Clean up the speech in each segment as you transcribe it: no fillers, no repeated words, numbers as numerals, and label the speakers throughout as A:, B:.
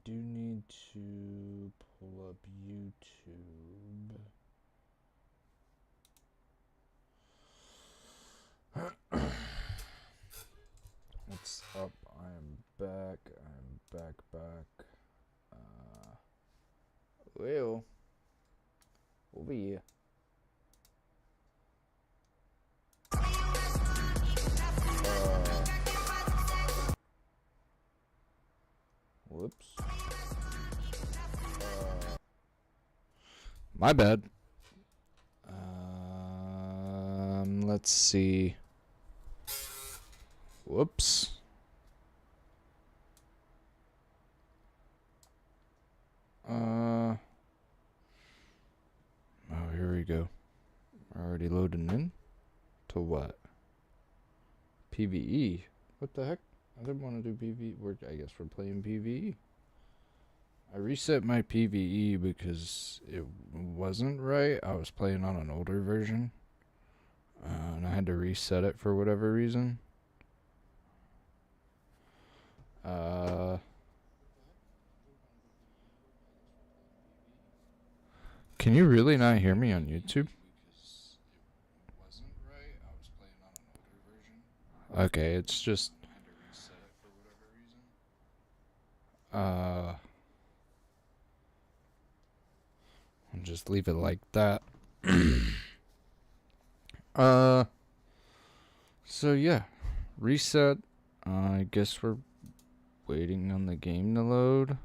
A: do need to pull up YouTube. What's up? I am back. Back. Well, over here. Whoops. My bad. Let's see. Whoops. Oh, here we go. Already loading in? To what? PvE? What the heck? I didn't want to do PvE. I guess we're playing PvE. I reset my PvE because it wasn't right. I was playing on an older version. And I had to reset it for whatever reason. Can you really not hear me on YouTube? Okay, it's just I'll just leave it like that. So yeah, reset. I guess we're waiting on the game to load.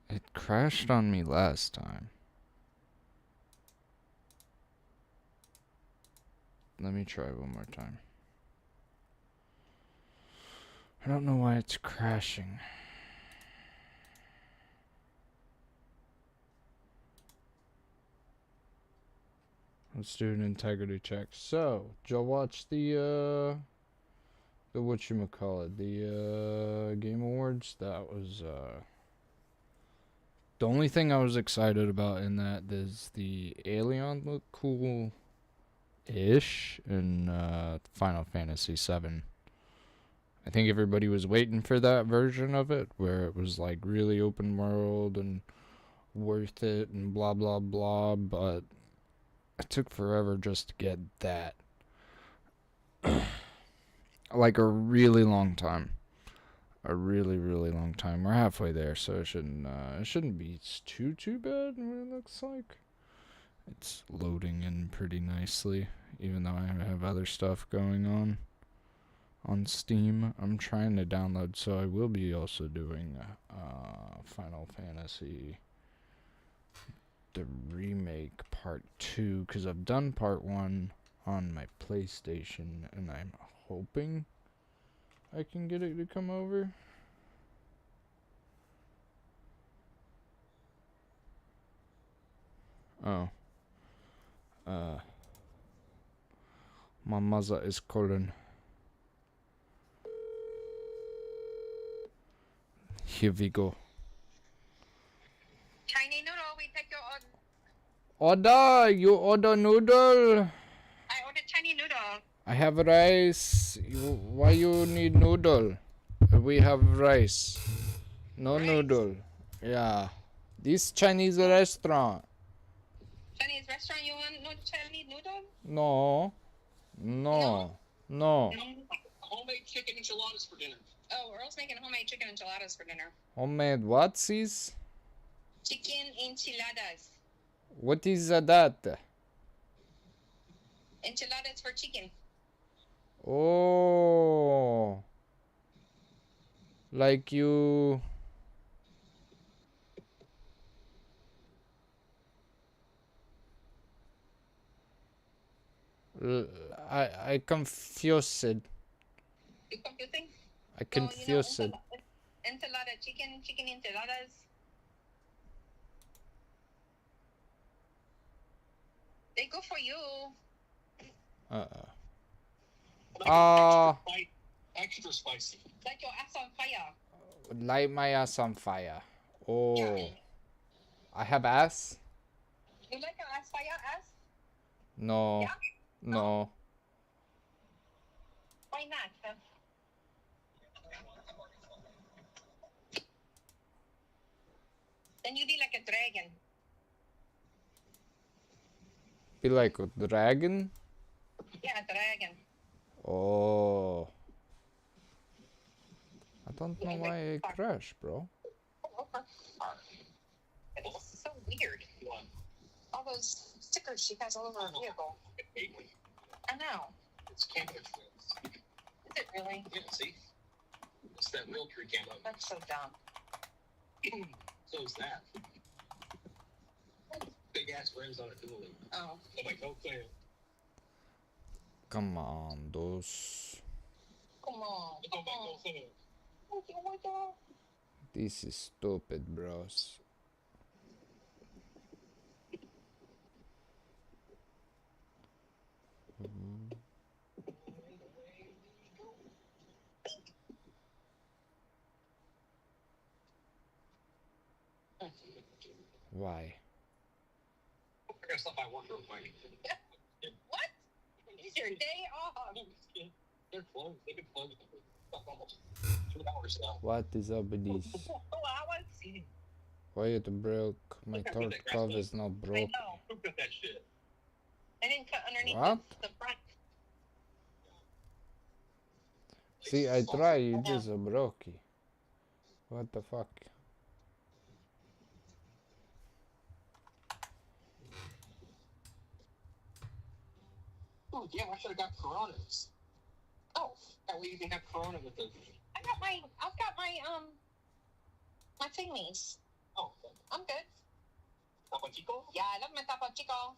A: It crashed on me last time. Let me try one more time. I don't know why it's crashing. Let's do an integrity check. So, did y'all watch the whatchamacallit, the Game Awards? That was, the only thing I was excited about in that is the alien looked cool-ish in, Final Fantasy VII. I think everybody was waiting for that version of it, where it was, like, really open world and worth it and blah, blah, blah, but it took forever just to get that. Like a really long time. A really, really long time. We're halfway there, so it shouldn't be too bad what it looks like. It's loading in pretty nicely, even though I have other stuff going on Steam. I'm trying to download, so I will be also doing Final Fantasy the remake part 2, because I've done part 1 on my PlayStation, and I'm hoping I can get it to come over. Oh. My mother is calling. Here we go.
B: Chinese noodle, we take your order.
A: Order! You order noodle?
B: I ordered Chinese noodle.
A: I have rice. Why you need noodle? We have rice. No rice? Noodle. Yeah. This Chinese restaurant.
B: Chinese restaurant, you want no Chinese noodle?
A: No.
C: Homemade chicken enchiladas for dinner.
B: Oh, Earl's making homemade chicken enchiladas for dinner.
A: Homemade what, sis?
B: Chicken enchiladas.
A: What is that?
B: Enchiladas for chicken.
A: Oh. Like you... I confused.
B: You confusing?
A: I confused.
B: Enchilada chicken enchiladas. They go for you.
C: Extra spicy.
B: Like your ass on fire.
A: Light my ass on fire. Oh.
B: Yeah.
A: I have ass?
B: You like your ass fire ass?
A: No.
B: Yeah?
A: No.
B: Why not? Then you be like a dragon.
A: Be like a dragon?
B: Yeah, a dragon.
A: Oh. I don't know
B: Yeah,
A: why
B: like,
A: it crashed, bro.
B: It's so weird. All those stickers she has all over her vehicle. I know.
C: It's camo strips.
B: Is it really?
C: Yeah, see? It's that military camo.
B: That's so dumb.
C: So is that. Big ass rims on it, dually.
B: Oh.
C: I'm like, no clear.
A: Come on, those.
B: Come on.
C: I'm like, no clear.
B: Oh my God.
A: This is stupid, bros. Why?
C: I got stuff I want real quick.
B: What? It's your day off.
C: They're closed. They've been closed for almost 2 hours now.
A: What is up with this?
B: Oh, I want to see.
A: Why it broke? My Tarkov is not
B: I
A: broke.
B: know.
C: Who got that shit?
B: I didn't cut underneath
A: What?
B: the front.
A: See, I try, you just broke it. What the fuck?
C: Oh, yeah, I should have got Coronas.
B: Oh,
C: Yeah, we even have Corona with the.
B: I've got my thingies.
C: Oh,
B: I'm good.
C: Topo Chico?
B: Yeah, I love my Topo Chico.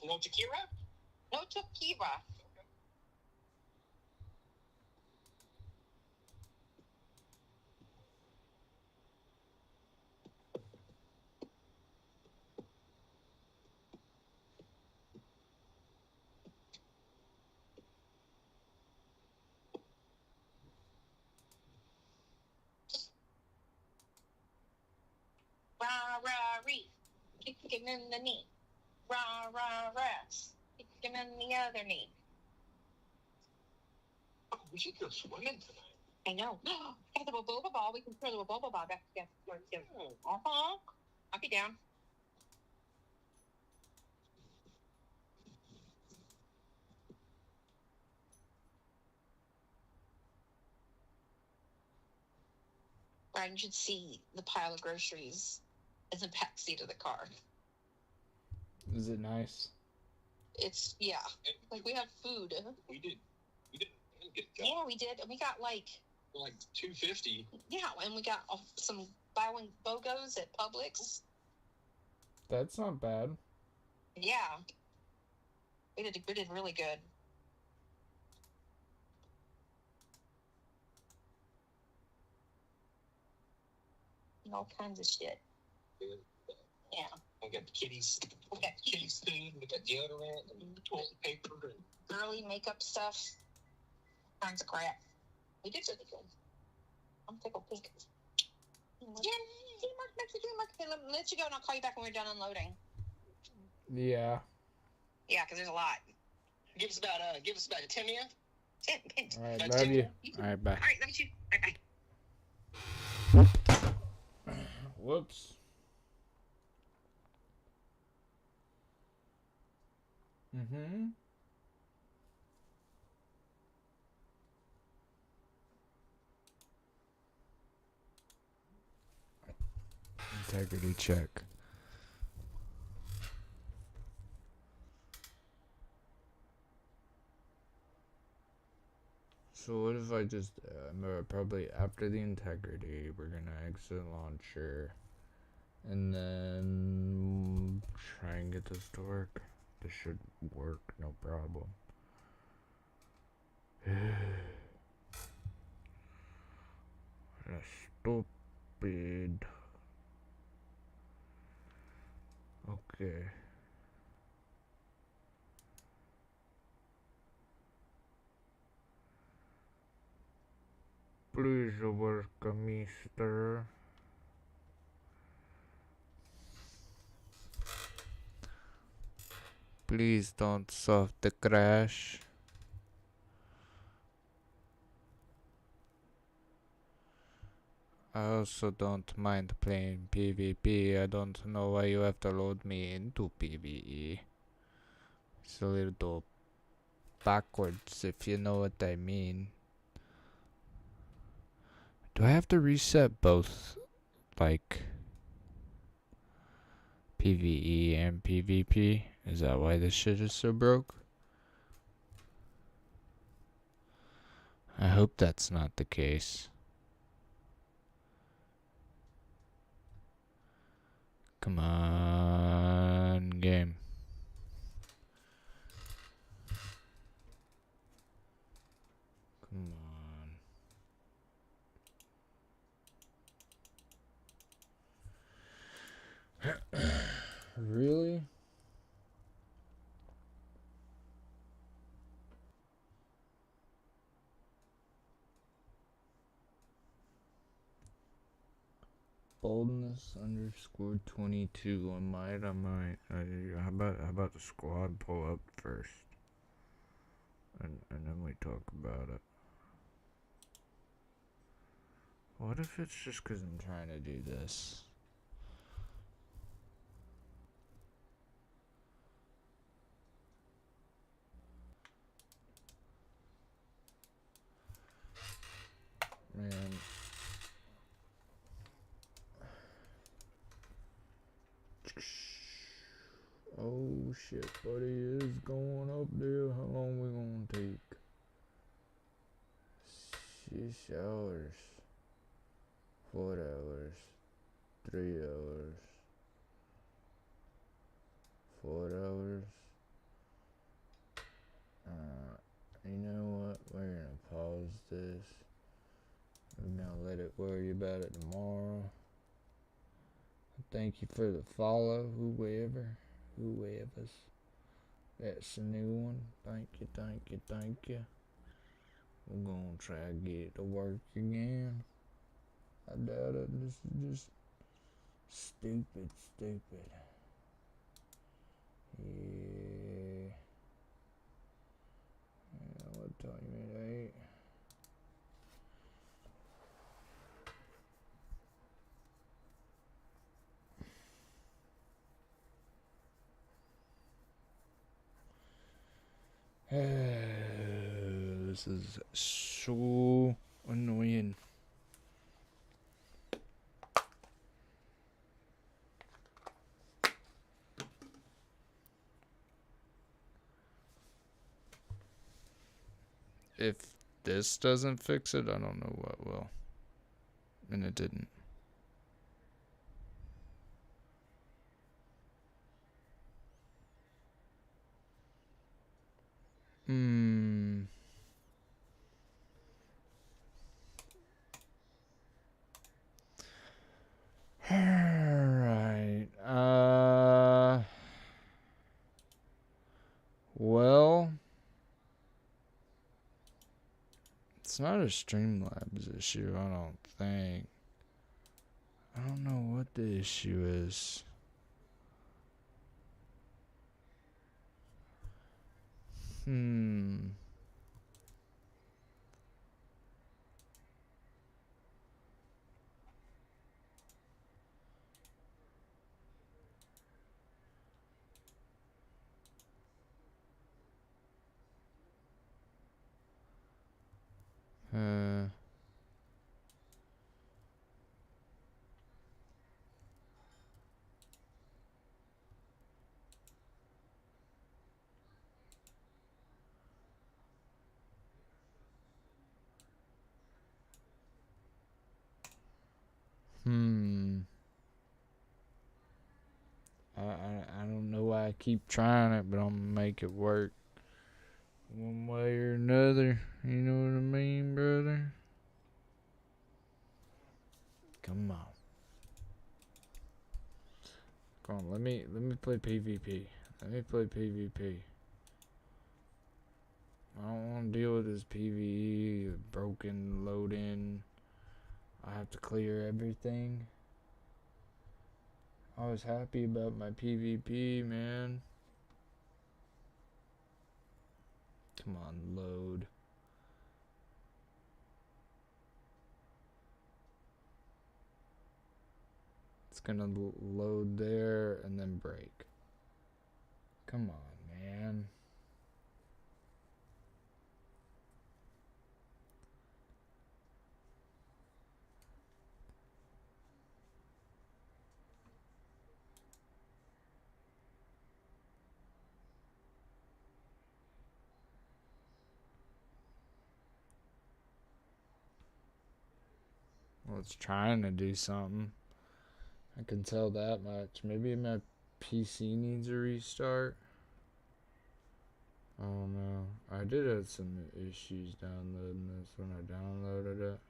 C: No tequila?
B: No tequila. Rah, rah, ree. Kick him in the knee. Rah, rah, rah. Kick him in the other knee.
C: Oh, we should go swimming tonight.
B: I know. Got the boba ball. We can throw the boba ball back together. Uh-huh. I'll be down. Brian should see the pile of groceries in the back seat of the car.
A: Is it nice?
B: It's, yeah. Like, we have food.
C: We did get a job.
B: Yeah, we did. And we got, like
C: $250.
B: Yeah, and we got some buy one BOGOs at Publix.
A: That's not bad.
B: Yeah. We did really good. And all kinds of shit. Yeah.
C: We got the kitties.
B: We got
C: Kitties food. We got deodorant and toilet paper and
B: girly makeup stuff. Kinds of crap. We did really good. I'm tickled pink. Yeah, teamwork makes the dream work. Okay, let you go and I'll call you back when we're done unloading.
A: Yeah.
B: Yeah, because there's a lot.
C: give us about a 10 minutes.
A: Alright, love you. Alright, bye.
B: Alright, love you. Bye-bye.
A: Whoops. Integrity check. So what if I just probably after the integrity we're gonna exit launcher and then try and get this to work. This should work, no problem. That's stupid. Okay. Please work, mister. Please don't solve the crash. I also don't mind playing PvP. I don't know why you have to load me into PvE. It's a little backwards, if you know what I mean. Do I have to reset both, like, PvE and PvP? Is that why this shit is so broke? I hope that's not the case. Come on, game. Come on. Really? Boldness underscore 22. I might. How about the squad pull up first? And then we talk about it. What if it's just because I'm trying to do this? Man. Oh shit, buddy, it's going up there. How long we gonna take? 6 hours. 4 hours. 3 hours. 4 hours. You know what? We're gonna pause this. We're gonna let it worry about it tomorrow. Thank you for the follow, whoever's. That's a new one. Thank you. We're gonna try to get it to work again. I doubt it. This is just stupid. Yeah. What time it ain't? This is so annoying. If this doesn't fix it, I don't know what will. And it didn't. Alright. Well, it's not a Streamlabs issue, I don't think. I don't know what the issue is. Uh, I don't know why I keep trying it, but I'm gonna make it work one way or another. You know what I mean, brother? Come on. Come on, let me play PvP. Let me play PvP. I don't want to deal with this PvE, broken load-in. I have to clear everything. I was happy about my PvP, man. Come on, load. It's gonna load there and then break. Come on, man. Well, it's trying to do something. I can tell that much. Maybe my PC needs a restart. Oh no. I did have some issues downloading this when I downloaded it.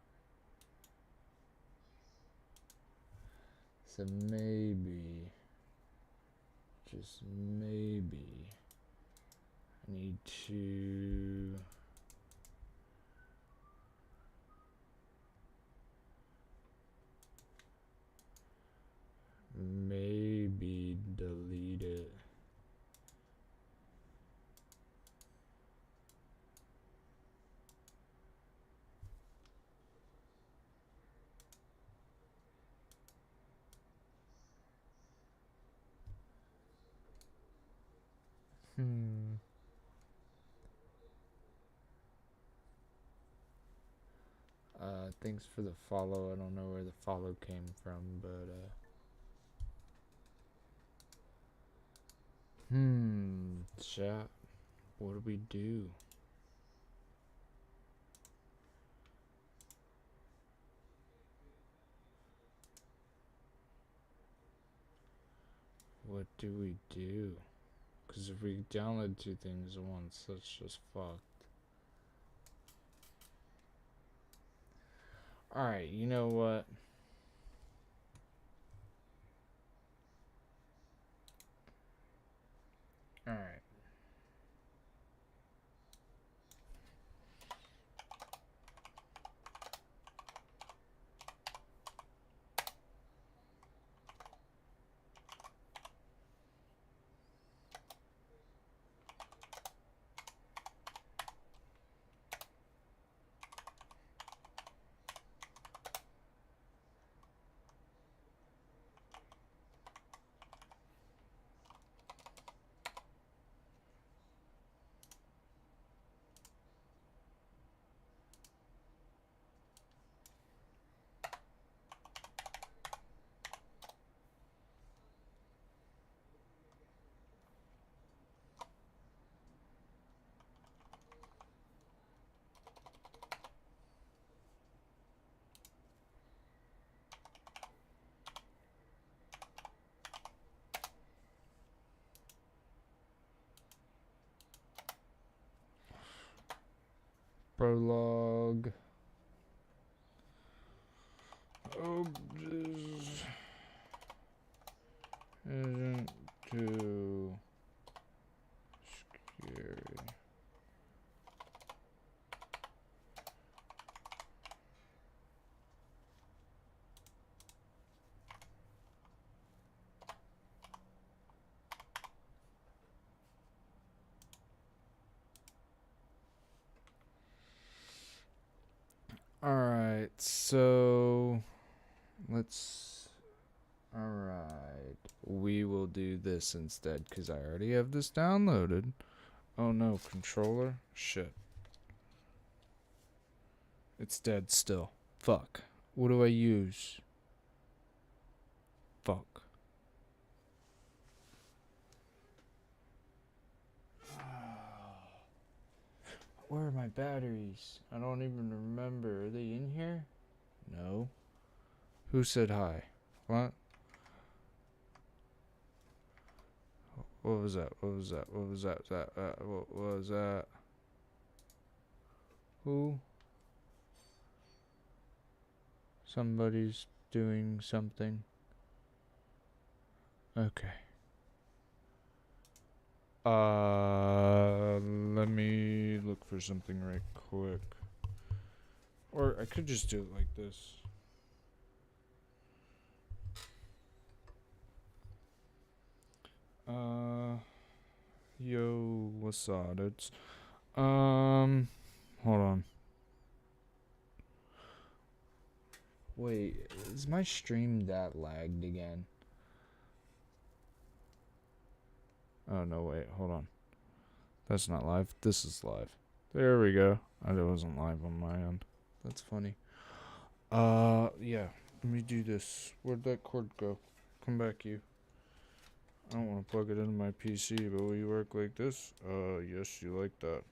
A: So maybe, just maybe, I need to maybe delete it. Thanks for the follow. I don't know where the follow came from, but chat, what do we do? What do we do? Because if we download two things at once, that's just fucked. Alright, you know what? Alright. Prologue. Oh, this isn't too scary. Alright, so let's. Alright, we will do this instead because I already have this downloaded. Oh no, controller? Shit. It's dead still. Fuck. What do I use? Fuck. Where are my batteries? I don't even remember. Are they in here? No. Who said hi? What? What was that? What was that? What was that? What was that? Who? Somebody's doing something. Okay. Let me look for something right quick. Or I could just do it like this. Yo, what's up? It's, hold on. Wait, is my stream that lagged again? Oh, no, wait, hold on. That's not live. This is live. There we go. I wasn't live on my end. That's funny. Yeah. Let me do this. Where'd that cord go? Come back, you. I don't want to plug it into my PC, but will you work like this? Yes, you like that.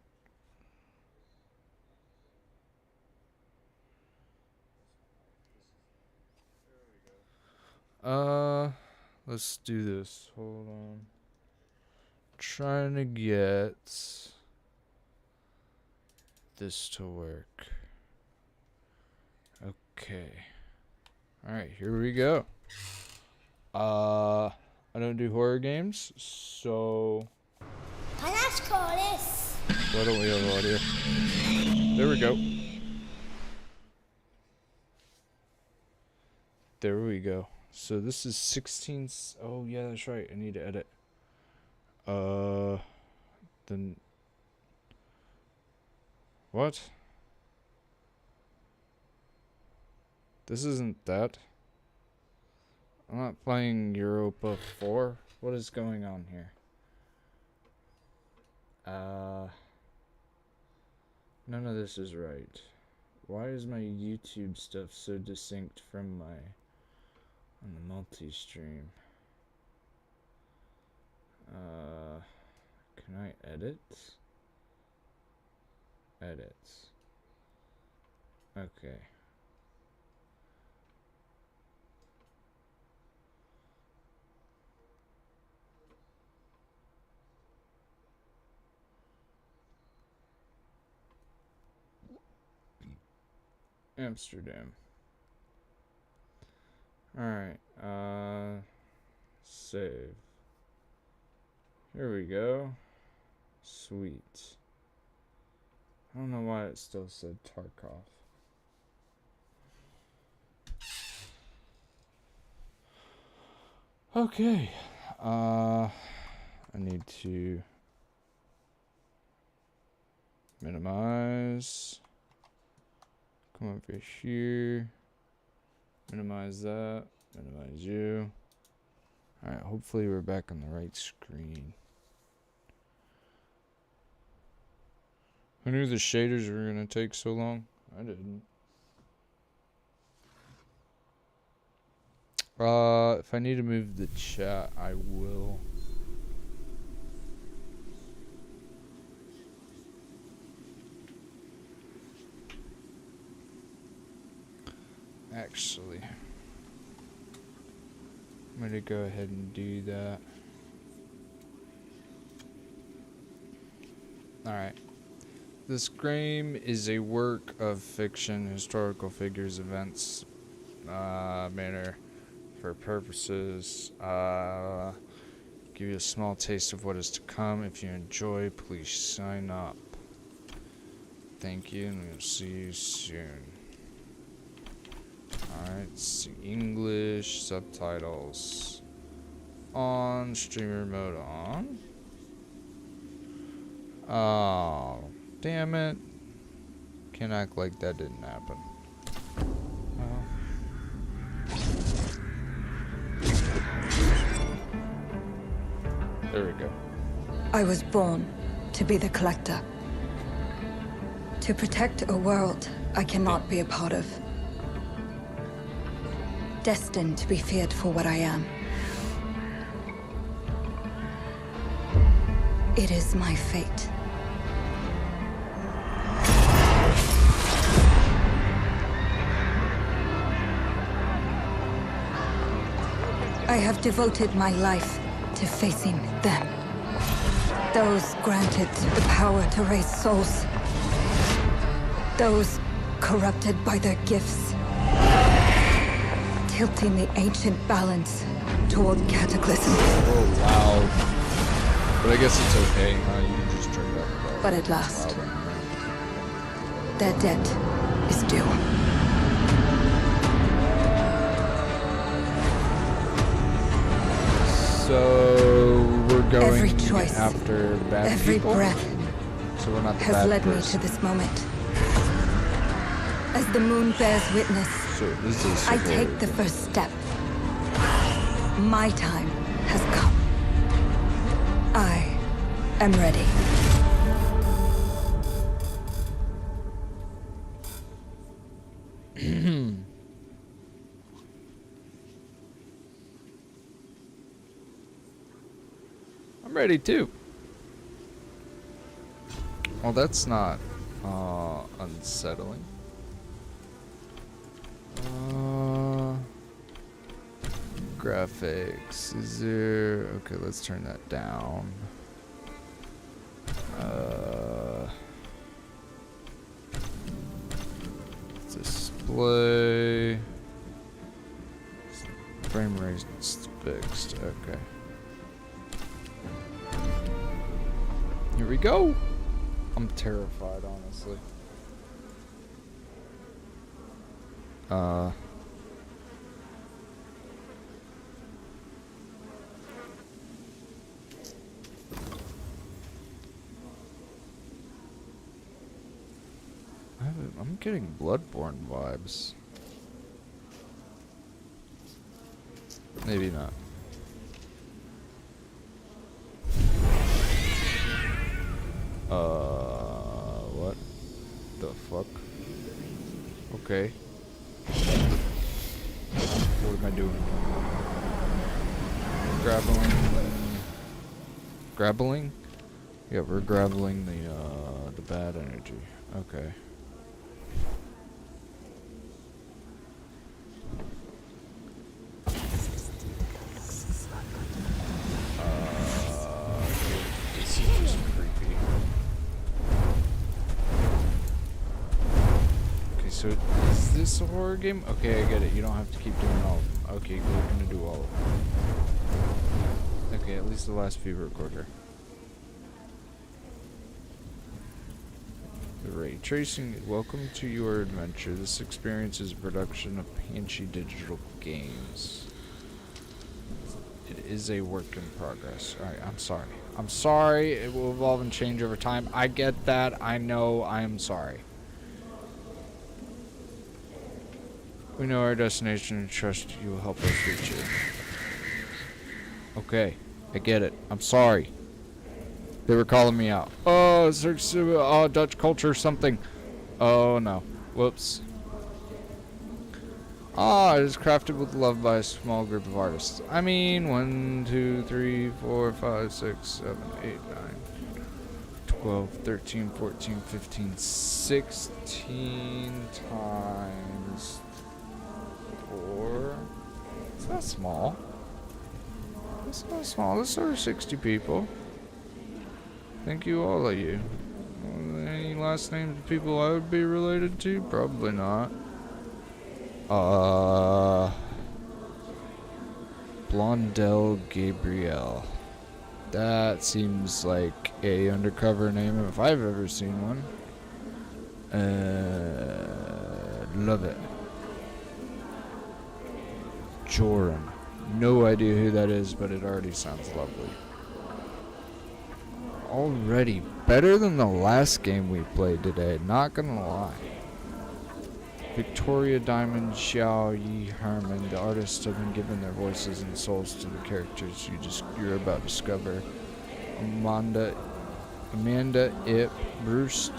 A: Let's do this. Hold on. Trying to get this to work. Okay. Alright, here we go. I don't do horror games, so
D: Let's call this.
A: why don't we have audio? There we go. There we go. So this is 16. Oh yeah, that's right. I need to edit. Then what? This isn't that. I'm not playing Europa 4. What is going on here? None of this is right. Why is my YouTube stuff so distinct from my on the multi-stream? Can I edit? Edits. Okay. Amsterdam. Alright, save. Here we go. Sweet. I don't know why it still said Tarkov. Okay. I need to minimize. Come over here. Minimize that. Minimize you. Alright, hopefully we're back on the right screen. Who knew the shaders were going to take so long? I didn't. If I need to move the chat, I will. Actually, I'm going to go ahead and do that. Alright. This game is a work of fiction, historical figures, events, manner, for purposes. Give you a small taste of what is to come. If you enjoy, please sign up. Thank you, and we'll see you soon. Alright, see English subtitles on, streamer mode on. Oh, damn it. Can't act like that didn't happen. Well. There we go.
E: I was born to be the collector. To protect a world I cannot be a part of. Destined to be feared for what I am. It is my fate. I have devoted my life to facing them. Those granted the power to raise souls. Those corrupted by their gifts. Tilting the ancient balance toward cataclysm.
A: Oh, wow. But I guess it's okay. You just turned up.
E: But at last, their debt is due.
A: So we're going
E: Every choice,
A: after bad
E: every
A: people?
E: breath
A: So we're not the
E: has
A: bad
E: led me
A: person.
E: to this moment. As the moon bears witness,
A: So this is
E: I
A: a
E: take
A: horror
E: the
A: game.
E: first step. My time has come. I am ready.
A: I'm ready too. Well, that's not unsettling. Graphics. Is there... Okay, let's turn that down. Display. Frame rate is fixed. Okay. Here we go. I'm terrified, honestly. I'm getting Bloodborne vibes. Maybe not. What the fuck? Okay. What am I doing? Grabbling? Yeah, we're grabbling the bad energy. Okay. This is just creepy. Okay, so is this a horror game? Okay, I get it. You don't have to keep doing all of them. Okay, we're gonna do all of them. Okay, at least the last few recorder. The ray tracing. Welcome to your adventure. This experience is a production of Panchy Digital Games. It is a work in progress. Alright, I'm sorry. I'm sorry. It will evolve and change over time. I get that. I know. I am sorry. We know our destination and trust you will help us reach it. Okay. I get it. I'm sorry. They were calling me out. Oh, search Dutch culture or something. Oh no. Whoops. Ah, it is crafted with love by a small group of artists. I mean, 1, 2, 3, 4, 5, 6, 7, 8, 9, 12, 13, 14, 15, 16 times 4. It's not small. It's not small. It's over 60 people. Thank you, all of you. Any last names of people I would be related to? Probably not. Blondel Gabrielle. That seems like a undercover name if I've ever seen one. Love it. Joran. No idea who that is, but it already sounds lovely. Already better than the last game we played today, not gonna lie. Victoria Diamond, Xiao Yi Herman, the artists have been given their voices and souls to the characters you're about to discover. Amanda Ip, Bruce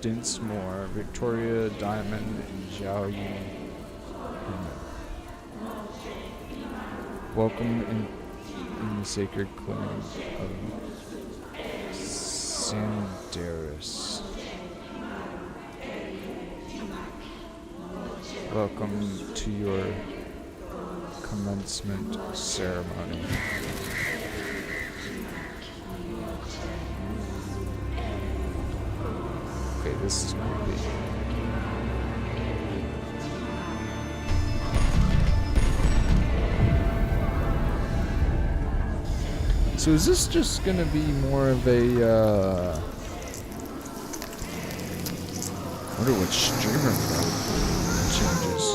A: Dinsmore, Victoria Diamond, and Xiao Yi Herman. Welcome in the sacred clan of Sandaris. Welcome to your commencement ceremony. Okay, this is creepy. So is this just gonna be more of a, I wonder what streamer mode changes.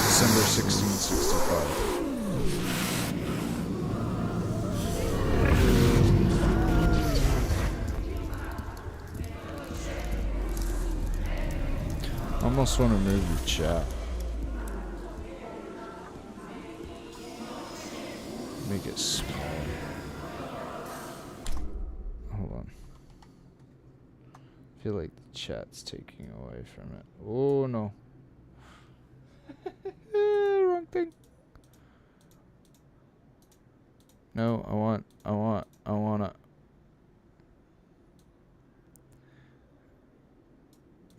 A: December 1665. almost want to move the chat. Make it smaller. Hold on. I feel like the chat's taking away from it. Oh no. Wrong thing. No, I wanna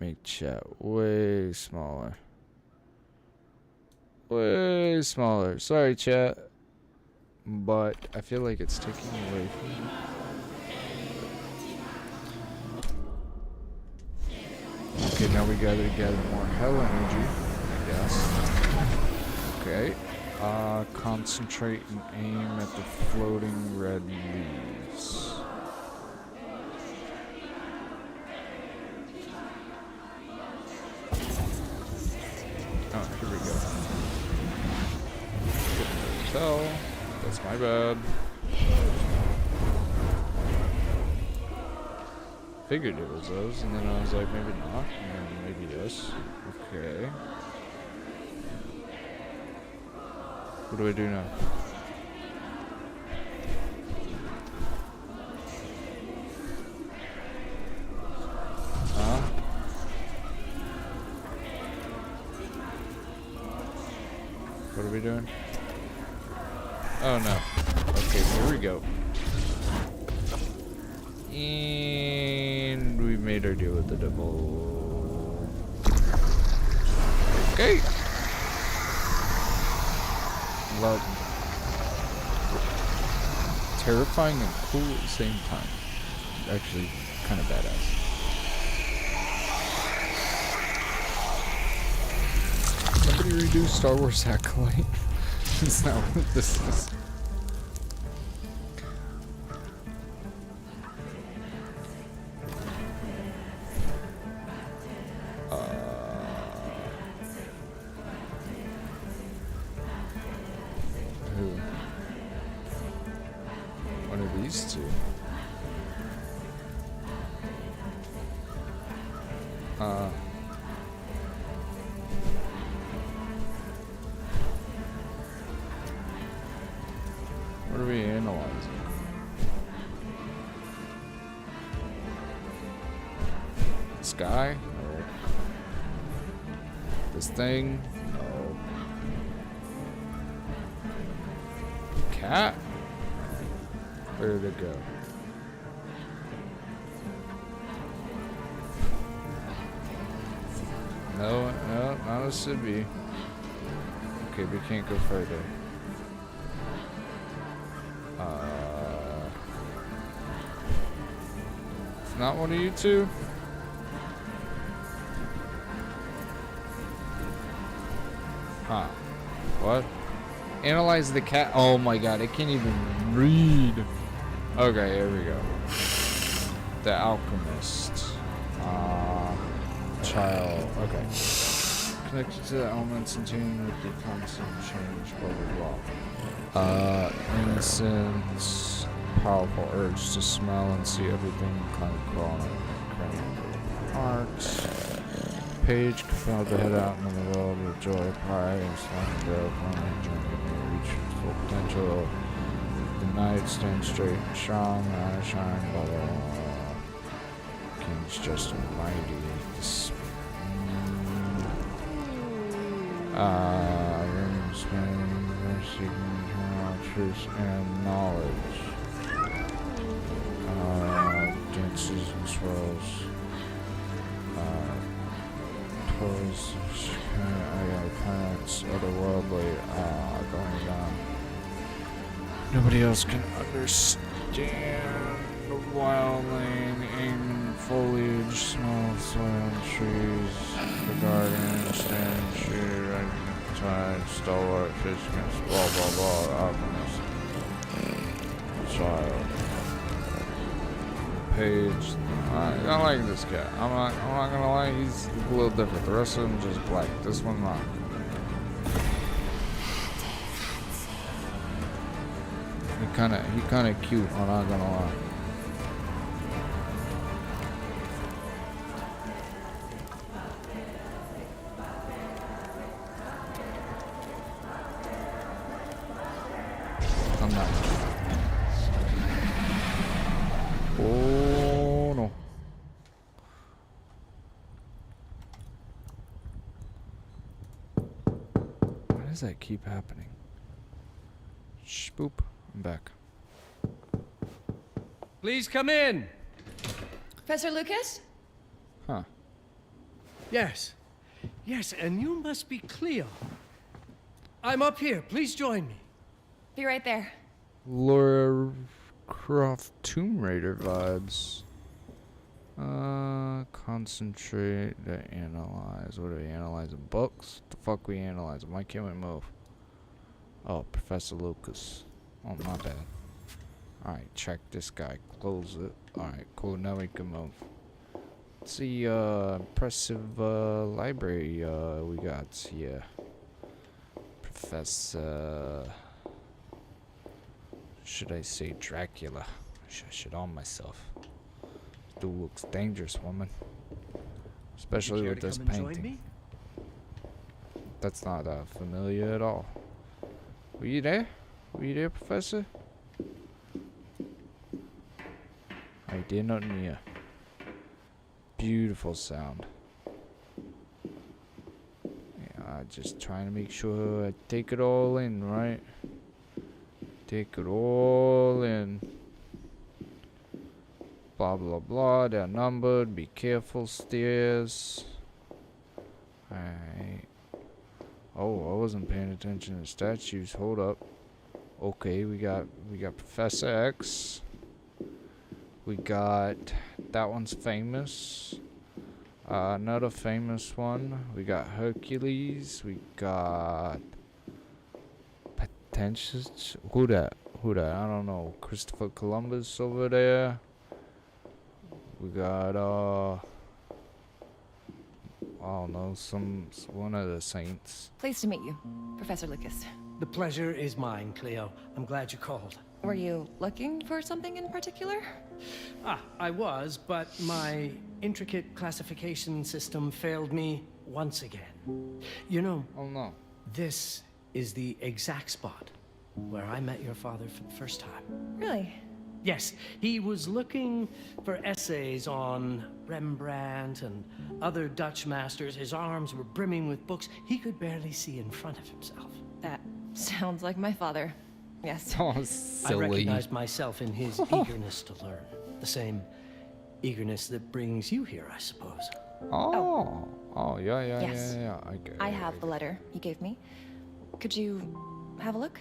A: make chat way smaller. Way smaller. Sorry, chat. But I feel like it's taking away from me. Okay, now we gotta gather more hell energy, I guess. Okay. Concentrate and aim at the floating red leaves. Oh, here we go. Couldn't tell. That's my bad. Figured it was those, and then I was like, maybe not, and then maybe yes. Okay. What do I do now? Huh? What are we doing? Oh no. Okay, here we go. And we made our deal with the devil. Okay. Love. Terrifying and cool at the same time. Actually, kind of badass. Somebody redo Star Wars Acolyte. Is that what this is? Who? One of these two. What are we analyzing? This guy? No. This thing? No. Cat? Where did it go? No, no, not a Sibby. Okay, we can't go further. It's not one of you two? Huh. What? Analyze the cat. Oh my god, I can't even read. Okay, here we go. The alchemist. Child. Okay. Connected to the elements and tuned with the constant change, blah blah blah. Innocence, powerful urge to smell and see everything kind of crawling. Arts. Page compelled to head out into the world with joy, pride, and strong growth on a journey to reach its full potential. The night stands straight and strong, eyes shine, blah blah blah. King's just and mighty. Room spanning, seeking eternal truth and knowledge. Dances and swirls. Toys, planets, otherworldly, going on. Nobody else can understand the wildling in foliage, small soil trees, the garden, stand tree, right side, stalwart, fish against blah blah blah, alchemist, child. Page. I like this cat. I'm not gonna lie, he's a little different. The rest of them just black. This one not. He kinda cute, I'm not gonna lie. on that one. Oh no. Why does that keep happening? Shh, boop. I'm back.
F: Please come in.
G: Professor Lucas?
A: Huh.
F: Yes. Yes, and you must be Cleo. I'm up here. Please join me.
G: Be right there.
A: Laura Croft Tomb Raider vibes. Concentrate to analyze. What are we analyzing? Books? The fuck we analyzing? Why can't we move? Oh, Professor Lucas. Oh, my bad. Alright, check this guy. Close it. Alright, cool. Now we can move. Let's see, impressive, library, we got here. Professor... Should I say Dracula? I should on myself. Dude looks dangerous, woman. Especially with this painting. That's not familiar at all. Were you there? Were you there, Professor? I did not hear. Beautiful sound. Yeah, just trying to make sure I take it all in, right? Take it all in. Blah blah blah, they're numbered, be careful, stairs. Alright. Oh, I wasn't paying attention to statues, hold up. Okay, we got Professor X. We got that one's famous. Another famous one. We got Hercules. We got Pretentious. Who that? I don't know. Christopher Columbus over there. We got I don't know, one of the saints.
G: Pleased to meet you, Professor Lucas.
F: The pleasure is mine, Cleo. I'm glad you called.
G: Were you looking for something in particular?
F: I was, but my intricate classification system failed me once again. You know,
A: Oh no.
F: this is the exact spot where I met your father for the first time.
G: Really?
F: Yes, he was looking for essays on Rembrandt and other Dutch masters. His arms were brimming with books. He could barely see in front of himself.
G: That sounds like my father. Yes.
A: Oh,
F: I
A: silly.
F: recognized myself in his eagerness to learn. The same eagerness that brings you here, I suppose.
A: Oh. Oh, yeah.
G: Yes.
A: I get it.
G: I have the letter you gave me. Could you have a look?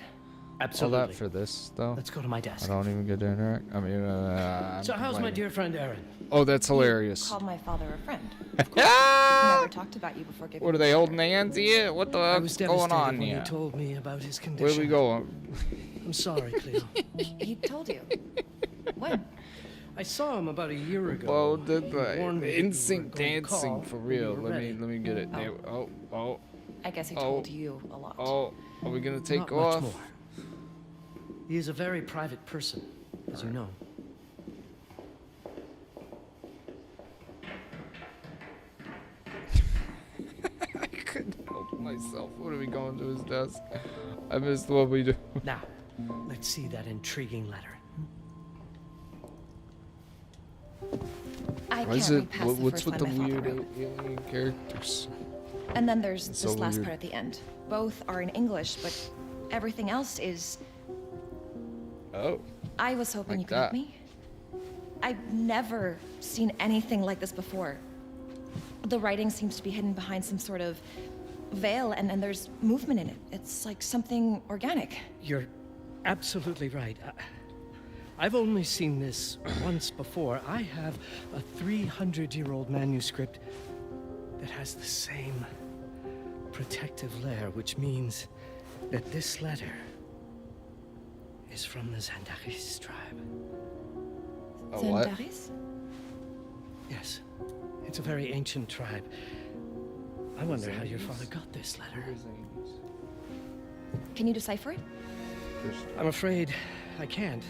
A: All
F: Absolutely.
A: that for this, though?
F: Let's go to my
A: I
F: desk.
A: don't even get to interact. I mean,
F: So how's my
A: complaining.
F: dear friend Aaron?
A: Oh, that's
G: You
A: hilarious.
G: called my father a friend. Of course. We never talked about you before giving
A: What are
G: me
A: they
G: the
A: holding
G: letter.
A: hands here? What the
F: I
A: heck's
F: was
A: going
F: devastated
A: on
F: when
A: here?
F: he told me about his condition.
A: Where we going?
F: I'm sorry, Cleo.
G: He told you. When?
F: I saw him about a year ago.
A: Well, did
F: He warned me that you
A: the
F: were
A: instant
F: going to call
A: dancing for
F: when
A: real.
F: you were
A: Let
F: ready.
A: me get it.
G: Oh.
A: There. Oh.
G: I guess he
A: Oh.
G: told you a lot.
A: Oh. Are we gonna take
F: Not
A: off?
F: much more. He is a very private person, as you know.
A: I couldn't help myself. What are we going to his desk? I missed what we do.
F: Now, let's see that intriguing letter.
G: I
A: Why
G: can't
A: is it?
G: read past the
A: What's
G: first
A: with the
G: line my father
A: weird
G: wrote.
A: alien characters?
G: And then there's
A: It's
G: this
A: so
G: last
A: weird.
G: part at the end. Both are in English, but everything else is...
A: Oh.
G: I was hoping
A: Like
G: you could
A: that.
G: help me. I've never seen anything like this before. The writing seems to be hidden behind some sort of veil, and there's movement in it. It's like something organic.
F: You're absolutely right. I've only seen this once before. I have a 300-year-old manuscript that has the same protective layer, which means that this letter is from the Zandaris tribe.
A: A what?
G: Zandaris?
F: Yes, it's a very ancient tribe. I wonder how your father got this letter.
G: Can you decipher it?
F: I'm afraid I can't.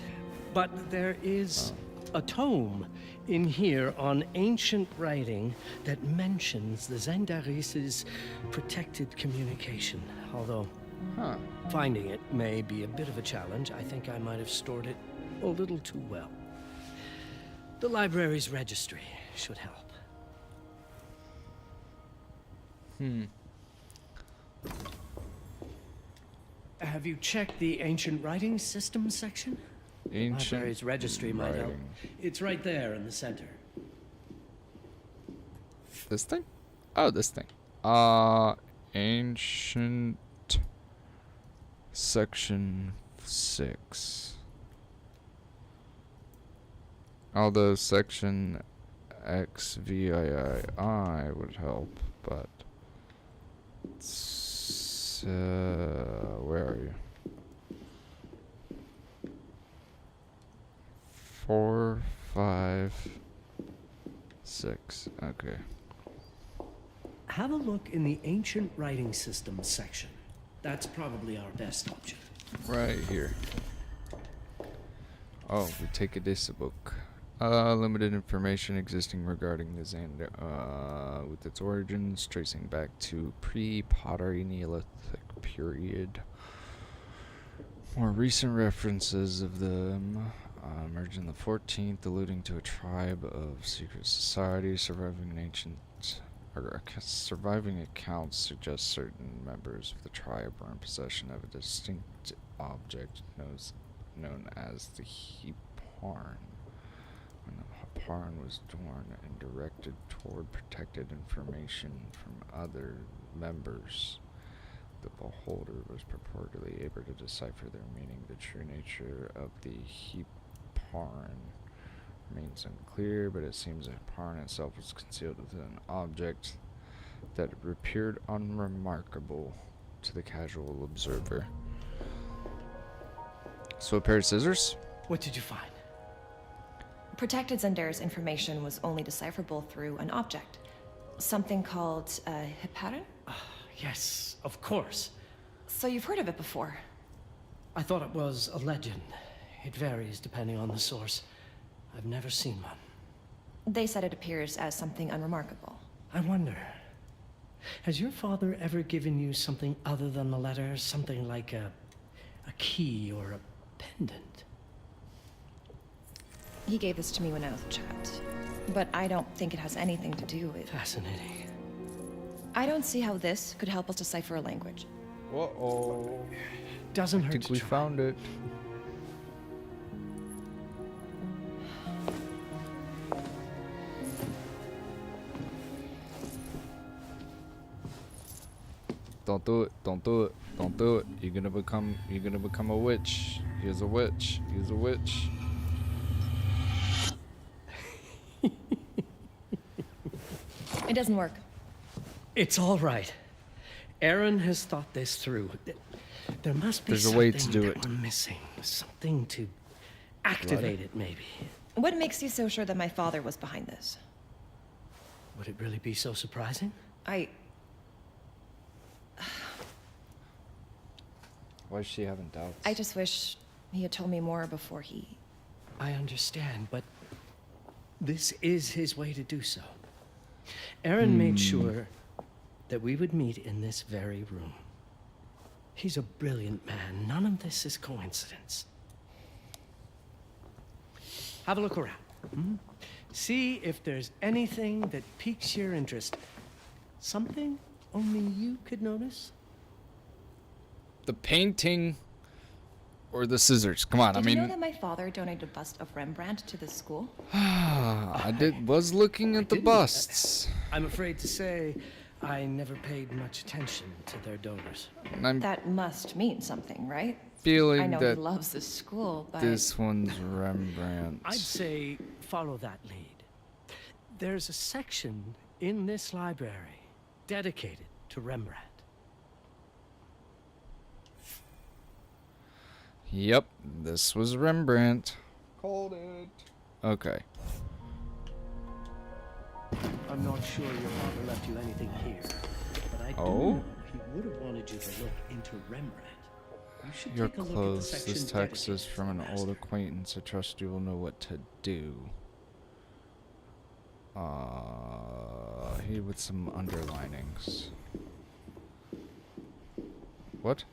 F: But there is a tome in here on ancient writing that mentions the Zandaris' protected communication. Although
A: Huh.
F: Finding it may be a bit of a challenge. I think I might have stored it a little too well. The library's registry should help. Have you checked the ancient writing system section?
A: Ancient
F: Library's registry might help.
A: writing.
F: It's right there in the center.
A: This thing? Oh, this thing. Ancient section 6. Although section XVII would help, but where are you? 4, 5, 6. Okay.
F: Have a look in the ancient writing system section. That's probably our best option.
A: Right here. Oh, we take a this book. Limited information existing regarding the Xander, with its origins tracing back to pre-pottery Neolithic period. More recent references of them emerged in the 14th, alluding to a tribe of secret societies. Surviving accounts suggest certain members of the tribe were in possession of a distinct object known as the Heparn. When the Heparn was torn and directed toward protected information from other members, the beholder was purportedly able to decipher their meaning. The true nature of the Heparn remains unclear, but it seems that Heparn itself was concealed within an object that appeared unremarkable to the casual observer. So a pair of scissors?
F: What did you find?
G: Protected Zendare's information was only decipherable through an object. Something called a Heparin?
F: Yes, of course.
G: So you've heard of it before?
F: I thought it was a legend. It varies depending on the source. I've never seen one.
G: They said it appears as something unremarkable.
F: I wonder, has your father ever given you something other than the letter? Something like a key or a pendant?
G: He gave this to me when I was a child. But I don't think it has anything to do with...
F: Fascinating.
G: I don't see how this could help us decipher a language.
A: Uh-oh.
F: Doesn't
A: I
F: hurt
A: think
F: to
A: we
F: try.
A: found it. Don't do it. Don't do it. Don't do it. You're gonna become a witch. He's a witch. He's a witch.
G: It doesn't work.
F: It's all right. Aaron has thought this through. There must be
A: There's a
F: something
A: way to do
F: that
A: it.
F: we're missing. Something to activate it, maybe.
G: What makes you so sure that my father was behind this?
F: Would it really be so surprising?
A: Why is she having doubts?
G: I just wish he had told me more before he...
F: I understand, but this is his way to do so. Aaron made sure that we would meet in this very room. He's a brilliant man. None of this is coincidence. Have a look around. See if there's anything that piques your interest. Something only you could notice.
A: The painting or the scissors? Come on,
G: Did
A: I
G: you know
A: mean,
G: that my father donated a bust of Rembrandt to this school?
A: was looking at the
F: didn't.
A: busts.
F: I'm afraid to say I never paid much attention to their donors.
A: And I'm
G: That must mean something, right? I
A: feeling
G: know he
A: that
G: loves this school, but...
A: this one's Rembrandt.
F: I'd say follow that lead. There's a section in this library dedicated to Rembrandt.
A: Yep, this was Rembrandt. Called it. Okay.
F: I'm not sure your father left you anything here, but I do
A: Oh?
F: know he would have wanted you to look into Rembrandt. You should
A: You're
F: take a look at the
A: close.
F: section
A: This text is
F: dedicated
A: from
F: to
A: an
F: the
A: old
F: master.
A: acquaintance. I trust you will know what to do. Here with some underlinings. What?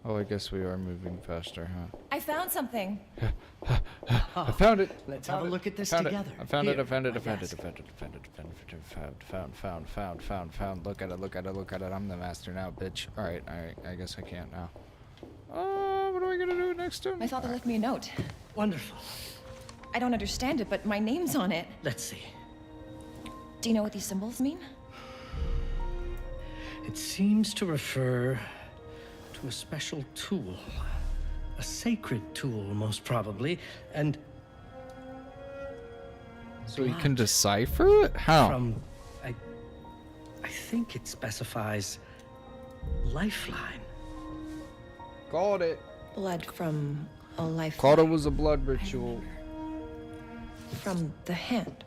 A: Oh, I guess we are moving faster, huh?
G: I found something.
A: I found it.
F: Let's have a look at this
A: Found it.
F: together.
A: I found it. I
F: Here,
A: found it. I
F: my
A: found it. I
F: desk.
A: found it. I found it. I found. Look at it. Look at it. Look at it. I'm the master now, bitch. All right. I guess I can't now. What am I gonna do next to him?
G: My father left me a note.
F: Wonderful.
G: I don't understand it, but my name's on it.
F: Let's see.
G: Do you know what these symbols mean?
F: It seems to refer to a special tool. A sacred tool, most probably, and
A: So you can decipher it? How?
F: from I think it specifies lifeline.
A: Called it.
G: Blood from a life.
A: Called it was a blood ritual.
G: From the hand.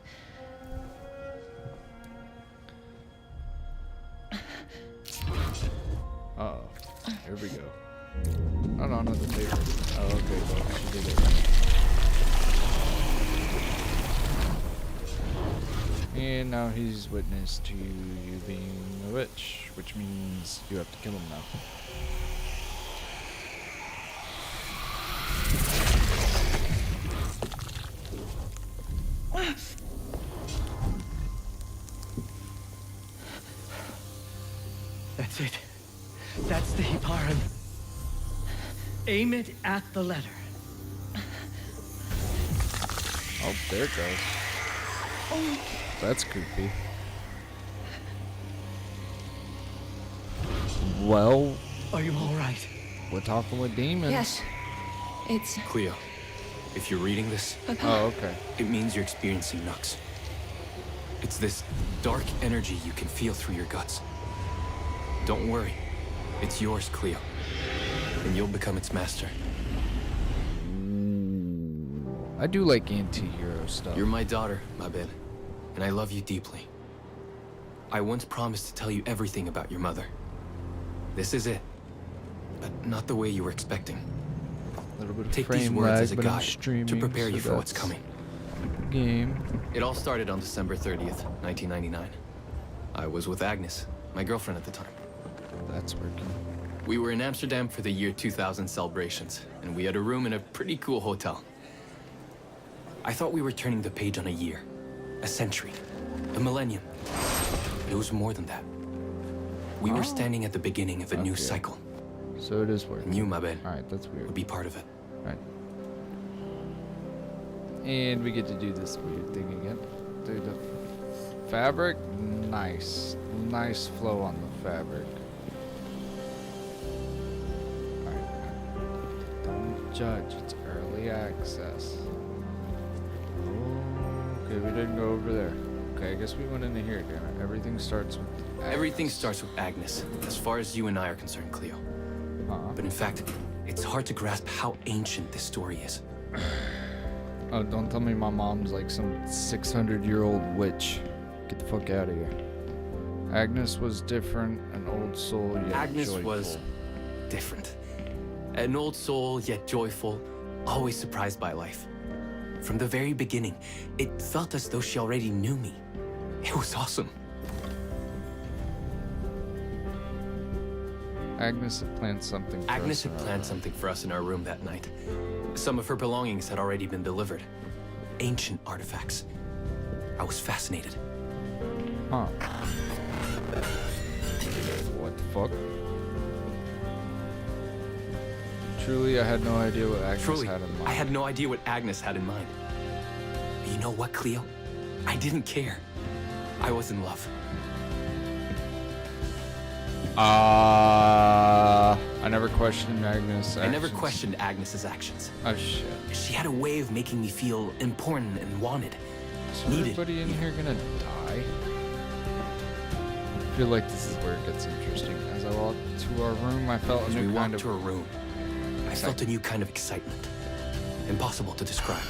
A: Uh-oh. Here we go. Oh, no, not the paper. Oh, okay, well, she did it. And now he's witness to you being a witch, which means you have to kill him now.
F: That's it. That's the Hiparan. Aim it at the letter.
A: Oh, there it goes. That's creepy. Well,
F: Are you all right?
A: we're talking with demons.
G: Yes. It's
H: Cleo, if you're reading this,
A: Oh, okay.
H: it means you're experiencing Nux. It's this dark energy you can feel through your guts. Don't worry. It's yours, Cleo. And you'll become its master.
A: I do like anti-hero stuff.
H: You're my daughter, Mabel, and I love you deeply. I once promised to tell you everything about your mother. This is it. But not the way you were expecting.
A: A little bit of
H: Take
A: frame
H: these words
A: lag,
H: as a
A: but I'm
H: guide
A: streaming,
H: to prepare
A: so
H: you for what's
A: that's
H: coming.
A: Game.
H: It all started on December 30th, 1999. I was with Agnes, my girlfriend at the time.
A: That's working.
H: We were in Amsterdam for the year 2000 celebrations, and we had a room in a pretty cool hotel. I thought we were turning the page on a year, a century, a millennium. But it was more than that. We were standing at the beginning of a new
A: Okay.
H: cycle,
A: So it is working.
H: and you, Mabel,
A: Alright, that's weird.
H: would be part of it.
A: Alright. And we get to do this weird thing again. Do the fabric. Nice. Nice flow on the fabric. Alright. Don't judge. It's early access. Okay, we didn't go over there. Okay, I guess we went into here, damn it. Everything starts with Agnes.
H: Everything starts with Agnes, as far as you and I are concerned, Cleo. But in fact, it's hard to grasp how ancient this story is.
A: Oh, don't tell me my mom's like some 600-year-old witch. Get the fuck out of here. Agnes was different, an old soul yet
H: Agnes
A: joyful.
H: was different. An old soul, yet joyful, always surprised by life. From the very beginning, it felt as though she already knew me. It was awesome.
A: Agnes had planned something for
H: Agnes
A: us
H: had
A: in our
H: planned
A: room.
H: something for us in our room that night. Some of her belongings had already been delivered. Ancient artifacts. I was fascinated.
A: Huh. What the fuck? Truly, I had no idea what Agnes
H: Truly,
A: had in mind.
H: I had no idea what Agnes had in mind. But you know what, Cleo? I didn't care. I was in love.
A: I never questioned Agnes'
H: I never
A: actions.
H: questioned Agnes's actions.
A: Oh shit.
H: She had a way of making me feel important and wanted.
A: Is
H: Needed.
A: everybody in here gonna die? I feel like this is where it gets interesting. As I walked to our room, I felt a
H: As we
A: new kind
H: walked
A: of...
H: to her room, I felt a new kind of excitement. Impossible to describe.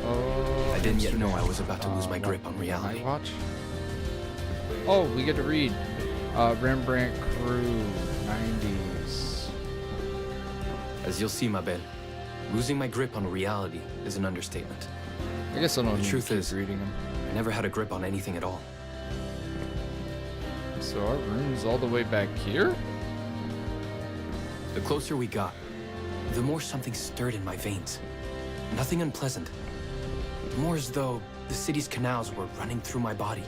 A: Oh,
H: I didn't yet know
A: Amsterdam.
H: I was about to lose my grip on reality.
A: Night watch? Oh, we get to read. Rembrandt Crew, 90s.
H: As you'll see, Mabel, losing my grip on reality is an understatement.
A: I guess I don't
H: The
A: need
H: truth
A: to keep
H: is-
A: reading them.
H: I never had a grip on anything at all.
A: So our room's all the way back here?
H: The closer we got, the more something stirred in my veins. Nothing unpleasant. More as though the city's canals were running through my body.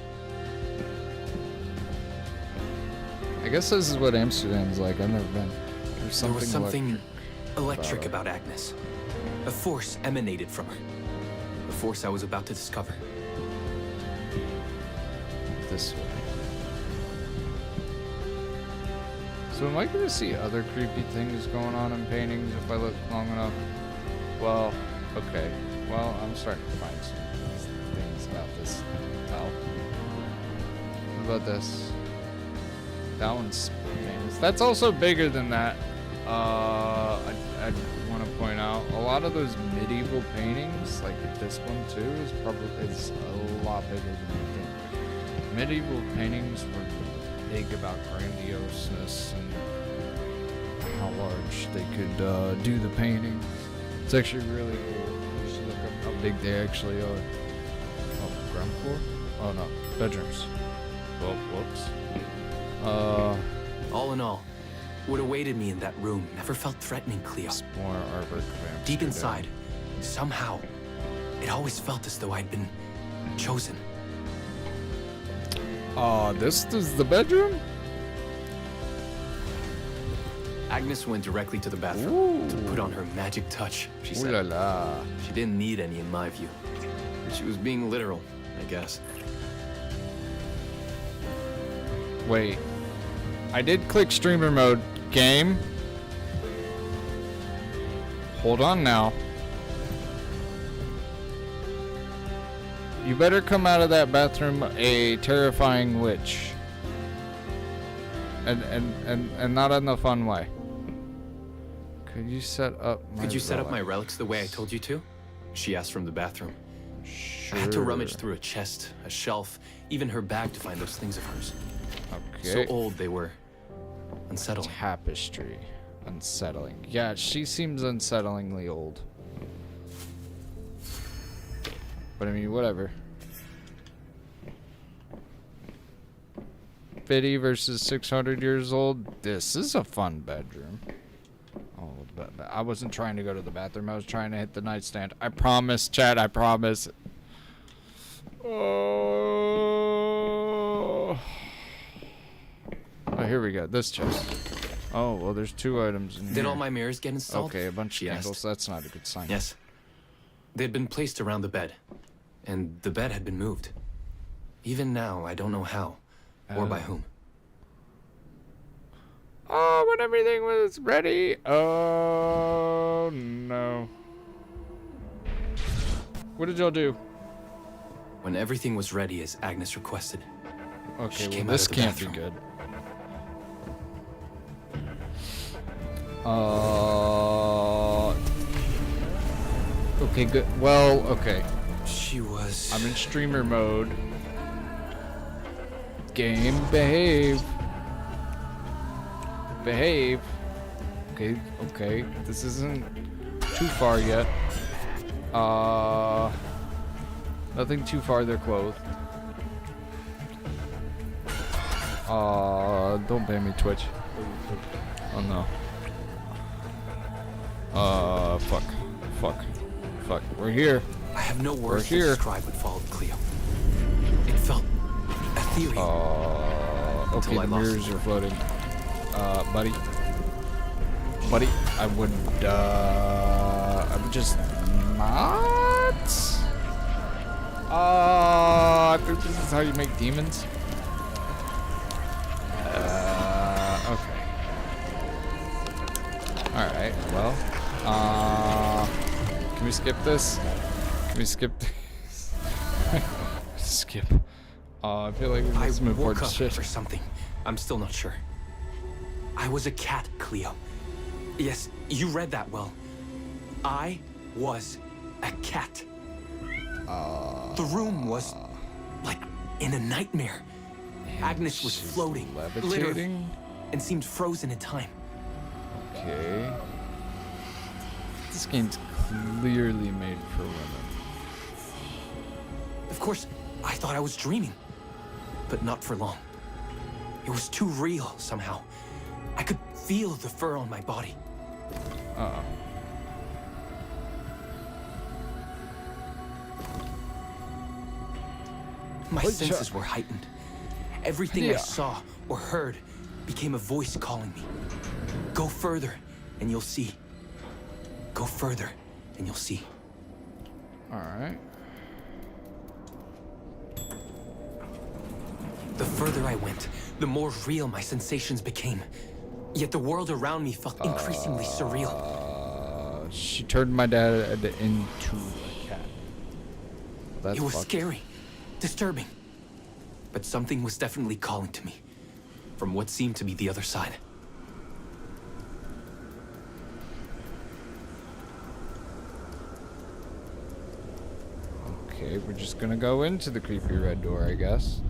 A: I guess this is what Amsterdam's like. I've never been. There's
H: There was something
A: about
H: electric
A: her.
H: about Agnes. A force emanated from her. A force I was about to discover.
A: This way. So am I gonna see other creepy things going on in paintings if I look long enough? Well, okay. Well, I'm starting to find some things about this. Oh. What about this? That one's famous. That's also bigger than that. I want to point out a lot of those medieval paintings, like this one too, is a lot bigger than you think. Medieval paintings were big about grandioseness and how large they could do the painting. It's actually really cool. You should look up how big they actually are. Oh, ground floor? Oh no, bedrooms. Well, whoops.
H: All in all, what awaited me in that room never felt threatening, Cleo.
A: More artwork of Amsterdam.
H: Deep inside, somehow, it always felt as though I'd been chosen.
A: This is the bedroom?
H: Agnes went directly to the bathroom to put on her magic touch, she
A: Ooh
H: said.
A: la la.
H: She didn't need any in my view. She was being literal, I guess.
A: Wait. I did click streamer mode. Game. Hold on now. You better come out of that bathroom a terrifying witch. And not in the fun way. Could you set up my
H: Could you set up my
A: relic?
H: relics the way I told you to? She asked from the bathroom.
A: Sure.
H: I had to rummage through a chest, a shelf, even her bag to find those things of hers.
A: Okay.
H: So old they were. Unsettling.
A: Tapestry. Unsettling. Yeah, she seems unsettlingly old. But I mean, whatever. 50 versus 600 years old. This is a fun bedroom. Oh, but I wasn't trying to go to the bathroom. I was trying to hit the nightstand. I promise, Chad. I promise. Oh, here we go. This chest. Oh, well, there's 2 items in here.
H: Did all my mirrors get installed?
A: Okay, a bunch
H: She
A: of
H: asked.
A: candles. That's not a good sign.
H: Yes. They'd been placed around the bed, and the bed had been moved. Even now, I don't know how, or by whom.
A: Oh, when everything was ready. Oh, no. What did y'all do?
H: When everything was ready as Agnes requested.
A: Okay,
H: She
A: well,
H: came out
A: this
H: of the
A: can't be
H: bathroom.
A: good. Okay, good. Well, okay.
H: She was...
A: I'm in streamer mode. Game, behave. Behave. Okay, okay. This isn't too far yet. Nothing too far, they're clothed. Don't ban me, Twitch. Oh no. Fuck. We're here.
H: I have no words to
A: here.
H: describe what followed, Cleo. It felt ethereal.
A: Okay,
H: Until I
A: the
H: lost
A: mirrors
H: it.
A: are floating. Buddy, I would just not. I think this is how you make demons. Okay. All right. Well, can we skip this? Can we skip this? Skip. I feel like
H: I
A: there's some
H: woke
A: important
H: up
A: shit.
H: for something. I'm still not sure. I was a cat, Cleo. Yes, you read that well. I was a cat. The room was like in a nightmare. Agnes was
A: she's
H: floating, literally,
A: levitating.
H: and seemed frozen in time.
A: Okay. This game's clearly made for women.
H: Of course, I thought I was dreaming, but not for long. It was too real somehow. I could feel the fur on my body.
A: Uh-oh.
H: My
A: What
H: senses were heightened. Everything I
A: Yeah.
H: saw or heard became a voice calling me. Go further, and you'll see. Go further, and you'll see.
A: Alright.
H: The further I went, the more real my sensations became. Yet the world around me felt increasingly surreal.
A: She turned my dad into a cat. That's
H: It was
A: fucked.
H: scary, disturbing. But something was definitely calling to me, from what seemed to be the other side.
A: Okay, we're just gonna go into the creepy red door, I guess.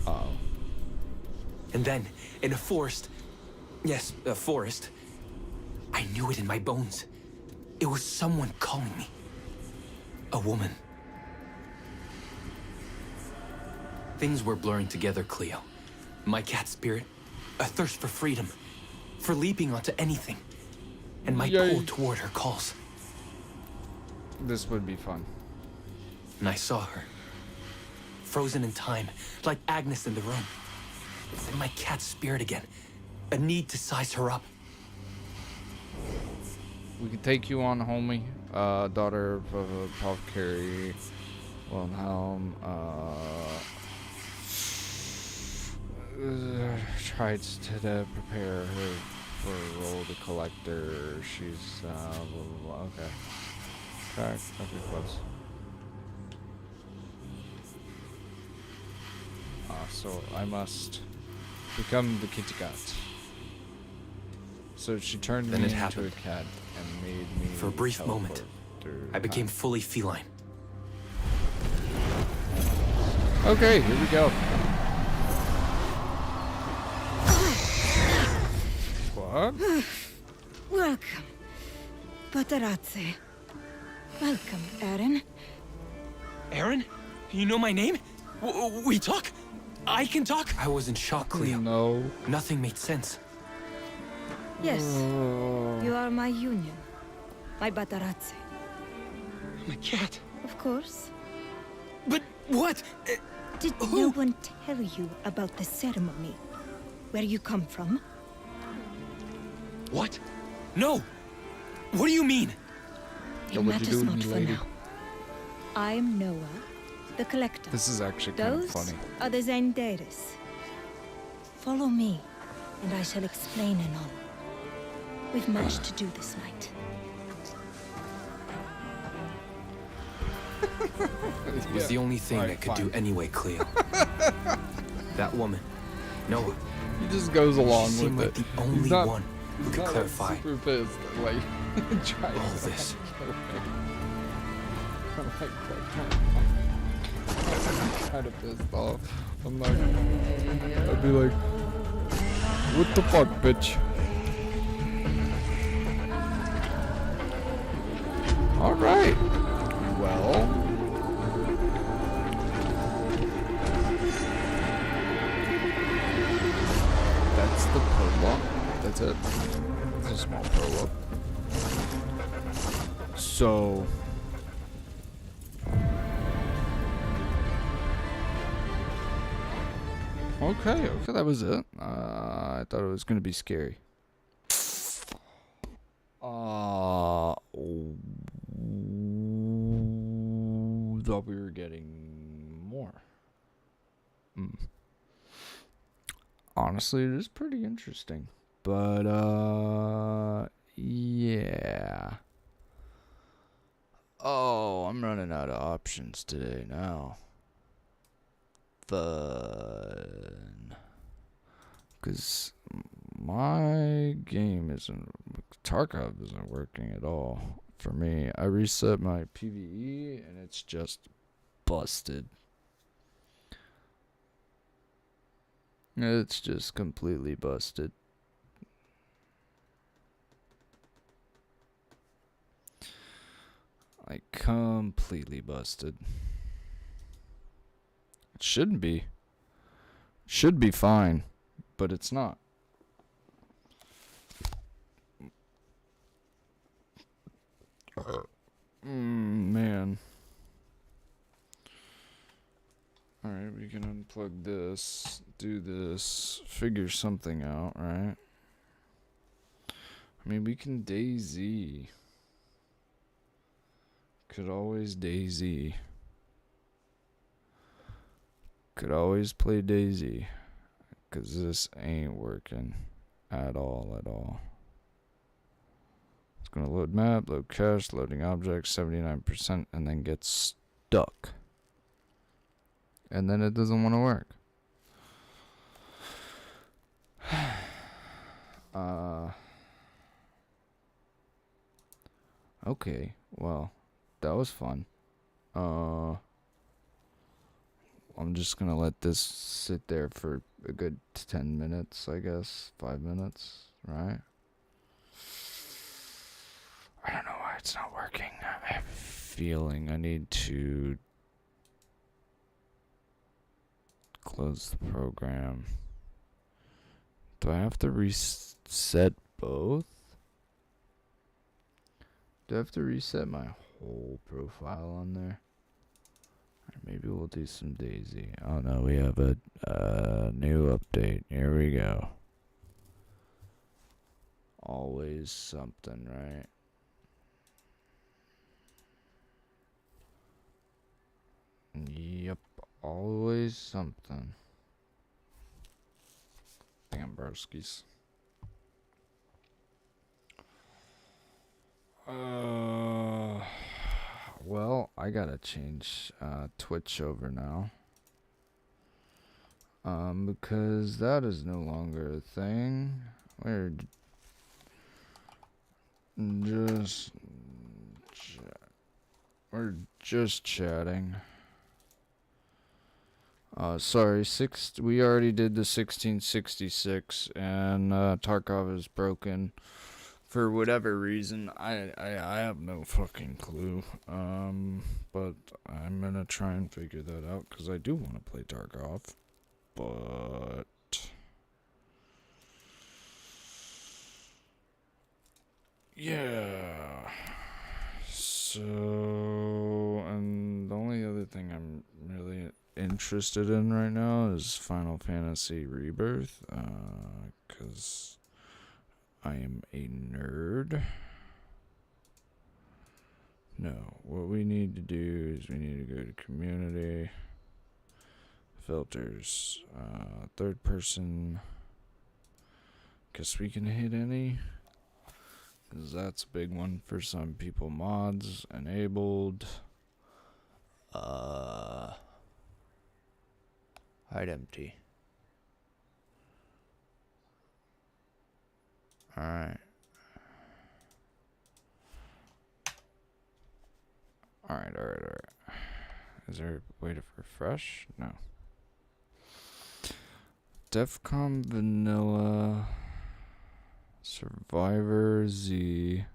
A: Uh-oh.
H: And then, in a forest, yes, a forest, I knew it in my bones. It was someone calling me. A woman. Things were blurring together, Cleo. My cat spirit, a thirst for freedom, for leaping onto anything, and my
A: Yay.
H: pull toward her calls.
A: This would be fun.
H: And I saw her, frozen in time, like Agnes in the room. And my cat spirit again, a need to size her up.
A: We could take you on, homie. Daughter of a apothecary. Wilhelm. Tried to prepare her for a role to collector. She's blah, blah, blah. Okay. Track. Okay, close. So I must become the kitty cat. So she turned
H: Then
A: me
H: it
A: into
H: happened.
A: a cat and made me
H: For a brief moment,
A: teleport through
H: I became
A: time.
H: fully feline.
A: Okay, here we go. What?
E: Welcome, Patarazzi. Welcome, Aaron.
H: Aaron? You know my name? We talk? I can talk? I was in shock, Cleo.
A: No.
H: Nothing made sense.
E: Yes, you are my union. My Patarazzi.
H: My cat.
E: Of course.
H: But what?
E: Did no one tell you about the ceremony? Where you come from?
H: What? No! What do you mean?
E: It
A: What would you
E: matters
A: do to
E: not
A: me,
E: for
A: lady?
E: now. I'm Noah, the collector.
A: This is actually kind of
E: Those
A: funny.
E: are the Zendaris. Follow me, and I shall explain in all. We've much to do this night.
H: It was the only thing
A: Alright,
H: I could do
A: fine.
H: anyway, Cleo. That woman. Noah.
A: He just goes along
H: She seemed
A: with
H: like
A: it.
H: the only
A: He's not,
H: one who
A: he's
H: could
A: not,
H: clarify
A: like, super pissed. Like, he tries
H: all
A: to,
H: this.
A: I'm like, kind of pissed off. I'm like, I'd be like, what the fuck, bitch? All right. Well. That's the prologue. That's it. It's a small prologue. So. Okay, that was it. I thought it was gonna be scary. Thought we were getting more. Honestly, it is pretty interesting. But, yeah. Oh, I'm running out of options today now. Fun. Because my game isn't... Tarkov isn't working at all for me. I reset my PvE and it's just busted. It's just completely busted. Like, completely busted. It shouldn't be. Should be fine, but it's not. Man. Alright, we can unplug this, do this, figure something out, right? I mean, we can DayZ. Could always DayZ. Could always play DayZ. Because this ain't working at all. It's going to load map, load cache, loading objects, 79%, and then get stuck. And then it doesn't want to work. Okay, well, that was fun. I'm just gonna let this sit there for a good 10 minutes, I guess. 5 minutes, right? I don't know why it's not working. I have a feeling I need to close the program. Do I have to reset both? Do I have to reset my whole profile on there? Or maybe we'll do some DayZ. Oh no, we have a new update. Here we go. Always something, right? Yep, always something. Damn, broskies. Well, I gotta change Twitch over now. Because that is no longer a thing. We're just chatting. Sorry, we already did the 1666, and Tarkov is broken for whatever reason. I have no fucking clue. But I'm gonna try and figure that out because I do want to play Tarkov, but yeah. So, and the only other thing I'm really interested in right now is Final Fantasy Rebirth, because I am a nerd. No, what we need to do is we need to go to community, filters, third person. Guess we can hit any, because that's a big one for some people. Mods enabled. Hide empty. Alright. Alright. Is there a way to refresh? No. Defcom Vanilla Survivor Z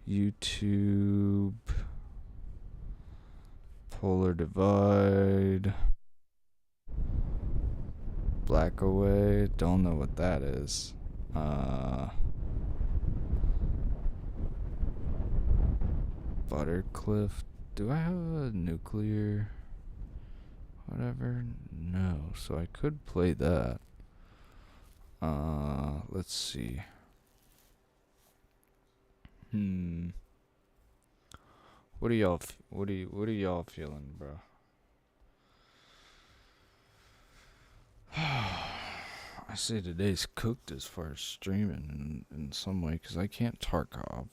A: YouTube Polar Divide Black Away, don't know what that is. Buttercliff, do I have a nuclear whatever? No, so I could play that. Let's see. What are y'all feeling, bro? I say today's cooked as far as streaming in some way, because I can't Tarkov.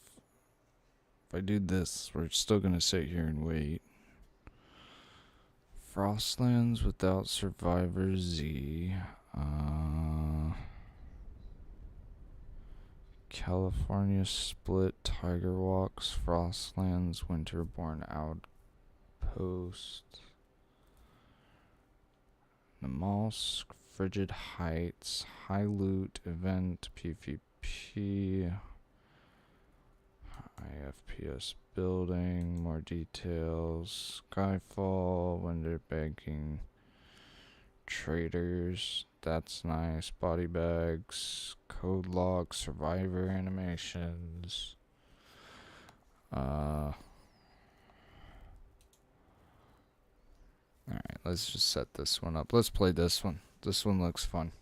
A: If I do this, we're still gonna sit here and wait. Frostlands without Survivor Z. California Split, Tiger Walks, Frostlands, Winterborn Outpost, Namalsk, Frigid Heights, High Loot Event, PvP, IFPS Building, more details, Skyfall, Winter Banking, Traders, that's nice. Body bags, code log, survivor animations. Alright, let's just set this one up. Let's play this one. This one looks fun.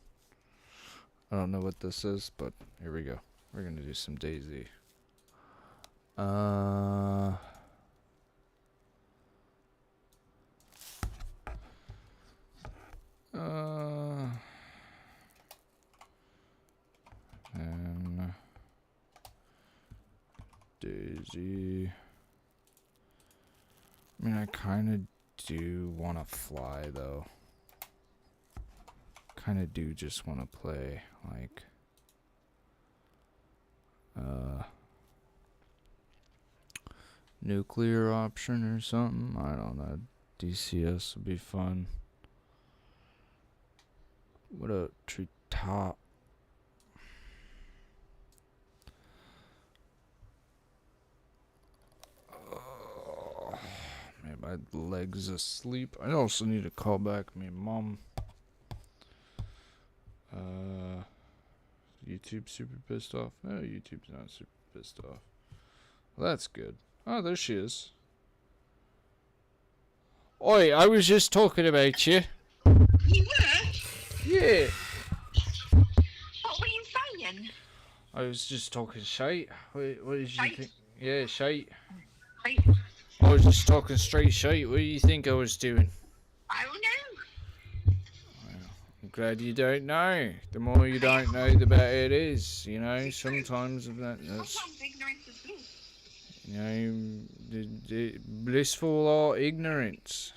A: I don't know what this is, but here we go. We're gonna do some DayZ. And DayZ. I mean, I kind of do want to fly, though. Kind of do just want to play, like, nuclear option or something. I don't know. DCS would be fun. What a treetop. Man, my leg's asleep. I also need to call back my mom. YouTube super pissed off. No, YouTube's not super pissed off. Well, that's good. Oh, there she is. Oi, I was just talking about you.
B: You were?
A: Yeah.
B: What were you saying?
A: I was just talking shite. What did you
B: Shite?
A: think? Yeah, shite.
B: Right.
A: I was just talking straight shite. What do you think I was doing?
B: I don't know.
A: I'm glad you don't know. The more you don't know, the better it is. You know, sometimes that's
B: Sometimes ignorance is bliss.
A: you know, the blissful or ignorance.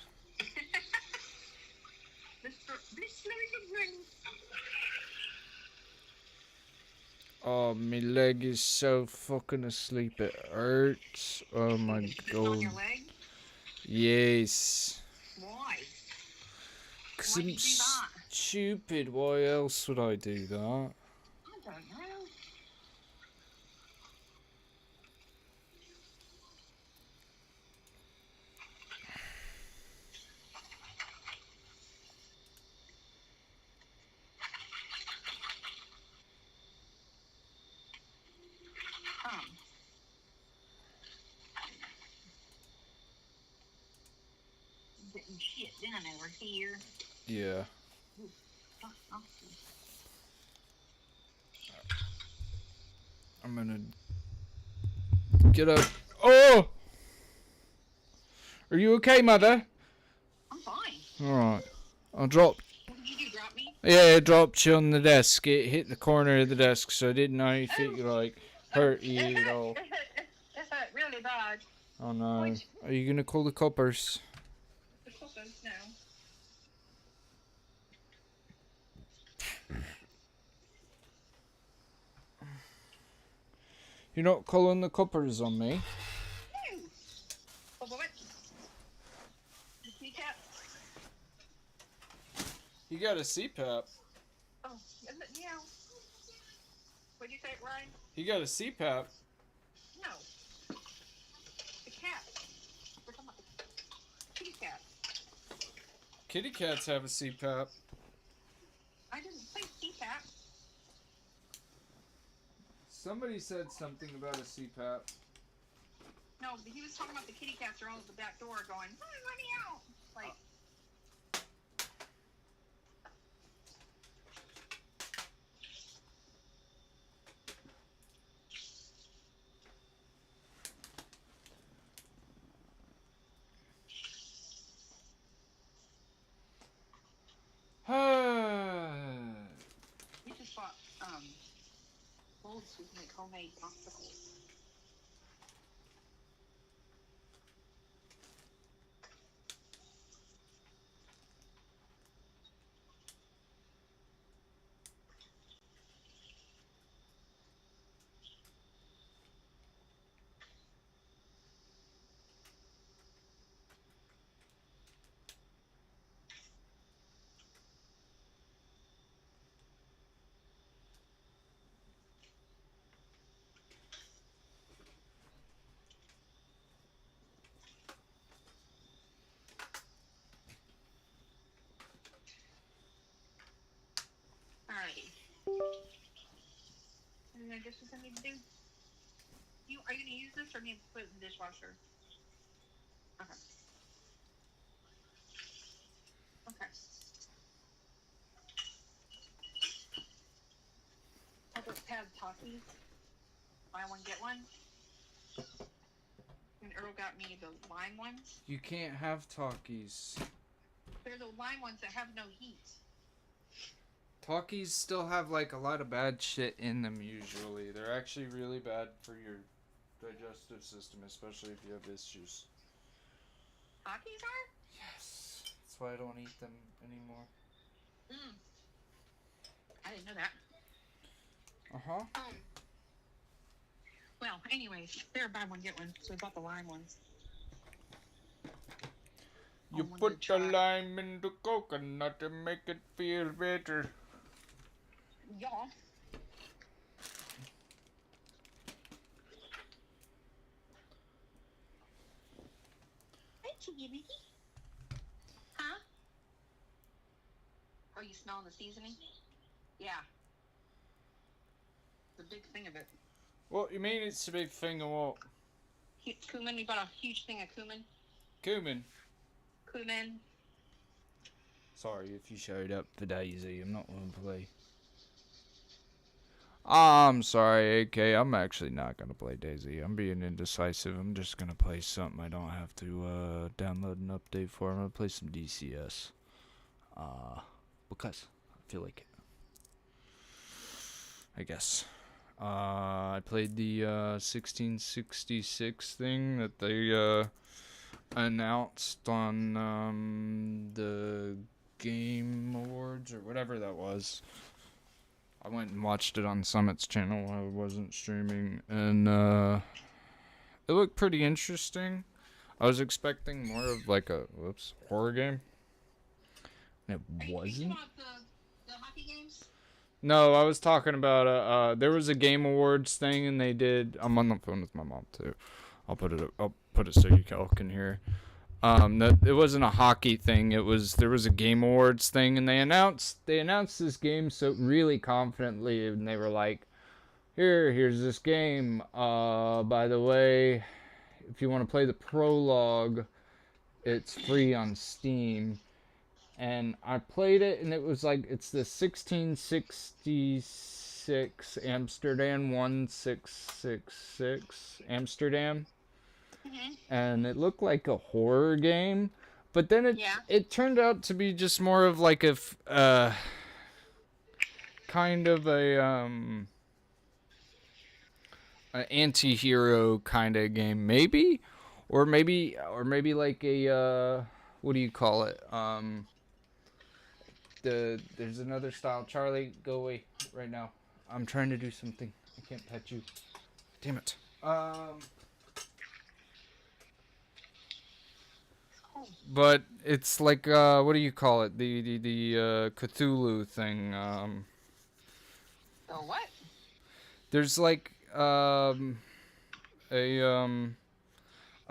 B: Blissful ignorance.
A: Oh, my leg is so fucking asleep. It hurts. Oh my
B: On your
A: god.
B: leg?
A: Yes.
B: Why?
A: Cause
B: Why
A: I'm
B: did you do that?
A: stupid. Why else would I do that?
B: I don't know. Getting shit done over here.
A: Yeah. I'm gonna get up. Oh! Are you okay, mother?
B: I'm fine.
A: Alright. I'll drop.
B: What did you do, drop me?
A: Yeah, it dropped you on the desk. It hit the corner of the desk, so I didn't know if it, like, hurt you at all.
B: It hurt really bad.
A: Oh no. Are you gonna call the coppers?
B: The coppers now.
A: You're not calling the coppers on me?
B: No. Oh, what? The teacup?
A: You got a CPAP.
B: Oh, yeah. What'd you say, Ryan?
A: You got a CPAP.
B: No. The cat. We're talking about the kitty cat.
A: Kitty cats have a CPAP.
B: I didn't say CPAP.
A: Somebody said something about a CPAP.
B: No, but he was talking about the kitty cats are all at the back door going, "Hi, let me out." Like, we just bought molds so we can make homemade popsicles. dishes I need to do? Are you gonna use this or need to put it in the dishwasher? Okay. Okay. I just had Takis. Buy one, get one. And Earl got me the lime ones.
A: You can't have Takis.
B: They're the lime ones that have no heat.
A: Takis still have like a lot of bad shit in them usually. They're actually really bad for your digestive system, especially if you have issues.
B: Takis are?
A: Yes. That's why I don't eat them anymore.
B: I didn't know that.
A: Uh-huh.
B: Well, anyways, they're buy one, get one. So we bought the lime ones.
A: You put the lime in the coconut and make it feel better.
B: Yeah. Hey, Chiggy Mickey. Huh? Oh, you smelling the seasoning? Yeah. The big thing of it.
A: What you mean it's a big thing or what?
B: Cumin. We bought a huge thing of cumin.
A: Cumin.
B: Cumin.
A: Sorry if you showed up for Daisy. I'm not going to play. I'm sorry, AK. I'm actually not going to play Daisy. I'm being indecisive. I'm just going to play something I don't have to download an update for. I'm going to play some DCS. Because I feel like it. I guess. I played the 1666 thing that they announced on the Game Awards or whatever that was. I went and watched it on Summit's channel while I wasn't streaming, and it looked pretty interesting. I was expecting more of like a horror game. And it wasn't.
B: About the hockey games?
A: No, I was talking about there was a Game Awards thing, and they did. I'm on the phone with my mom too. I'll put it so you all can hear. It wasn't a hockey thing. There was a Game Awards thing, and they announced this game so really confidently, and they were like, here's this game. By the way, if you want to play the prologue, it's free on Steam. And I played it, and it was like, it's the 1666 Amsterdam 1666 Amsterdam. And it looked like a horror game, but then it turned out to be just more of like a kind of an anti-hero kind of game, maybe, or maybe like a what do you call it? There's another style. Charlie, go away right now. I'm trying to do something. I can't pet you. Damn it. But it's like what do you call it? The Cthulhu thing.
B: The what?
A: There's like a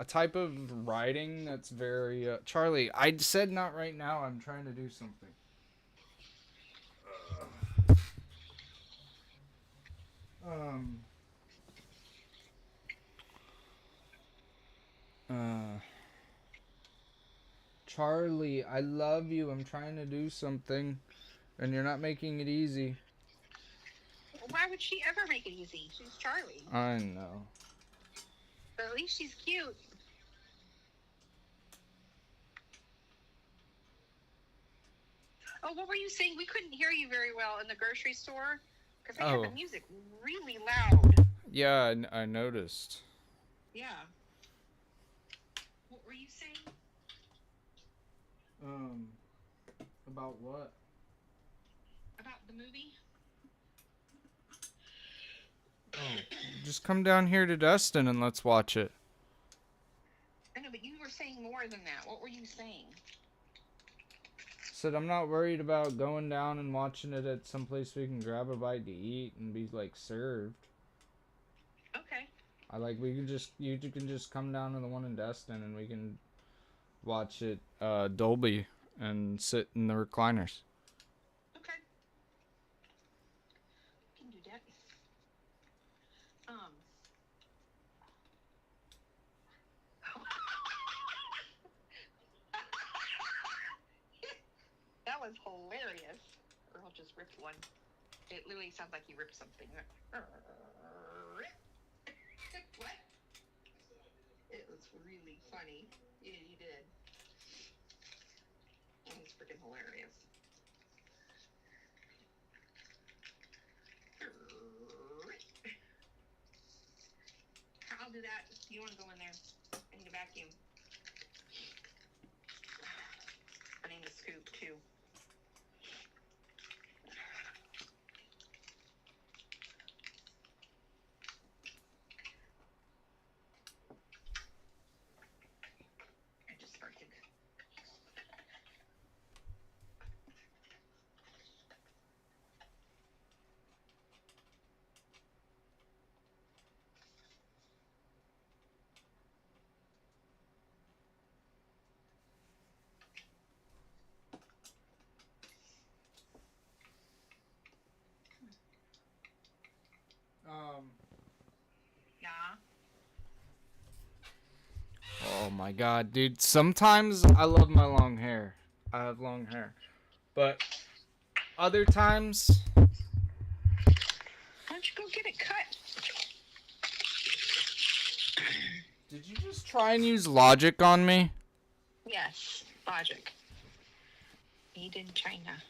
A: type of writing that's very Charlie, I said not right now. I'm trying to do something. Charlie, I love you. I'm trying to do something, and you're not making it easy.
B: Why would she ever make it easy? She's Charlie.
A: I know.
B: But at least she's cute. Oh, what were you saying? We couldn't hear you very well in the grocery store because they had the music really loud.
A: Yeah, I noticed.
B: Yeah. What were you saying?
A: About what?
B: About the movie?
A: Oh, just come down here to Destin and let's watch it.
B: I know, but you were saying more than that. What were you saying?
A: Said I'm not worried about going down and watching it at some place we can grab a bite to eat and be like served.
B: Okay.
A: You can just come down to the one in Destin and we can watch it Dolby and sit in the recliners.
B: Okay. We can do that. was hilarious. Earl just ripped one. It literally sounds like he ripped something. What? It was really funny. Yeah, you did. It was freaking hilarious. I'll do that. You want to go in there? I need a vacuum. I need a scoop too. I just farted. Yeah.
A: Oh my god, dude. Sometimes I love my long hair. I have long hair. But other times,
B: Why don't you go get it cut?
A: did you just try and use logic on me?
B: Yes, logic. Made in China.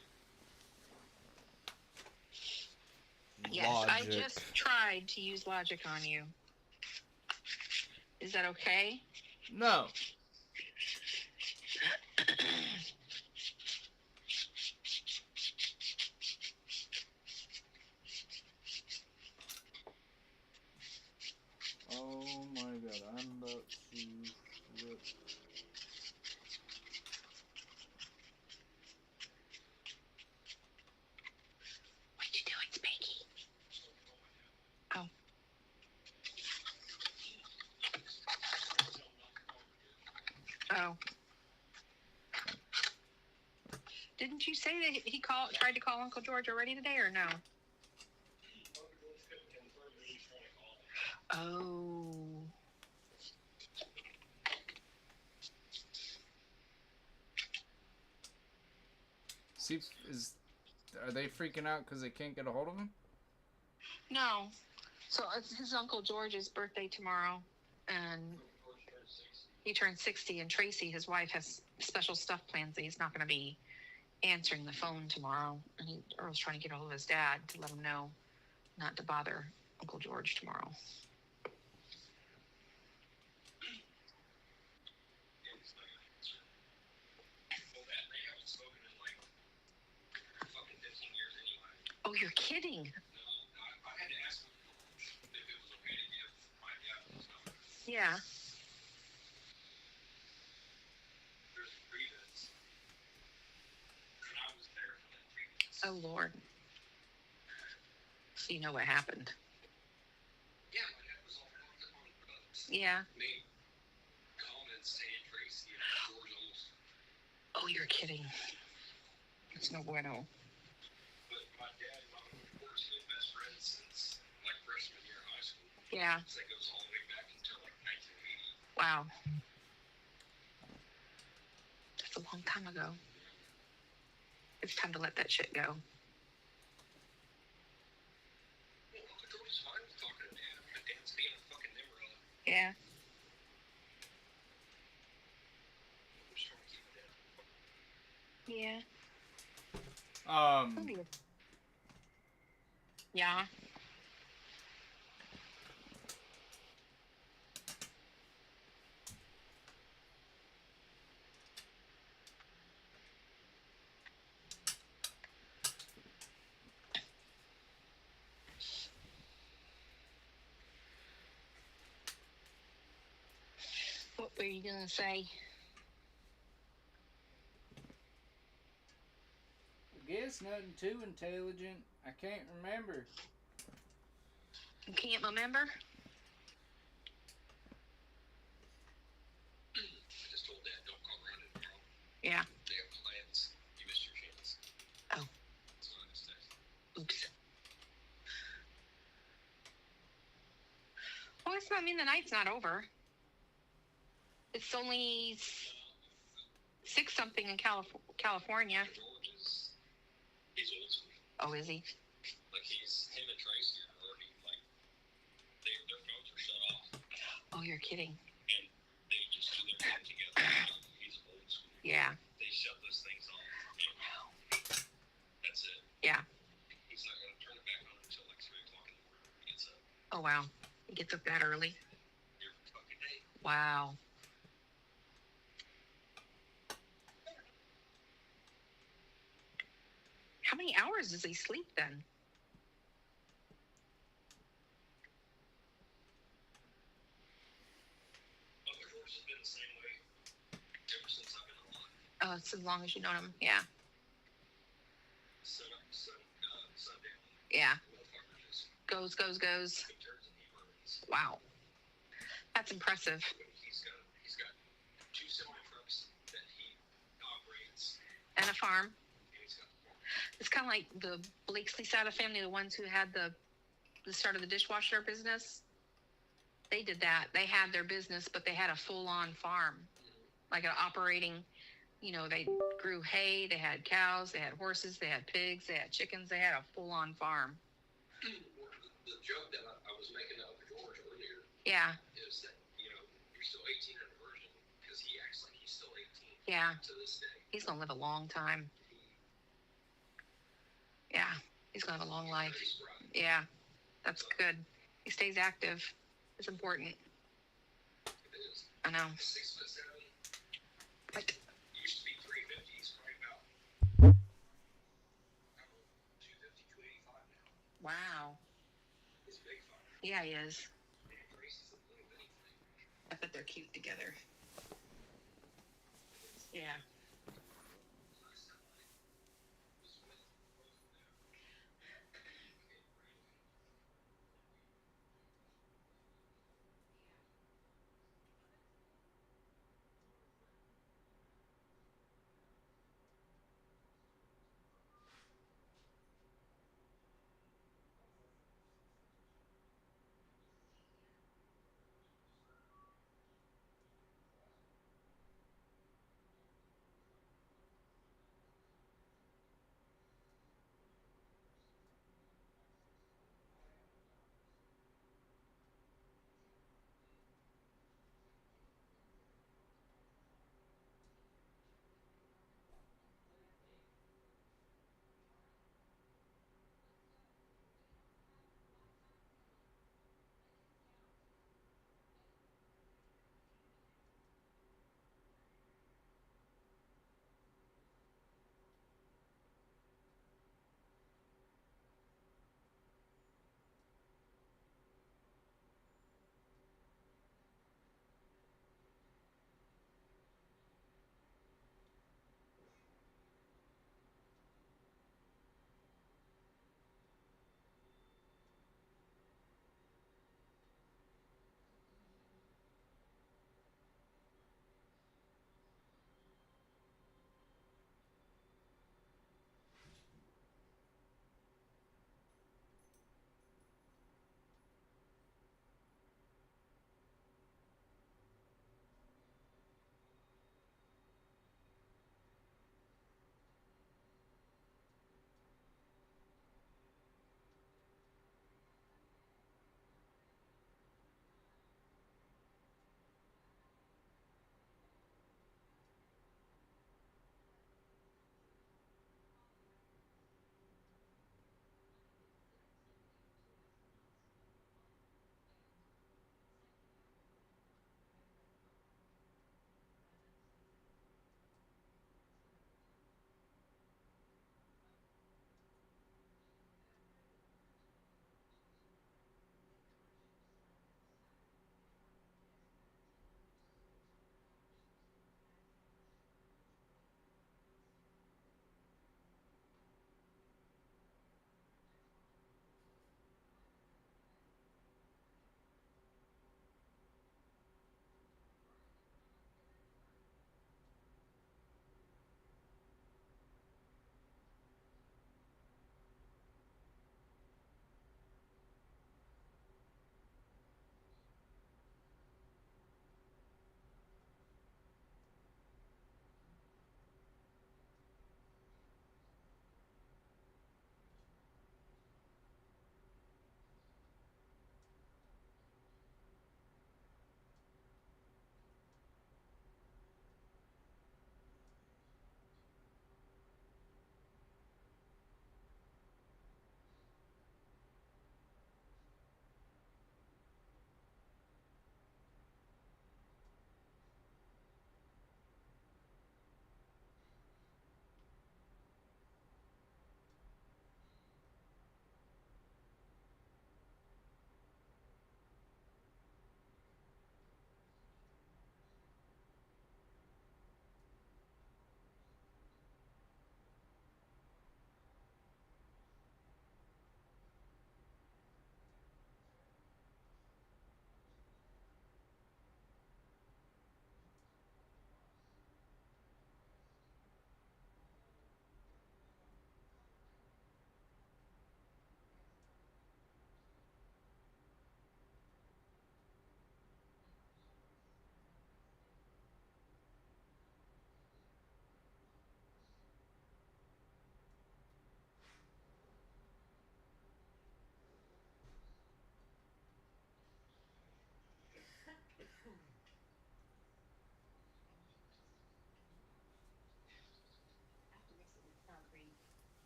B: Yes, I
A: Logic.
B: just tried to use logic on you. Is that okay?
A: No. Oh my god, I'm about to rip.
B: What you doing, Spanky? Oh. Oh. Didn't you say that he tried to call Uncle George already today, or no? Oh.
A: See, are they freaking out because they can't get a hold of him?
B: No. So it's his Uncle George's birthday tomorrow, and he turned 60, and Tracy, his wife, has special stuff planned, so he's not going to be answering the phone tomorrow. And Earl's trying to get a hold of his dad to let him know not to bother Uncle George tomorrow. Oh, you're kidding.
C: I had to ask him if it was okay to give my dad his number.
B: Yeah.
C: There's a grievance. And I was there for that grievance.
B: Oh, Lord. So you know what happened.
C: Yeah, my dad was all fucked up on drugs.
B: Yeah.
C: Made comments saying Tracy and George almost.
B: Oh, you're kidding. It's no bueno.
C: But my dad and my Uncle George have been best friends since like freshman year of high school.
B: Yeah.
C: So that goes all the way back until like 1980.
B: Wow. That's a long time ago. It's time to let that shit go.
C: Well, Uncle George is fine with talking to Dad. My dad's being a fucking nimrod.
B: Yeah.
C: I'm just trying to keep my dad.
B: Yeah.
A: Um,
B: Yeah. What were you gonna say?
A: I guess nothing too intelligent. I can't remember.
B: You can't remember?
C: I just told Dad, don't call around it tomorrow.
B: Yeah.
C: They have plans. You missed your chance.
B: Oh.
C: That's what I just texted.
B: Oops. Well, that's not mean the night's not over. It's only 6 something in California.
C: George is He's old school.
B: Oh, is he?
C: Like him and Tracy are already like their phones are shut off,
B: Oh, you're kidding.
C: and they just do their thing together. He's old school.
B: Yeah.
C: They shut those things off, and that's it.
B: Yeah.
C: He's not gonna turn it back on until like 3 o'clock in the morning when he gets up.
B: Oh, wow. He gets up that early.
C: Every fucking day.
B: Wow. How many hours does he sleep then?
C: Other horse has been the same way ever since I've been alive.
B: Oh, it's as long as you know him. Yeah.
C: Sun up, sun down.
B: Yeah.
C: The motherfucker just
B: Goes.
C: turns and he burns.
B: Wow. That's impressive.
C: He's got 2 semi trucks that he operates,
B: And a farm.
C: and he's got the farm.
B: It's kind of like the Blakesley side of family, the ones who had the start of the dishwasher business. They did that. They had their business, but they had a full-on farm, like an operating. You know, they grew hay. They had cows. They had horses. They had pigs. They had chickens. They had a full-on farm.
C: The joke that I was making up with George earlier
B: Yeah.
C: is that, you're still 18 in a version because he acts like he's still 18
B: Yeah.
C: to this day.
B: He's gonna live a long time. Yeah. He's gonna have a long life.
C: He's right.
B: Yeah. That's good. He stays active. It's important.
C: It is.
B: I know.
C: 6'7".
B: But
C: Used to be 350. He's probably about, I don't know, 250, 285 now.
B: wow.
C: He's a big fighter.
B: Yeah, he is.
C: And Tracy's a little bitty thing.
B: I bet they're cute together. Yeah.
C: Last time I was with both of them,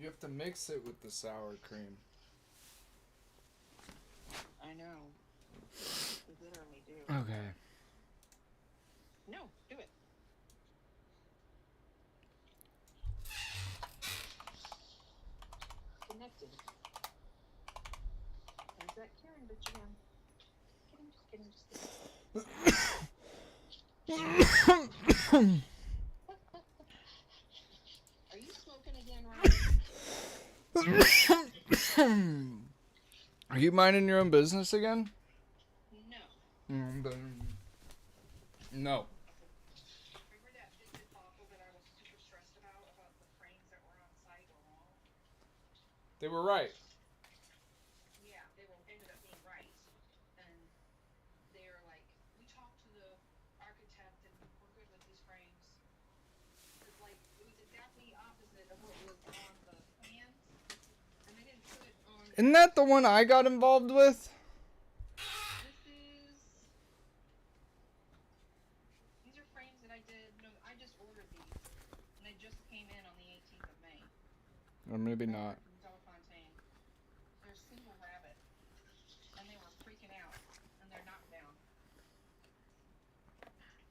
A: You have to mix it with the sour cream.
B: I know. We literally do.
A: Okay.
B: No, do it. Connected. Is that Karen? But you know, kidding, just kidding. Are you smoking again, Ryan?
A: Are you minding your own business again?
B: No.
A: No.
B: Remember that big debacle that I was super stressed about the frames that were on site were wrong?
A: They were right.
B: Yeah, they ended up being right. And they're like, we talked to the architect and we're good with these frames. It's like, it was exactly opposite of what was on the plans. And they didn't put it on.
A: Isn't that the one I got involved with?
B: These are frames that I did. No, I just ordered these. And they just came in on the 18th of May.
A: Or maybe not.
B: From Delafontaine. They're single rabbit. And they were freaking out. And they're knocked down.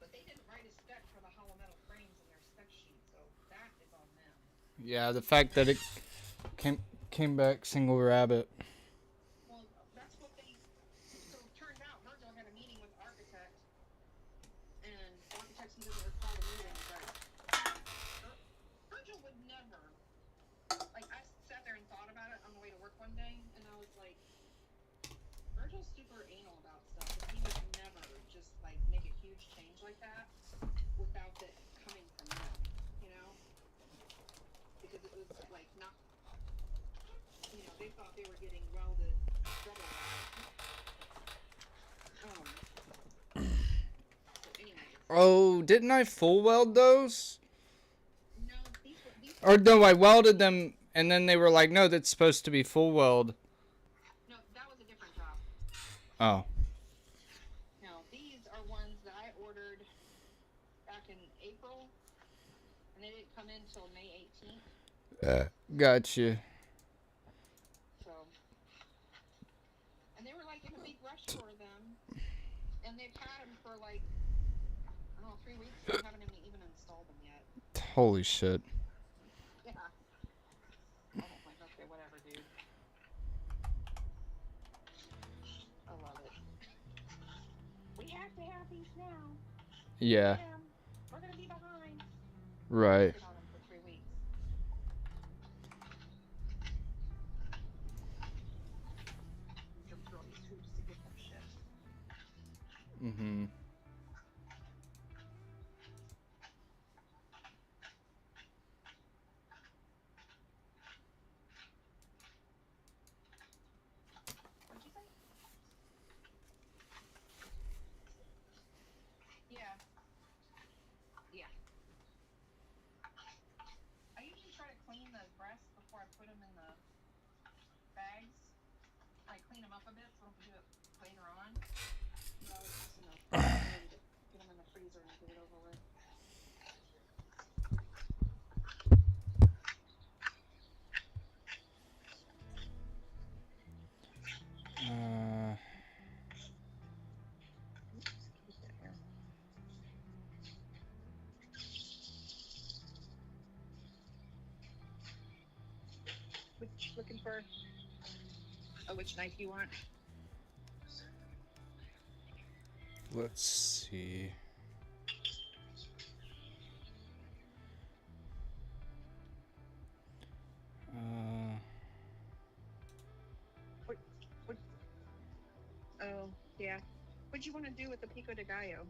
B: But they didn't write a spec for the hollow metal frames in their spec sheet, so that is on them.
A: Yeah, the fact that it came back single rabbit.
B: Well, that's what they. So it turned out Virgil had a meeting with the architect, and the architect he doesn't recall the meeting, but Virgil would never. Like, I sat there and thought about it on the way to work one day, and I was like, Virgil's super anal about stuff, and he would never just like make a huge change like that without it coming from them, you know? Because it was like not, you know, they thought they were getting welded double weld. So anyways.
A: Oh, didn't I full weld those?
B: No, these
A: Or no, I welded them and then they were like, no, that's supposed to be full weld.
B: No, that was a different job.
A: Oh.
B: No, these are ones that I ordered back in April, and they didn't come in until May 18th.
A: Gotcha.
B: So, and they were like in a big rush for them, and they've had them for like, I don't know, 3 weeks. They haven't even installed them yet.
A: Holy shit.
B: Yeah. I was like, okay, whatever, dude. I love it. We have to have these now.
A: Yeah.
B: We're gonna be behind.
A: Right.
B: On them for 3 weeks. Jump through all these hoops to get them shipped.
A: Mm-hmm.
B: What'd you say? Yeah. Yeah. I usually try to clean the breasts before I put them in the bags. I clean them up a bit so I don't have to do it later on. So I was just, you know, ready to get them in the freezer and get it over with. Which looking for? Oh, which knife you want?
A: Let's see.
B: What? Oh, yeah. What'd you want to do with the pico de gallo?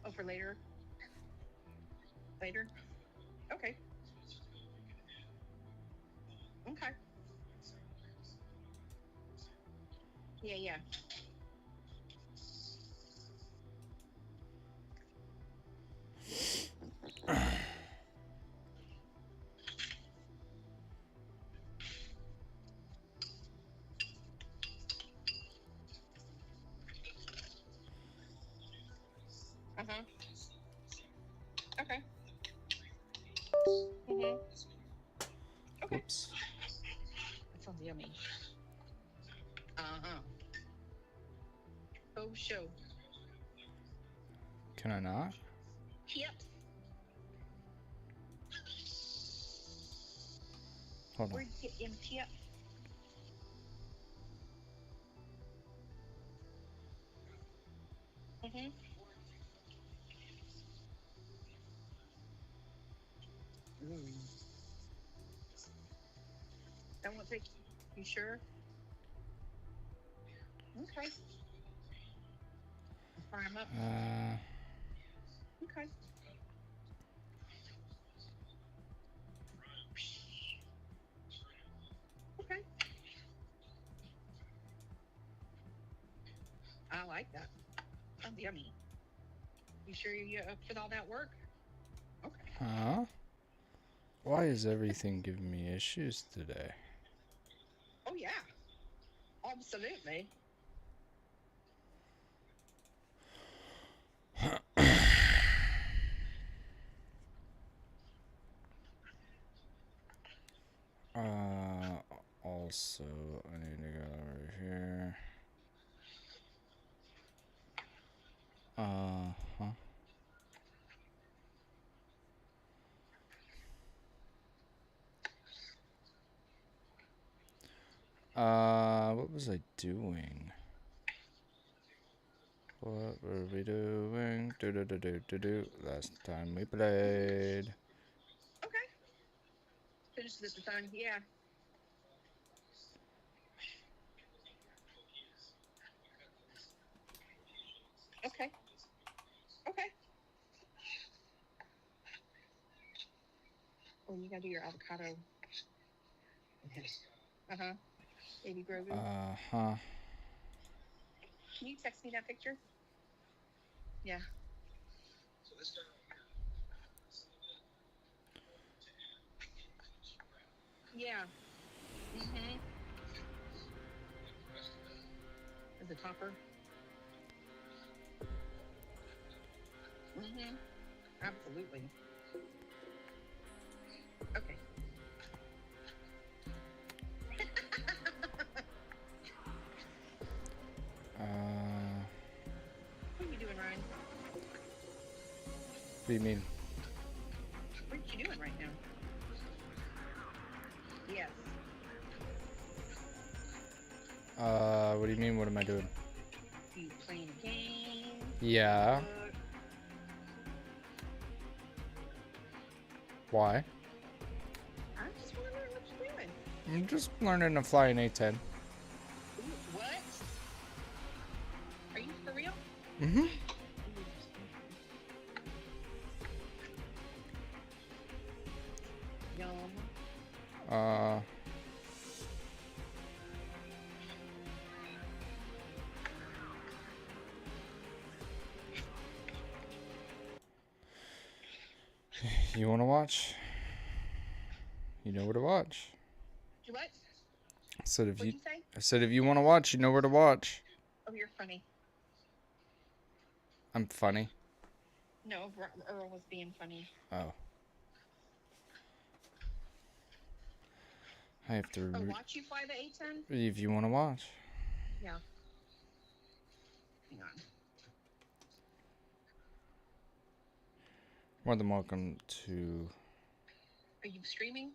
B: Oh, for later? Later? Okay. Okay. Yeah, yeah. Uh-huh. Okay. Okay.
A: Whoops.
B: That sounds yummy. Uh-huh. Oh, show.
A: Can I not?
B: Yep.
A: Hold on.
B: Where'd you get them chips? Mm-hmm. That won't take you sure? Okay. Fry them up. Okay. Okay. I like that. Sounds yummy. You sure you're up for all that work? Okay.
A: Huh? Why is everything giving me issues today?
B: Oh, yeah. Absolutely.
A: Also, I need to go over here. Huh. What was I doing? What were we doing? Do. Last time we played.
B: Okay. Finish this time. Yeah. Okay. Okay. Oh, you gotta do your avocado. Uh-huh. Baby Grogu.
A: Uh-huh.
B: Can you text me that picture? Yeah. Yeah. Mm-hmm. As a topper. Mm-hmm. Absolutely. Okay. What are you doing, Ryan?
A: What do you mean?
B: What are you doing right now? Yes.
A: What do you mean, what am I doing?
B: You playing a game?
A: Yeah. Why?
B: I'm just wondering what you're doing.
A: I'm just learning to fly an A-10.
B: Ooh, what? Are you for real?
A: Mm-hmm.
B: Yum.
A: You want to watch? You know where to watch.
B: You what?
A: I said if
B: What'd
A: you.
B: you say?
A: I said if you want to watch, you know where to watch.
B: Oh, you're funny.
A: I'm funny.
B: No, Earl was being funny.
A: Oh. I have to.
B: Oh, watch you fly the A-10?
A: If you want to watch.
B: Yeah. Hang on.
A: More than welcome to.
B: Are you streaming?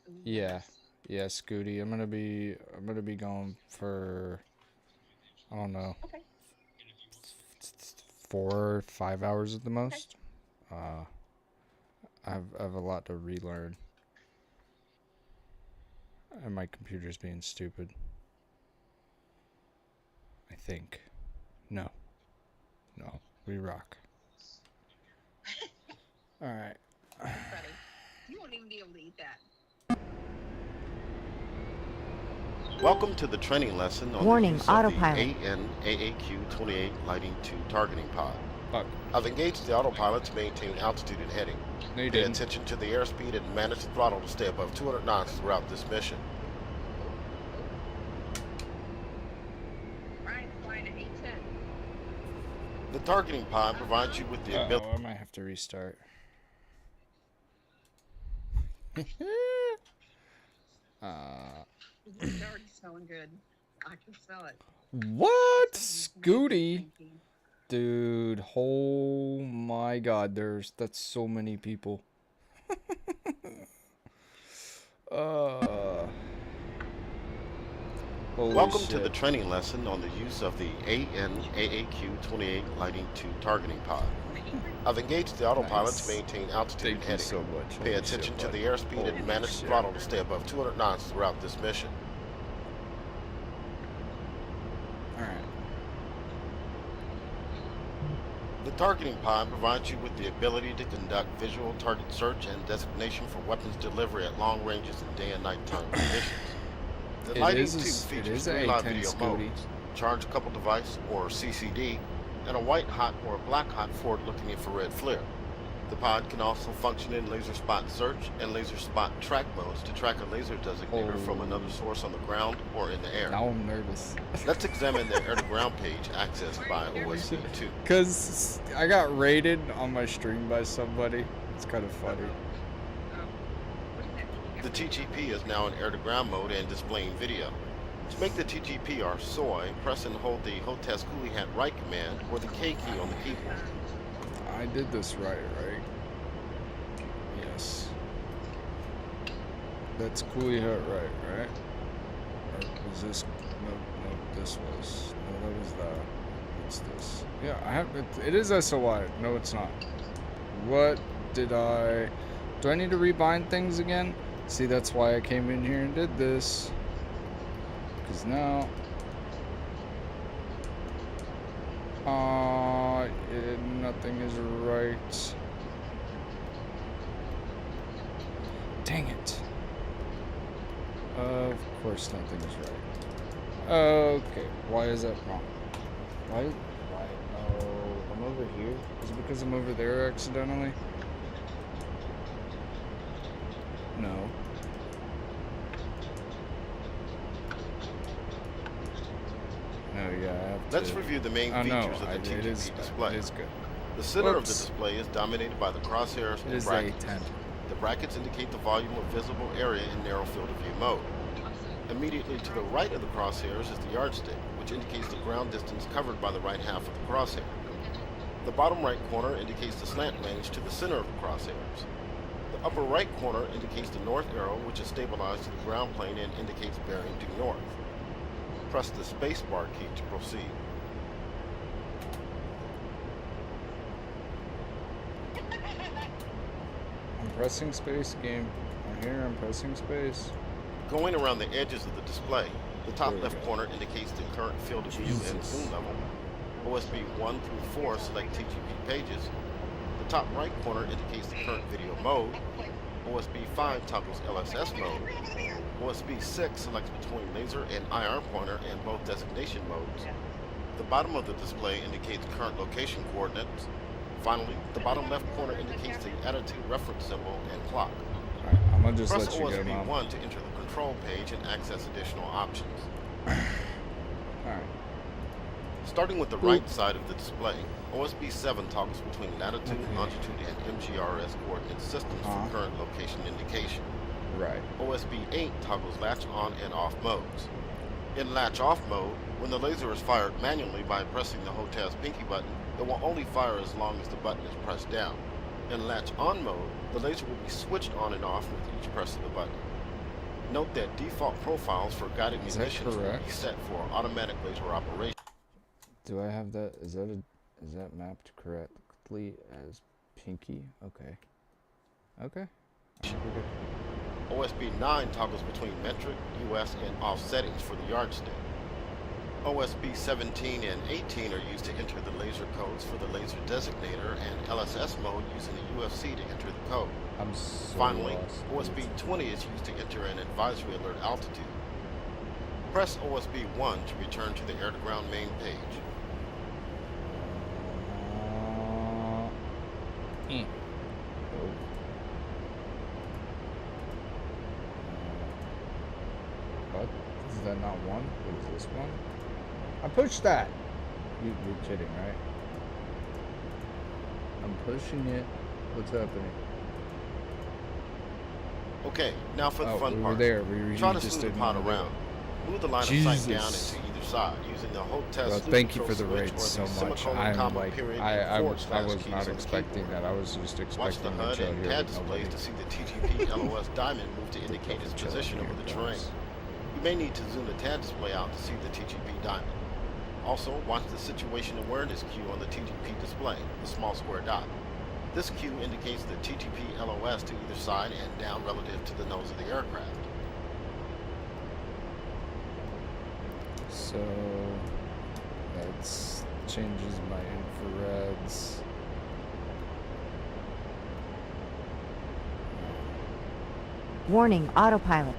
B: Ooh,
A: Yeah.
B: nice.
A: Yeah, Scooty. I'm gonna be going for. I don't know.
B: Okay.
A: 4 or 5 hours at the most. I have a lot to relearn. And my computer's being stupid. I think. No. No. We rock. Alright.
B: Buddy, you won't even be able to eat that.
I: Welcome to the training lesson on
J: Warning,
I: the use
J: autopilot.
I: of the AN-AAQ-28 Lighting 2 targeting pod.
A: Fuck.
I: I've engaged the autopilot to maintain altitude and heading.
A: No, you
I: Pay
A: didn't.
I: attention to the airspeed and manage the throttle to stay above 200 knots throughout this mission.
B: Ryan's flying an A-10.
I: The targeting pod provides you with the ability.
A: I might have to restart.
B: It's already smelling good. I can smell it.
A: What? Scooty? Dude, oh my god, that's so many people. Holy
I: Welcome
A: shit.
I: to the training lesson on the use of the AN/AAQ-28 Lightning II targeting pod. I've engaged the autopilot to maintain altitude
A: Thank you
I: heading.
A: so much.
I: Pay
A: Holy
I: attention
A: shit,
I: to the
A: buddy.
I: airspeed
A: Holy
I: and manage the
A: shit.
I: throttle to stay above 200 knots throughout this mission.
A: Alright.
I: The targeting pod provides you with the ability to conduct visual target search and designation for weapons delivery at long ranges in day and nighttime conditions. The Lightning II features 3 live video modes, charge couple device or CCD, and a white hot or black hot forward-looking infrared flare. The pod can also function in laser spot search and laser spot track modes to track a laser designator from another source on the ground or in the air.
A: Now I'm nervous.
I: Let's examine the air-to-ground page accessed by OSB-2.
A: Because I got raided on my stream by somebody. It's kind of funny.
I: The TGP is now in air-to-ground mode and displaying video. To make the TGP or SOI, press and hold the Hotez Coolie Hat right command or the K key on the keyboard.
A: I did this right? Yes. That's Coolie Hat right? Or was this? No, this was. No, that was that. What's this? Yeah, I have it is SOI. No, it's not. What did I... Do I need to rebind things again? See, that's why I came in here and did this. Because now... nothing is right. Dang it. Of course nothing is right. Okay, why is that wrong? Why? Oh, I'm over here? Is it because I'm over there accidentally? No. No, yeah, I have to...
I: Let's review the main features of the TGP display.
A: It is good.
I: The center of the display is dominated by the crosshairs and brackets.
A: A10.
I: The brackets indicate the volume of visible area in narrow field of view mode. Immediately to the right of the crosshairs is the yardstick, which indicates the ground distance covered by the right half of the crosshair. The bottom right corner indicates the slant range to the center of the crosshairs. The upper right corner indicates the north arrow, which is stabilized to the ground plane and indicates bearing due north. Press the spacebar key to proceed.
A: I'm pressing space, game. I'm here, I'm pressing space.
I: Going around the edges of the display, the top left corner indicates the current field of view and zoom level. OSB 1 through 4 select TGP pages. The top right corner indicates the current video mode. OSB 5 toggles LSS mode. OSB 6 selects between laser and IR pointer and both designation modes. The bottom of the display indicates current location coordinates. Finally, the bottom left corner indicates the attitude reference symbol and clock.
A: Alright, I'm gonna just
I: Press
A: let you go,
I: OSB
A: Mom.
I: 1 to enter the control page and access additional options.
A: Alright.
I: Starting with the right side of the display, OSB 7 toggles between latitude, longitude, and MGRS coordinate systems for current location indication.
A: Right.
I: OSB 8 toggles latch on and off modes. In latch off mode, when the laser is fired manually by pressing the Hotez pinky button, it will only fire as long as the button is pressed down. In latch on mode, the laser will be switched on and off with each press of the button. Note that default profiles for guided munitions will be set for automatic laser operation.
A: Do I have that? Is that mapped correctly as pinky? Okay. Okay.
I: OSB 9 toggles between metric, US, and off settings for the yardstick. OSB 17 and 18 are used to enter the laser codes for the laser designator, and LSS mode using the UFC to enter the code. Finally, OSB 20 is used to enter an advisory alert altitude. Press OSB 1 to return to the air-to-ground main page.
A: What? Is that not one? What is this one? I pushed that! You're kidding, right? I'm pushing it. What's happening?
I: Okay, now for the
A: Oh,
I: fun
A: we were
I: part.
A: there.
I: Try to
A: just
I: slew the
A: didn't
I: pod
A: wanna do
I: around.
A: it.
I: Move the line of sight down
A: Jesus.
I: into either side using the Hotez
A: Well,
I: slew
A: thank you
I: control
A: for the
I: switch
A: raid
I: or
A: so
I: the
A: much.
I: semicolon,
A: I'm
I: comma,
A: like,
I: period,
A: I
I: and
A: was
I: /
A: not
I: keys on the
A: expecting
I: keyboard.
A: that. I was just
I: Watch the
A: expecting to
I: HUD
A: chill
I: and
A: here
I: CAD
A: with
I: displays
A: nobody.
I: to see the TGP LOS diamond move to indicate its
A: Chill
I: position
A: here,
I: over the
A: guys.
I: terrain. You may need to zoom the TAD display out to see the TGP diamond. Also, watch the situation awareness cue on the TGP display, the small square dot. This cue indicates the TGP LOS to either side and down relative to the nose of the aircraft.
A: So that changes my infrareds.
J: Warning, autopilot.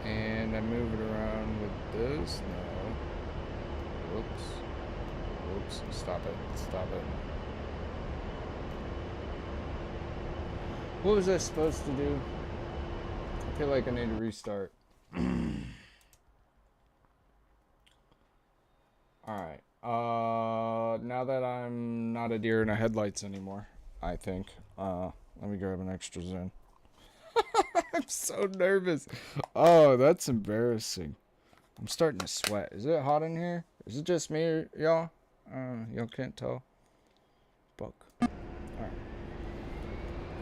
A: And I move it around with this. No. Whoops. Whoops. Stop it. Stop it. What was I supposed to do? I feel like I need to restart. Alright. Now that I'm not a deer in the headlights anymore, I think. Let me grab an extra zoom. I'm so nervous. Oh, that's embarrassing. I'm starting to sweat. Is it hot in here? Is it just me or y'all? Y'all can't tell. Fuck. Alright.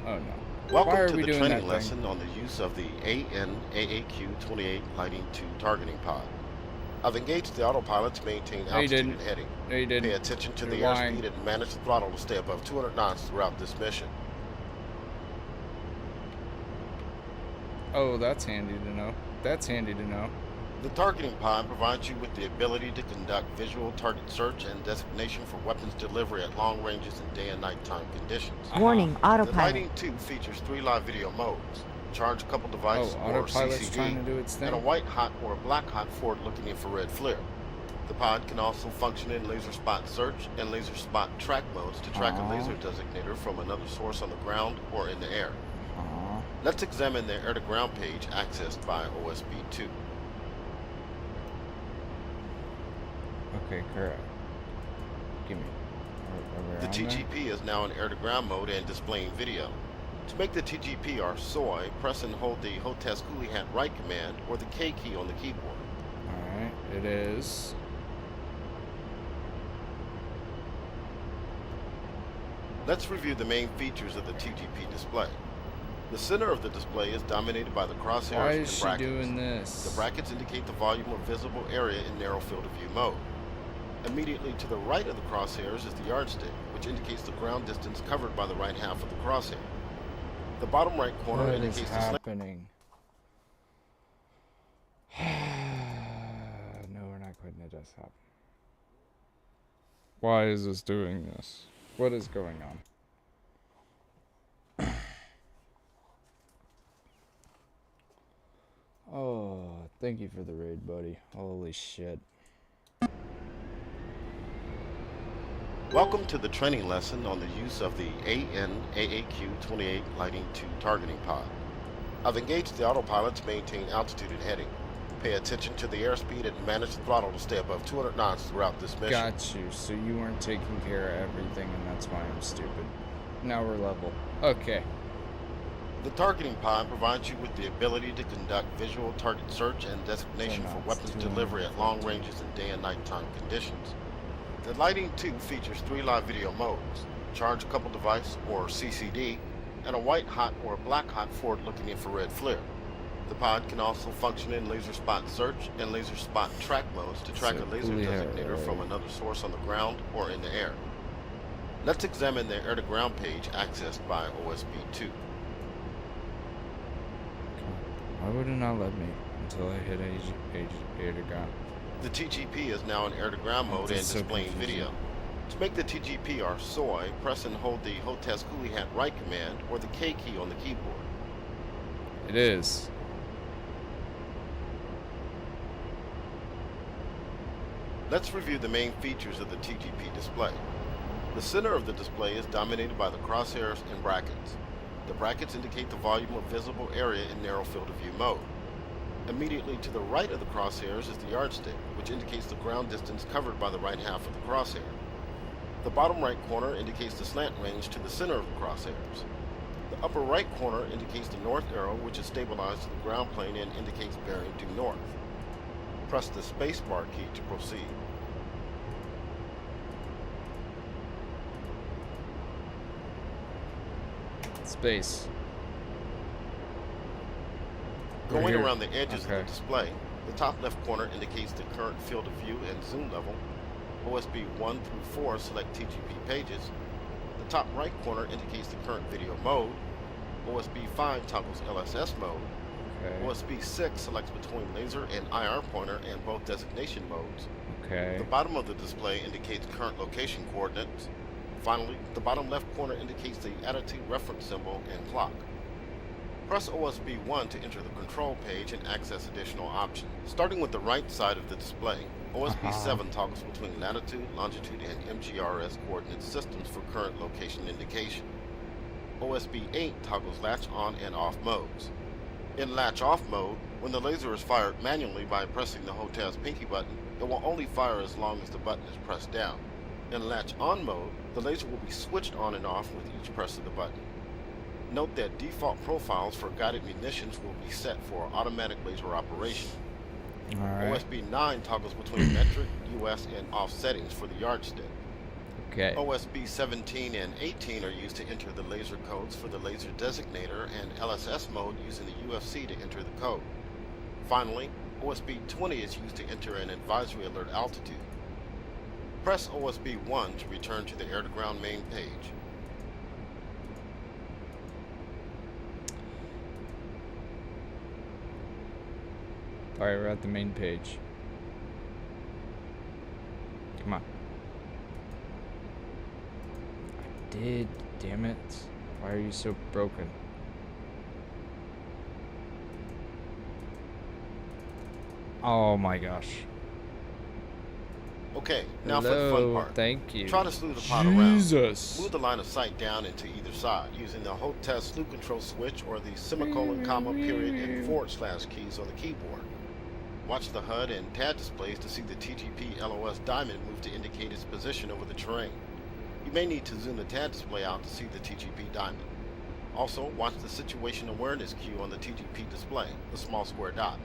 A: Oh no. Why
I: Welcome
A: are
I: to
A: we
I: the
A: doing
I: training
A: that
I: lesson
A: thing?
I: on the use of the AN/AAQ-28 Lighting 2 targeting pod. I've engaged the autopilot to maintain
A: No, you
I: altitude
A: didn't.
I: and heading.
A: No, you didn't.
I: Pay attention to
A: You're
I: the
A: lying.
I: airspeed and manage the throttle to stay above 200 knots throughout this mission.
A: Oh, that's handy to know. That's handy to know.
I: The targeting pod provides you with the ability to conduct visual target search and designation for weapons delivery at long ranges in day and nighttime conditions.
J: Warning,
I: The
J: autopilot.
I: Lighting 2 features 3 live video modes, charge couple device
A: Oh,
I: or
A: autopilot's trying to
I: CCD,
A: do its
I: and a
A: thing.
I: white hot or black hot forward-looking infrared flare. The pod can also function in laser spot search and laser spot track modes to track a laser designator from another source on the ground or in the air. Let's examine the air-to-ground page accessed by OSB-2.
A: Okay, correct. Give me. Are we
I: The
A: on there?
I: TGP is now in air-to-ground mode and displaying video. To make the TGP or SOI, press and hold the Hotez Coolie Hat right command or the K key on the keyboard.
A: Alright, it is.
I: Let's review the main features of the TGP display. The center of the display is dominated by the crosshairs
A: Why
I: and
A: is she
I: brackets.
A: doing this?
I: The brackets indicate the volume of visible area in narrow field of view mode. Immediately to the right of the crosshairs is the yardstick, which indicates the ground distance covered by the right half of the crosshair. The bottom right corner
A: What is
I: indicates the
A: happening? No, we're not quitting the desktop. Why is this doing this? What is going on? Oh, thank you for the raid, buddy. Holy shit.
I: Welcome to the training lesson on the use of the AN/AAQ-28 Lighting 2 targeting pod. I've engaged the autopilot to maintain altitude and heading. Pay attention to the airspeed and manage the throttle to stay above 200 knots throughout this mission.
A: Got you. So you weren't taking care of everything, and that's why I'm stupid. Now we're level. Okay.
I: The targeting pod provides you with the ability to conduct visual target search and designation for weapons delivery at long ranges in day and nighttime conditions. The Lighting 2 features 3 live video modes, charge couple device or CCD, and a white hot or black hot forward-looking infrared flare. The pod can also function in laser spot search and laser spot track modes to track
A: So
I: a laser
A: coolie
I: designator
A: hat,
I: from another source on the ground or in the air. Let's examine the air-to-ground page accessed by OSB-2.
A: Why would it not let me until I hit air to ground?
I: The TGP is now in air-to-ground mode and
A: That's so
I: displaying
A: confusing.
I: video. To make the TGP or SOI, press and hold the Hotez Coolie Hat right command or the K key on the keyboard.
A: It is.
I: Let's review the main features of the TGP display. The center of the display is dominated by the crosshairs and brackets. The brackets indicate the volume of visible area in narrow field of view mode. Immediately to the right of the crosshairs is the yardstick, which indicates the ground distance covered by the right half of the crosshair. The bottom right corner indicates the slant range to the center of the crosshairs. The upper right corner indicates the north arrow, which is stabilized to the ground plane and indicates bearing due north. Press the spacebar key to proceed.
A: Space.
I: Going
A: here.
I: around the edges
A: Okay.
I: of the display, the top left corner indicates the current field of view and zoom level. OSB 1 through 4 select TGP pages. The top right corner indicates the current video mode. OSB 5 toggles LSS mode.
A: Okay.
I: OSB 6 selects between laser and IR pointer and both designation modes.
A: Okay.
I: The bottom of the display indicates current location coordinates. Finally, the bottom left corner indicates the attitude reference symbol and clock. Press OSB 1 to enter the control page and access additional options. Starting with the right side of the display, OSB 7 toggles between latitude, longitude, and MGRS coordinate systems for current location indication. OSB 8 toggles latch on and off modes. In latch off mode, when the laser is fired manually by pressing the HOTAS pinky button, it will only fire as long as the button is pressed down. In latch on mode, the laser will be switched on and off with each press of the button. Note that default profiles for guided munitions will be set for automatic laser operation.
A: Alright.
I: OSB 9 toggles between metric, US, and off settings for the yardstick.
A: Okay.
I: OSB 17 and 18 are used to enter the laser codes for the laser designator, and LSS mode using the UFC to enter the code. Finally, OSB 20 is used to enter an advisory alert altitude. Press OSB 1 to return to the air-to-ground main page.
A: Alright, we're at the main page. Come on. I did, damn it. Why are you so broken? Oh my gosh.
I: Okay, now for the fun
A: Hello,
I: part.
A: thank you.
I: Try to slew the pod around.
A: Jesus.
I: Move the line of sight down into either side using the HOTAS slew control switch or the semicolon, comma, period, and / keys on the keyboard. Watch the HUD and TAD displays to see the TGP LOS diamond move to indicate its position over the terrain. You may need to zoom the TAD display out to see the TGP diamond. Also, watch the situation awareness cue on the TGP display, the small square dot.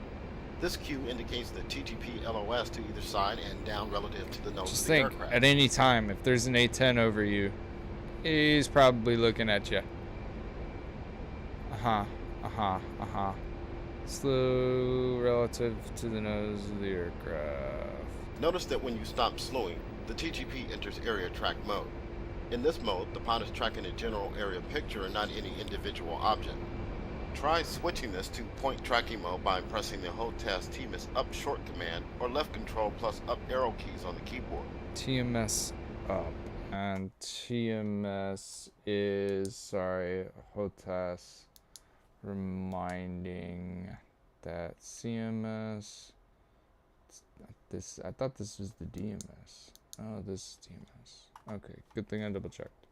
I: This cue indicates the TGP LOS to either side and down relative to the nose
A: Just
I: of the
A: think,
I: aircraft.
A: at any time, if there's an A-10 over you, he's probably looking at you. Slow relative to the nose of the aircraft.
I: Notice that when you stop slowing, the TGP enters area track mode. In this mode, the pod is tracking a general area picture and not any individual object. Try switching this to point tracking mode by pressing the HOTAS TMS up short command or left control plus up arrow keys on the keyboard.
A: TMS up. And TMS is, sorry, HOTAS reminding that CMS, this, I thought this was the DMS. Oh, this is DMS. Okay, good thing I double checked.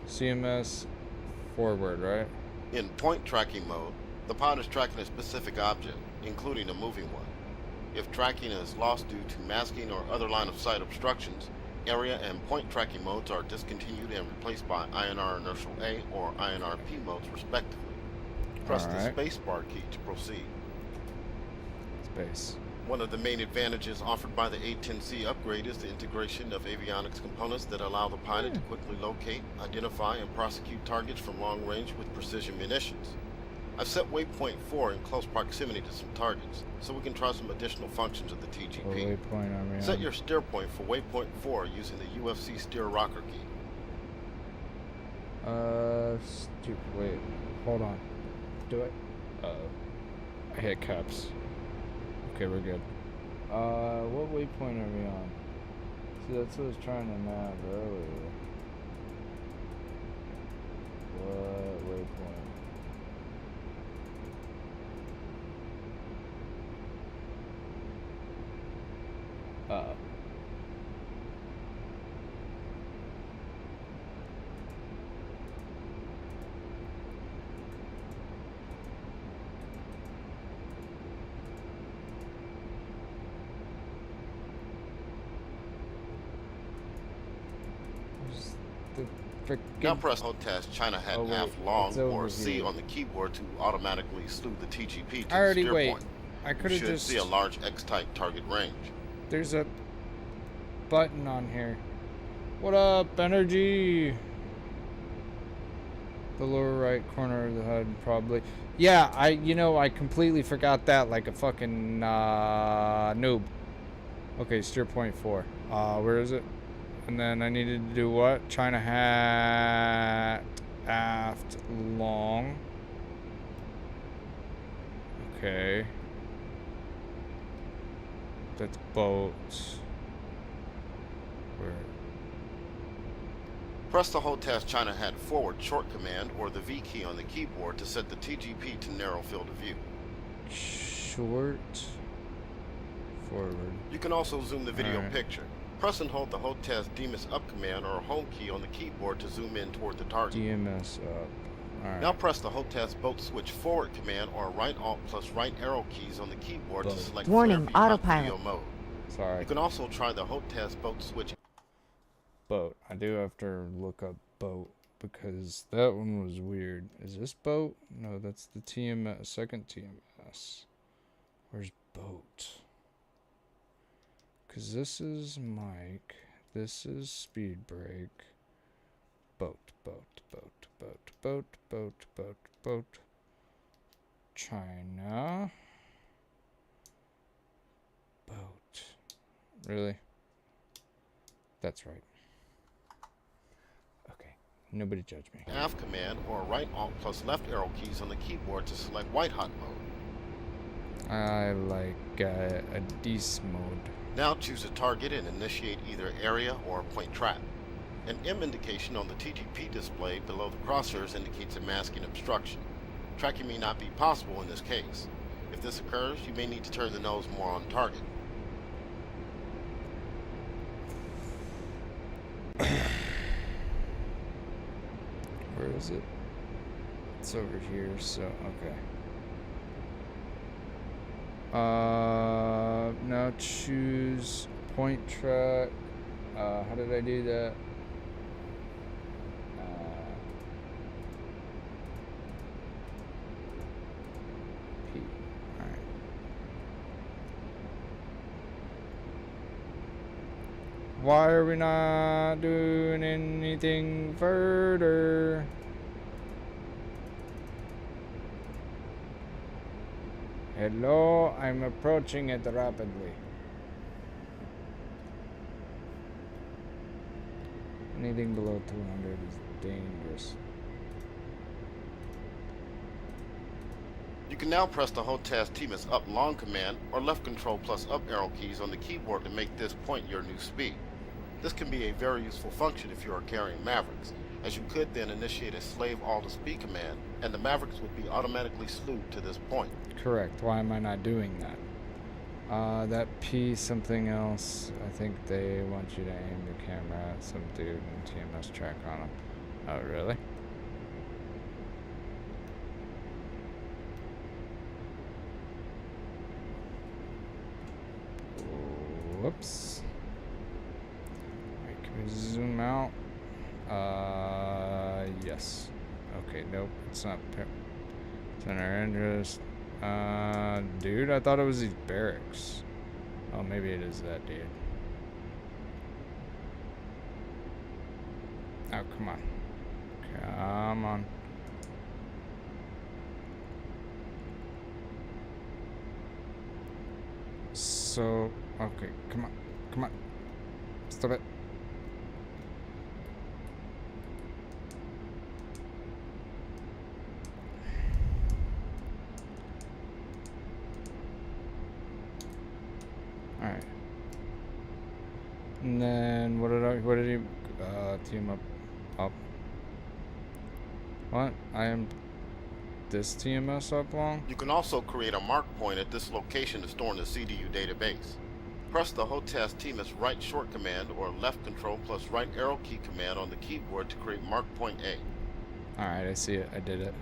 A: CMS forward, right?
I: In point tracking mode, the pod is tracking a specific object, including a moving one. If tracking is lost due to masking or other line of sight obstructions, area and point tracking modes are discontinued and replaced by INR inertial A or INR P modes respectively. Press the spacebar key to proceed.
A: Space.
I: One of the main advantages offered by the A-10C upgrade is the integration of avionics components that allow the pilot to quickly locate, identify, and prosecute targets from long range with precision munitions. I've set waypoint 4 in close proximity to some targets, so we can try some additional functions of the TGP.
A: What waypoint are we on?
I: Set your steer point for waypoint 4 using the UFC steer rocker key.
A: Wait, hold on. Do it. I hit caps. Okay, we're good. What waypoint are we on? See, that's what I was trying to nav earlier. What waypoint? Where's the
I: Now
A: frickin'...
I: press Hold Task China Hat
A: Oh, wait,
I: Half
A: it's
I: Long
A: over
I: or C
A: here.
I: on the keyboard to automatically slew the TGP to
A: I already
I: the steer
A: wait.
I: point.
A: I could
I: You
A: have
I: should
A: just...
I: see a large X-type target range.
A: There's a button on here. What up, energy? The lower right corner of the HUD, probably. Yeah, I completely forgot that like a fucking noob. Okay, steer point 4. Where is it? And then I needed to do what? China hat aft long. Okay. That's boats. Where?
I: Press the Hold Task China Hat Forward short command or the V key on the keyboard to set the TGP to narrow field of view.
A: Short forward.
I: You can also zoom the video
A: Alright.
I: picture. Press and hold the Hold Task DMS Up command or home key on the keyboard to zoom in toward the target.
A: DMS up. Alright.
I: Now press the Hold Task Boat Switch Forward command or right Alt plus right arrow keys on the keyboard to select
J: Warning,
I: flare behind
J: autopilot.
I: video mode.
A: Sorry.
I: You can also try the Hold Task Boat Switch.
A: Boat. I do have to look up boat because that one was weird. Is this boat? No, that's the TMS, second TMS. Where's boat? Because this is Mike. This is speed brake. Boat, boat, boat, boat, boat, boat, boat, boat. China. Boat. Really? That's right. Okay. Nobody judge me.
I: Aft command or right Alt plus left arrow keys on the keyboard to select white hot mode.
A: I like a DAAS mode.
I: Now choose a target and initiate either area or point track. An M indication on the TGP display below the crosshairs indicates a masking obstruction. Tracking may not be possible in this case. If this occurs, you may need to turn the nose more on target.
A: Where is it? It's over here, so okay. Now choose point track. How did I do that? P. Alright. Why are we not doing anything further? Hello, I'm approaching it rapidly. Anything below 200 is dangerous.
I: You can now press the Hold Task TMS Up Long command or left control plus up arrow keys on the keyboard to make this point your new speed. This can be a very useful function if you are carrying Mavericks, as you could then initiate a slave all to speed command and the Mavericks would be automatically slewed to this point.
A: Correct. Why am I not doing that? That P something else. I think they want you to aim your camera at some dude and TMS track on him. Oh, really? Whoops. Alright, can we zoom out? Yes. Okay, nope, it's not center interest. Dude, I thought it was these barracks. Oh, maybe it is that dude. Oh, come on. Come on. So, okay, come on. Come on. Stop it. Alright. And then, what did he, team up? What? I am this TMS up long?
I: You can also create a mark point at this location to store in the CDU database. Press the Hold Task TMS right short command or left control plus right arrow key command on the keyboard to create mark point A.
A: Alright, I see it. I did it.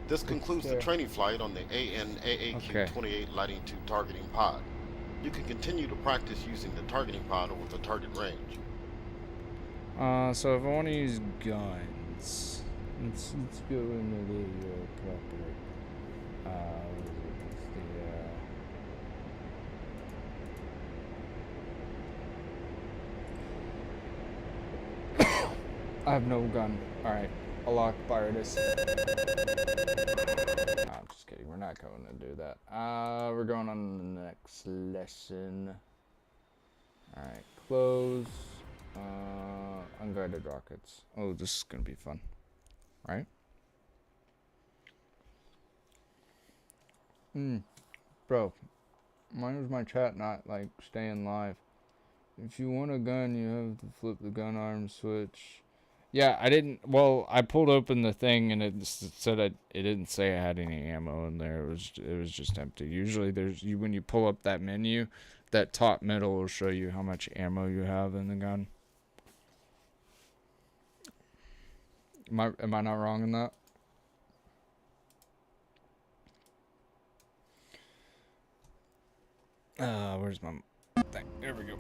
I: This concludes the training flight on the AN/AAQ-28 Lighting 2 targeting pod. You can continue to practice using the targeting pod over the target range.
A: So if I want to use guns, let's go into the proper. What is it? It's the I have no gun. All right, Allah Akbar this. No, I'm just kidding. We're not going to do that. We're going on to the next lesson. All right, close. Unguided rockets. Oh, this is gonna be fun, right? Bro, why is my chat not like staying live? If you want a gun, you have to flip the gun arm switch. Yeah, I didn't. Well, I pulled open the thing and it said it didn't say I had any ammo in there. It was just empty. Usually, when you pull up that menu, that top middle will show you how much ammo you have in the gun. Am I not wrong in that? Where's my thing? There we go.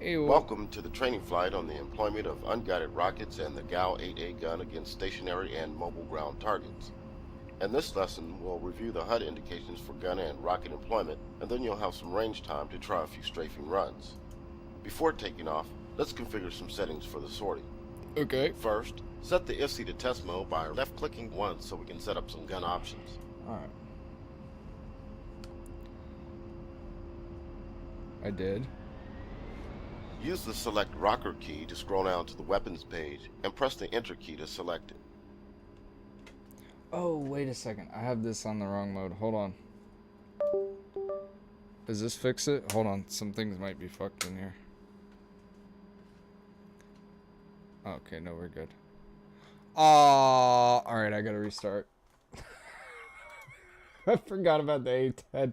A: Hey,
I: Welcome to the training flight on the employment of unguided rockets and the GAU-8A gun against stationary and mobile ground targets. In this lesson, we'll review the HUD indications for gun and rocket employment, and then you'll have some range time to try a few strafing runs. Before taking off, let's configure some settings for the sortie.
A: Okay.
I: First, set the IFC to test mode by left-clicking once so we can set up some gun options.
A: Alright. I did.
I: Use the select rocker key to scroll down to the weapons page and press the enter key to select it.
A: Oh, wait a second. I have this on the wrong mode. Hold on. Does this fix it? Hold on. Some things might be fucked in here. Okay, no, we're good. Alright, I gotta restart. I forgot about the A10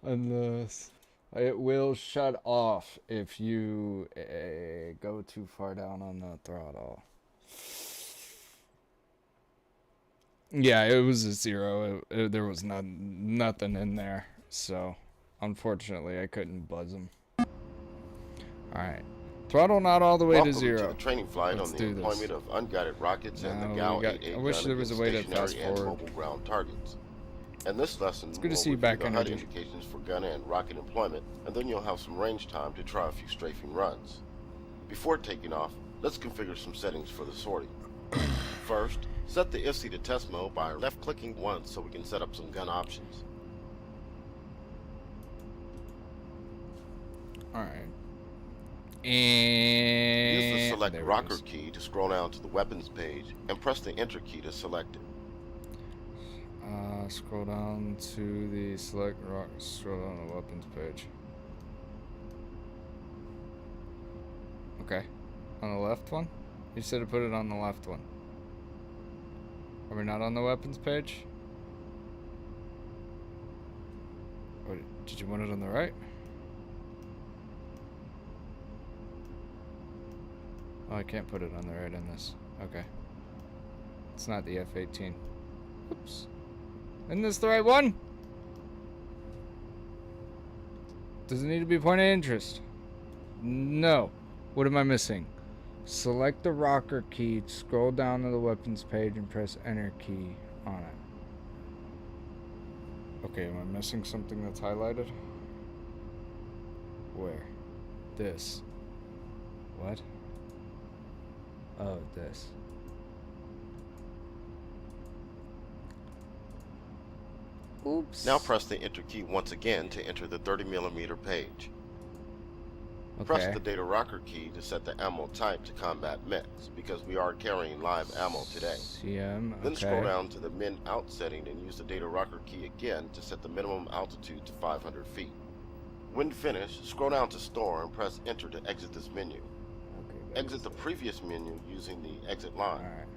A: on this. It will shut off if you go too far down on the throttle. Yeah, it was a 0. There was nothing in there, so unfortunately I couldn't buzz them. Alright. Throttle not all the way to 0.
I: Welcome to the training flight on the employment of unguided rockets and the GAU-8A
A: I wish there was a way to fast
I: and
A: forward.
I: mobile ground targets. In this lesson,
A: It's good to
I: we'll
A: see you
I: review
A: back,
I: the HUD
A: Energy.
I: indications for gun and rocket employment, and then you'll have some range time to try a few strafing runs. Before taking off, let's configure some settings for the sortie. First, set the IFC to test mode by left-clicking once so we can set up some gun options.
A: Alright. And
I: Use the select
A: there it
I: rocker
A: is.
I: key to scroll down to the weapons page and press the enter key to select it.
A: Scroll down to the select rock. Scroll down the weapons page. Okay. On the left one? You said to put it on the left one. Are we not on the weapons page? Or did you want it on the right? Oh, I can't put it on the right in this. Okay. It's not the F-18. Oops. Isn't this the right one? Does it need to be point of interest? No. What am I missing? Select the rocker key, scroll down to the weapons page, and press enter key on it. Okay, am I missing something that's highlighted? Where? This. What? Oh, this. Oops.
I: Now press the enter key once again to enter the 30mm page. Press the data rocker key to set the ammo type to combat mix, because we are carrying live ammo today.
A: CM,
I: Then scroll down to the min out setting and use the data rocker key again to set the minimum altitude to 500 feet. When finished, scroll down to store and press enter to exit this menu.
A: Okay,
I: Exit the previous menu using the exit line.
A: Alright.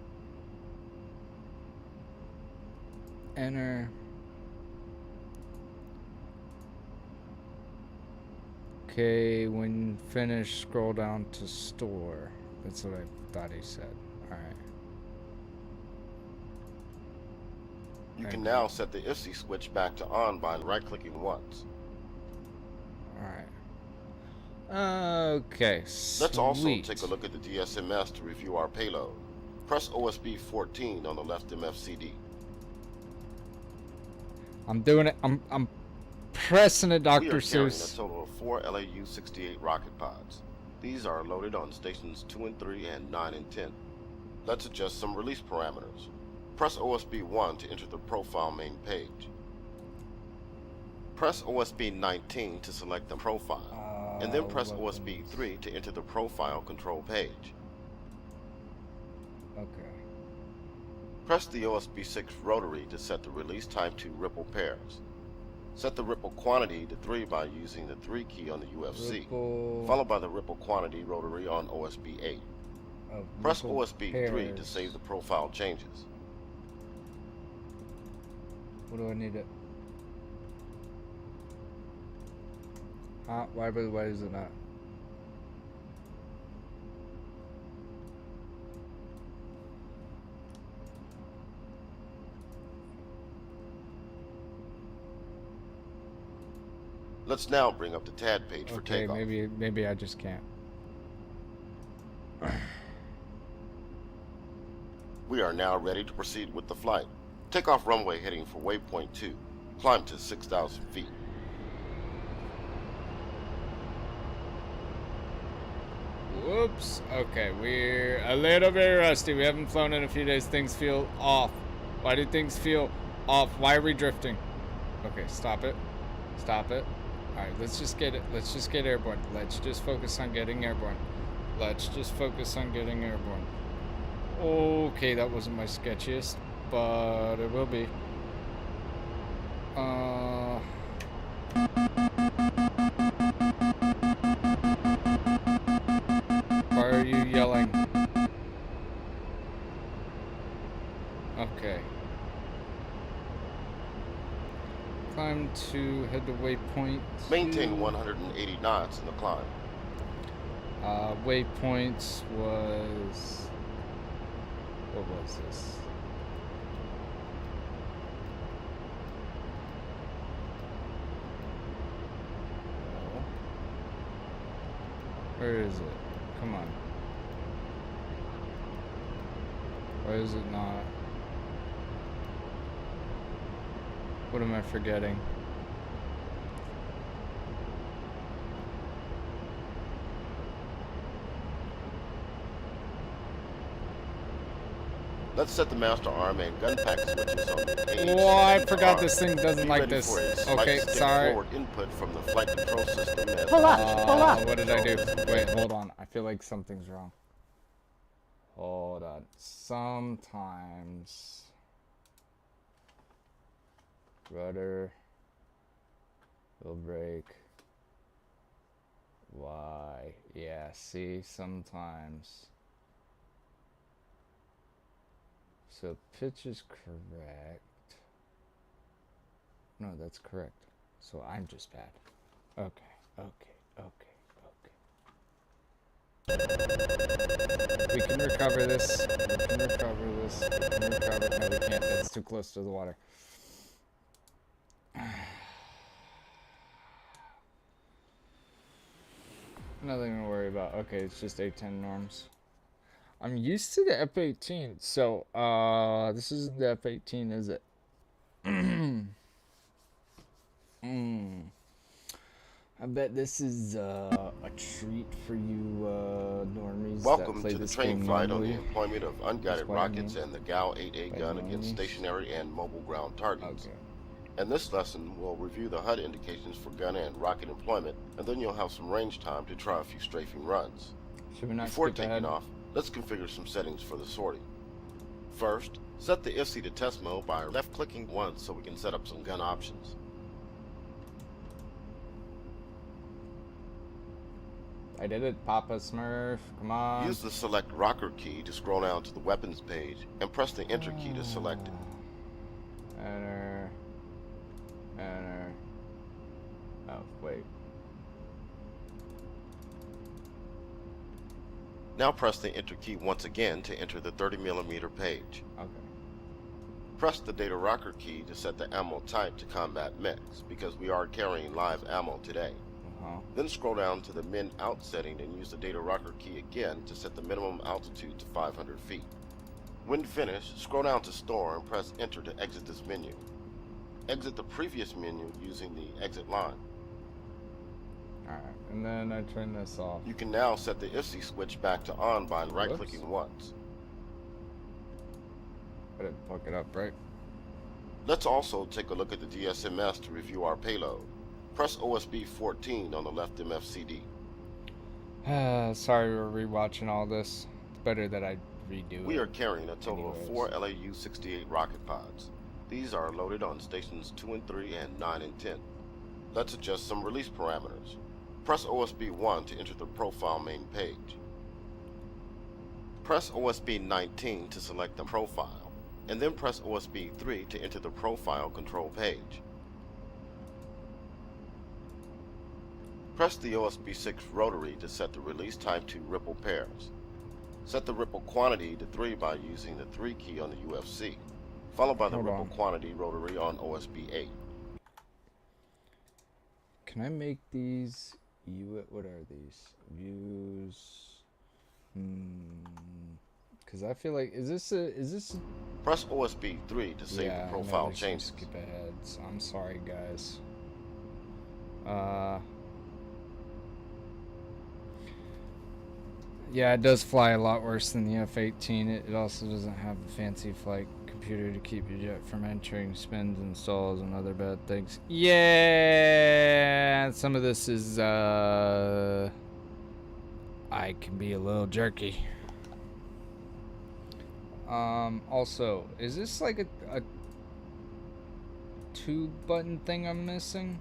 A: Enter. Okay, when finished, scroll down to store. That's what I thought he said. Alright.
I: You can now set the IFC switch back to on by right-clicking once.
A: Alright. Okay,
I: Let's also
A: sweet.
I: take a look at the DSMS to review our payload. Press OSB 14 on the left MFCD.
A: I'm doing it. I'm pressing it,
I: We are
A: Dr.
I: carrying a
A: Seuss.
I: total of 4 LAU-68 rocket pods. These are loaded on stations 2 and 3 and 9 and 10. Let's adjust some release parameters. Press OSB 1 to enter the profile main page. Press OSB 19 to select the profile, and then press OSB 3 to enter the profile control page.
A: Okay.
I: Press the OSB 6 rotary to set the release type to ripple pairs. Set the ripple quantity to 3 by using the 3 key on the UFC,
A: Ripple
I: followed by the ripple quantity rotary on OSB 8.
A: of
I: Press
A: ripple
I: OSB 3 to
A: pairs.
I: save the profile changes.
A: What do I need it? Why is it not?
I: Let's now bring up the TAD page for
A: Okay,
I: takeoff.
A: maybe I just can't.
I: We are now ready to proceed with the flight. Take off runway heading for waypoint 2. Climb to 6,000 feet.
A: Whoops. Okay, we're a little bit rusty. We haven't flown in a few days. Things feel off. Why do things feel off? Why are we drifting? Okay, stop it. Stop it. Alright, let's just get it. Let's just get airborne. Let's just focus on getting airborne. Let's just focus on getting airborne. Okay, that wasn't my sketchiest, but it will be. Why are you yelling? Okay. Climb to head to waypoint.
I: Maintain 180 knots in the climb.
A: Waypoints was... What was this? Where is it? Come on. Why is it not? What am I forgetting?
I: Let's set the master arm and gun pack switches on the page.
A: Oh, I forgot this thing doesn't
I: Be
A: like
I: ready
A: this.
I: for a slight
A: Okay,
I: stick
A: sorry.
I: forward input from the flight control system. As
J: Pull up.
A: What did I do? Wait, hold on. I feel like something's wrong. Hold on. Sometimes rudder will break. Why? Yeah, see, sometimes. So pitch is correct. No, that's correct. So I'm just bad. Okay. We can recover this. We can recover this. We can recover. No, we can't. That's too close to the water. Nothing to worry about. Okay, it's just A10 norms. I'm used to the F-18, so this isn't the F-18, is it? I bet this is a treat for you normies
I: Welcome
A: that play
I: to the
A: this
I: training
A: game
I: flight on the
A: normally.
I: employment of unguided
A: what I
I: rockets
A: mean.
I: and the GAU-8A
A: By
I: gun
A: normies.
I: against stationary and mobile ground targets.
A: Okay.
I: In this lesson, we'll review the HUD indications for gun and rocket employment, and then you'll have some range time to try a few strafing runs.
A: Should we not
I: Before
A: skip
I: taking
A: ahead?
I: off, let's configure some settings for the sortie. First, set the IFC to test mode by left-clicking once so we can set up some gun options.
A: I did it, Papa Smurf. Come on.
I: Use the select rocker key to scroll down to the weapons page and press the enter key to select it.
A: Enter. Enter. Oh, wait.
I: Now press the enter key once again to enter the 30mm page.
A: Okay.
I: Press the data rocker key to set the ammo type to combat mechs, because we are carrying live ammo today. Then scroll down to the min out setting and use the data rocker key again to set the minimum altitude to 500 feet. When finished, scroll down to store and press enter to exit this menu. Exit the previous menu using the exit line.
A: Alright, and then I turn this off.
I: You can now set the IFC switch back to on by right-clicking once.
A: I didn't fuck it up, right?
I: Let's also take a look at the DSMS to review our payload. Press OSB 14 on the left MFCD.
A: Sorry we're rewatching all this. It's better that I redo it.
I: We are carrying a total of 4 LAU-68 rocket pods. These are loaded on stations 2 and 3 and 9 and 10. Let's adjust some release parameters. Press OSB 1 to enter the profile main page. Press OSB 19 to select the profile, and then press OSB 3 to enter the profile control page. Press the OSB 6 rotary to set the release type to ripple pairs. Set the ripple quantity to 3 by using the 3 key on the UFC, followed by the ripple quantity rotary on OSB 8.
A: Can I make these what are these? Views. Because I feel like is this
I: Press OSB 3 to save the profile changes.
A: Skip ahead. So I'm sorry, guys. Yeah, it does fly a lot worse than the F-18. It also doesn't have a fancy flight computer to keep your jet from entering spins and stalls and other bad things. Yeah, some of this is I can be a little jerky. Also, is this like a 2-button thing I'm missing?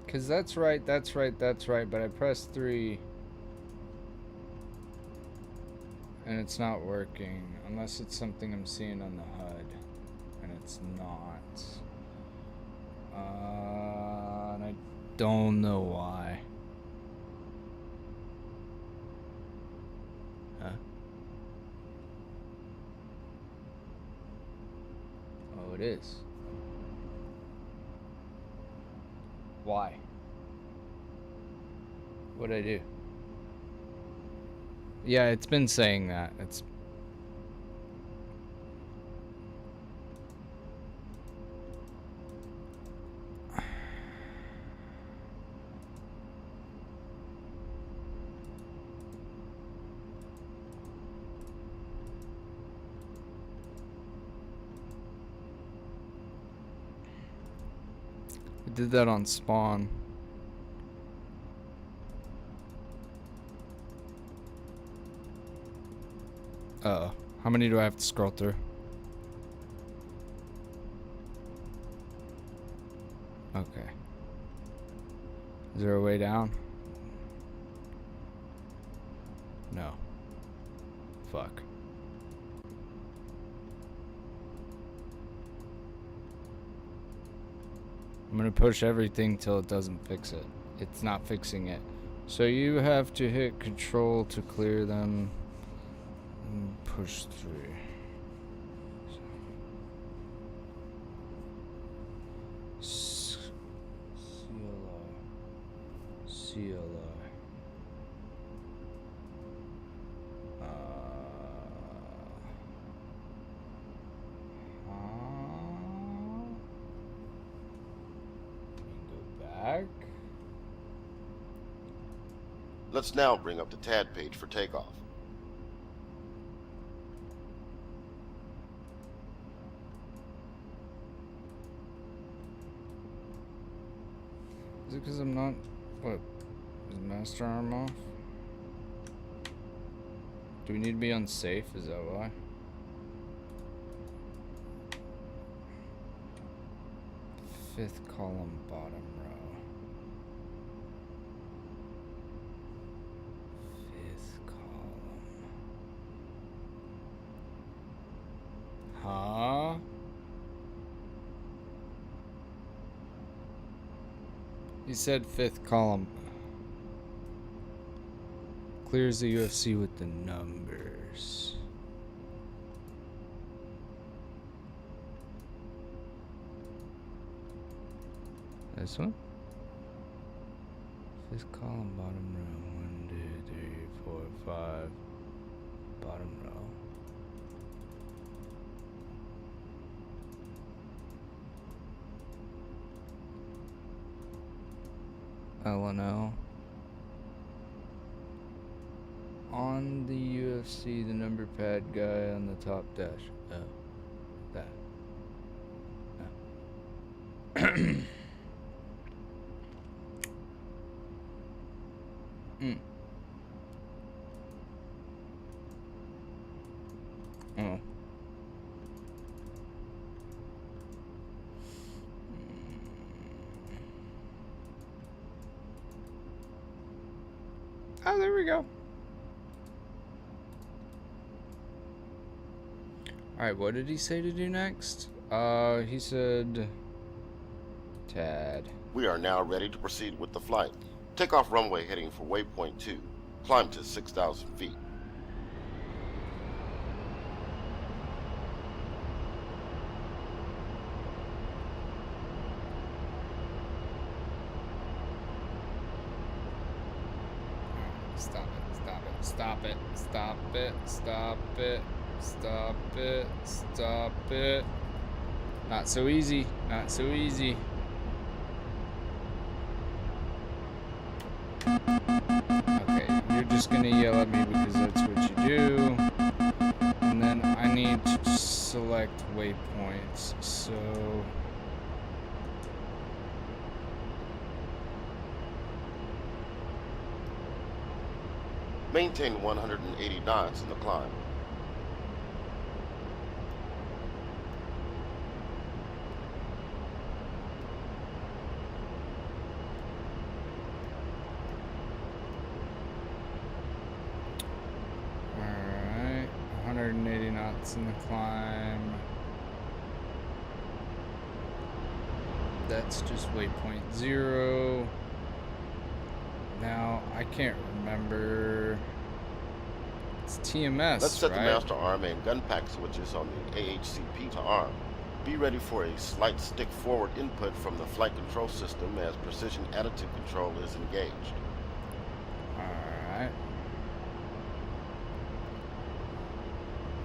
A: Cause that's right, but I pressed 3 and it's not working, unless it's something I'm seeing on the HUD, and it's not. And I don't know why. Huh? Oh, it is. Why? What'd I do? Yeah, it's been saying that. It's... I did that on spawn. Uh-oh. How many do I have to scroll through? Okay. Is there a way down? No. Fuck. I'm gonna push everything till it doesn't fix it. It's not fixing it. So you have to hit control to clear them. And push through. CLI. Go back.
I: Let's now bring up the TAD page for takeoff.
A: Is it because I'm not... What? Is master arm off? Do we need to be unsafe? Is that why? Fifth column, bottom row. Fifth column. Huh? He said fifth column. Clears the UFC with the numbers. This one? Fifth column, bottom row. 1, 2, 3, 4, 5. Bottom row. LNL. On the UFC, the number pad guy on the top dash. Oh, that. Oh. Oh. Oh, there we go. Alright, what did he say to do next? He said... Tad.
I: We are now ready to proceed with the flight. Take off runway heading for waypoint 2. Climb to 6,000 feet.
A: Stop it, stop it, stop it, stop it, stop it, stop it. Not so easy, not so easy. Okay, you're just gonna yell at me because that's what you do. And then I need to select waypoints, so...
I: Maintain 180 knots in the climb.
A: Alright, 180 knots in the climb. That's just waypoint 0. Now, I can't remember. It's TMS,
I: Let's set
A: right?
I: the master arm and gun pack switches on the AHCP to arm. Be ready for a slight stick forward input from the flight control system as precision additive control is engaged.
A: Alright.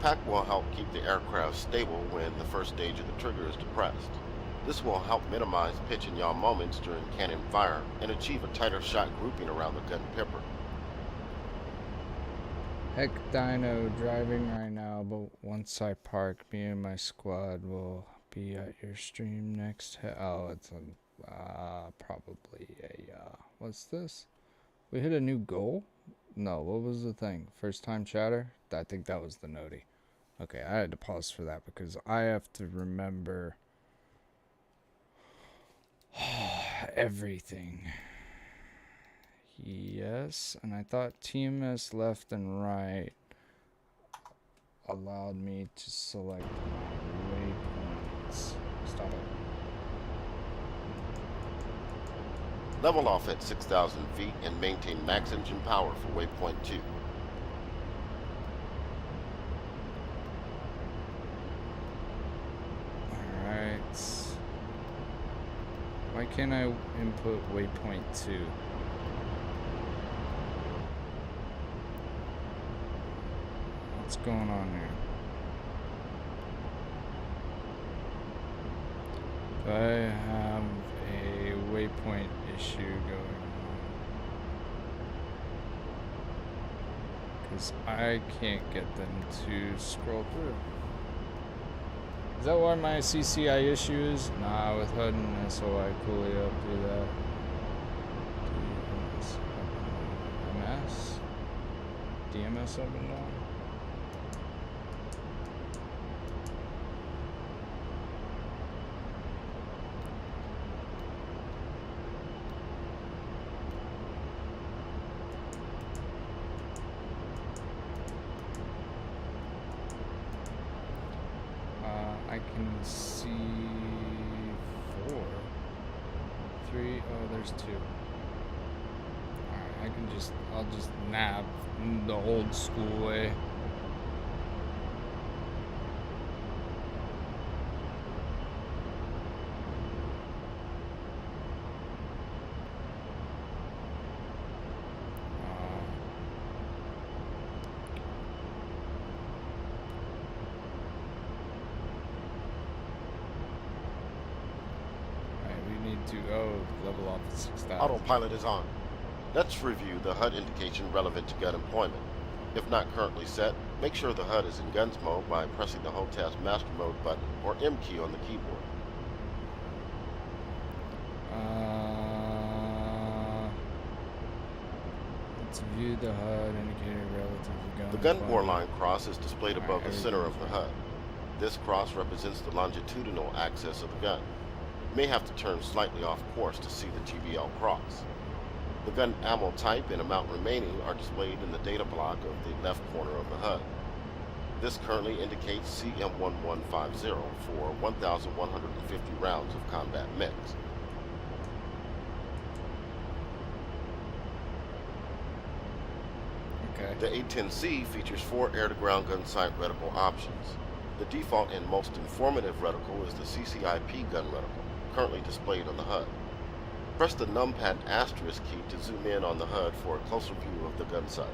I: Pack will help keep the aircraft stable when the first stage of the trigger is depressed. This will help minimize pitch and yaw moments during cannon fire and achieve a tighter shot grouping around the gun pipper.
A: Heck Dino driving right now, but once I park, me and my squad will be at your stream next. Oh, it's a, probably a, what's this? We hit a new goal? No, what was the thing? First time chatter? I think that was the noti. Okay, I had to pause for that because I have to remember everything. Yes, and I thought TMS left and right allowed me to select my waypoints. Stop it.
I: Level off at 6,000 feet and maintain max engine power for waypoint 2.
A: Alright. Why can't I input waypoint 2? What's going on here? Do I have a waypoint issue going on? Because I can't get them to scroll through. Is that why my CCI issue is? Nah, with HUD and SOI Cooley up do that. MS? DMS up and down? I can see 4. 3, oh, there's 2. Alright, I'll just nav the old school way. level up at 6,000.
I: Autopilot is on. Let's review the HUD indication relevant to gun employment. If not currently set, make sure the HUD is in guns mode by pressing the HOTAS master mode button or M key on the keyboard.
A: Let's view the HUD indicator relative to gun.
I: The gun bore line cross is displayed above the center of the HUD. This cross represents the longitudinal axis of the gun. You may have to turn slightly off course to see the GBL cross. The gun ammo type and amount remaining are displayed in the data block of the left corner of the HUD. This currently indicates CM1150 for 1,150 rounds of combat mix.
A: Okay.
I: The A10C features 4 air-to-ground gun sight reticle options. The default and most informative reticle is the CCIP gun reticle, currently displayed on the HUD. Press the numpad asterisk key to zoom in on the HUD for a closer view of the gun sight.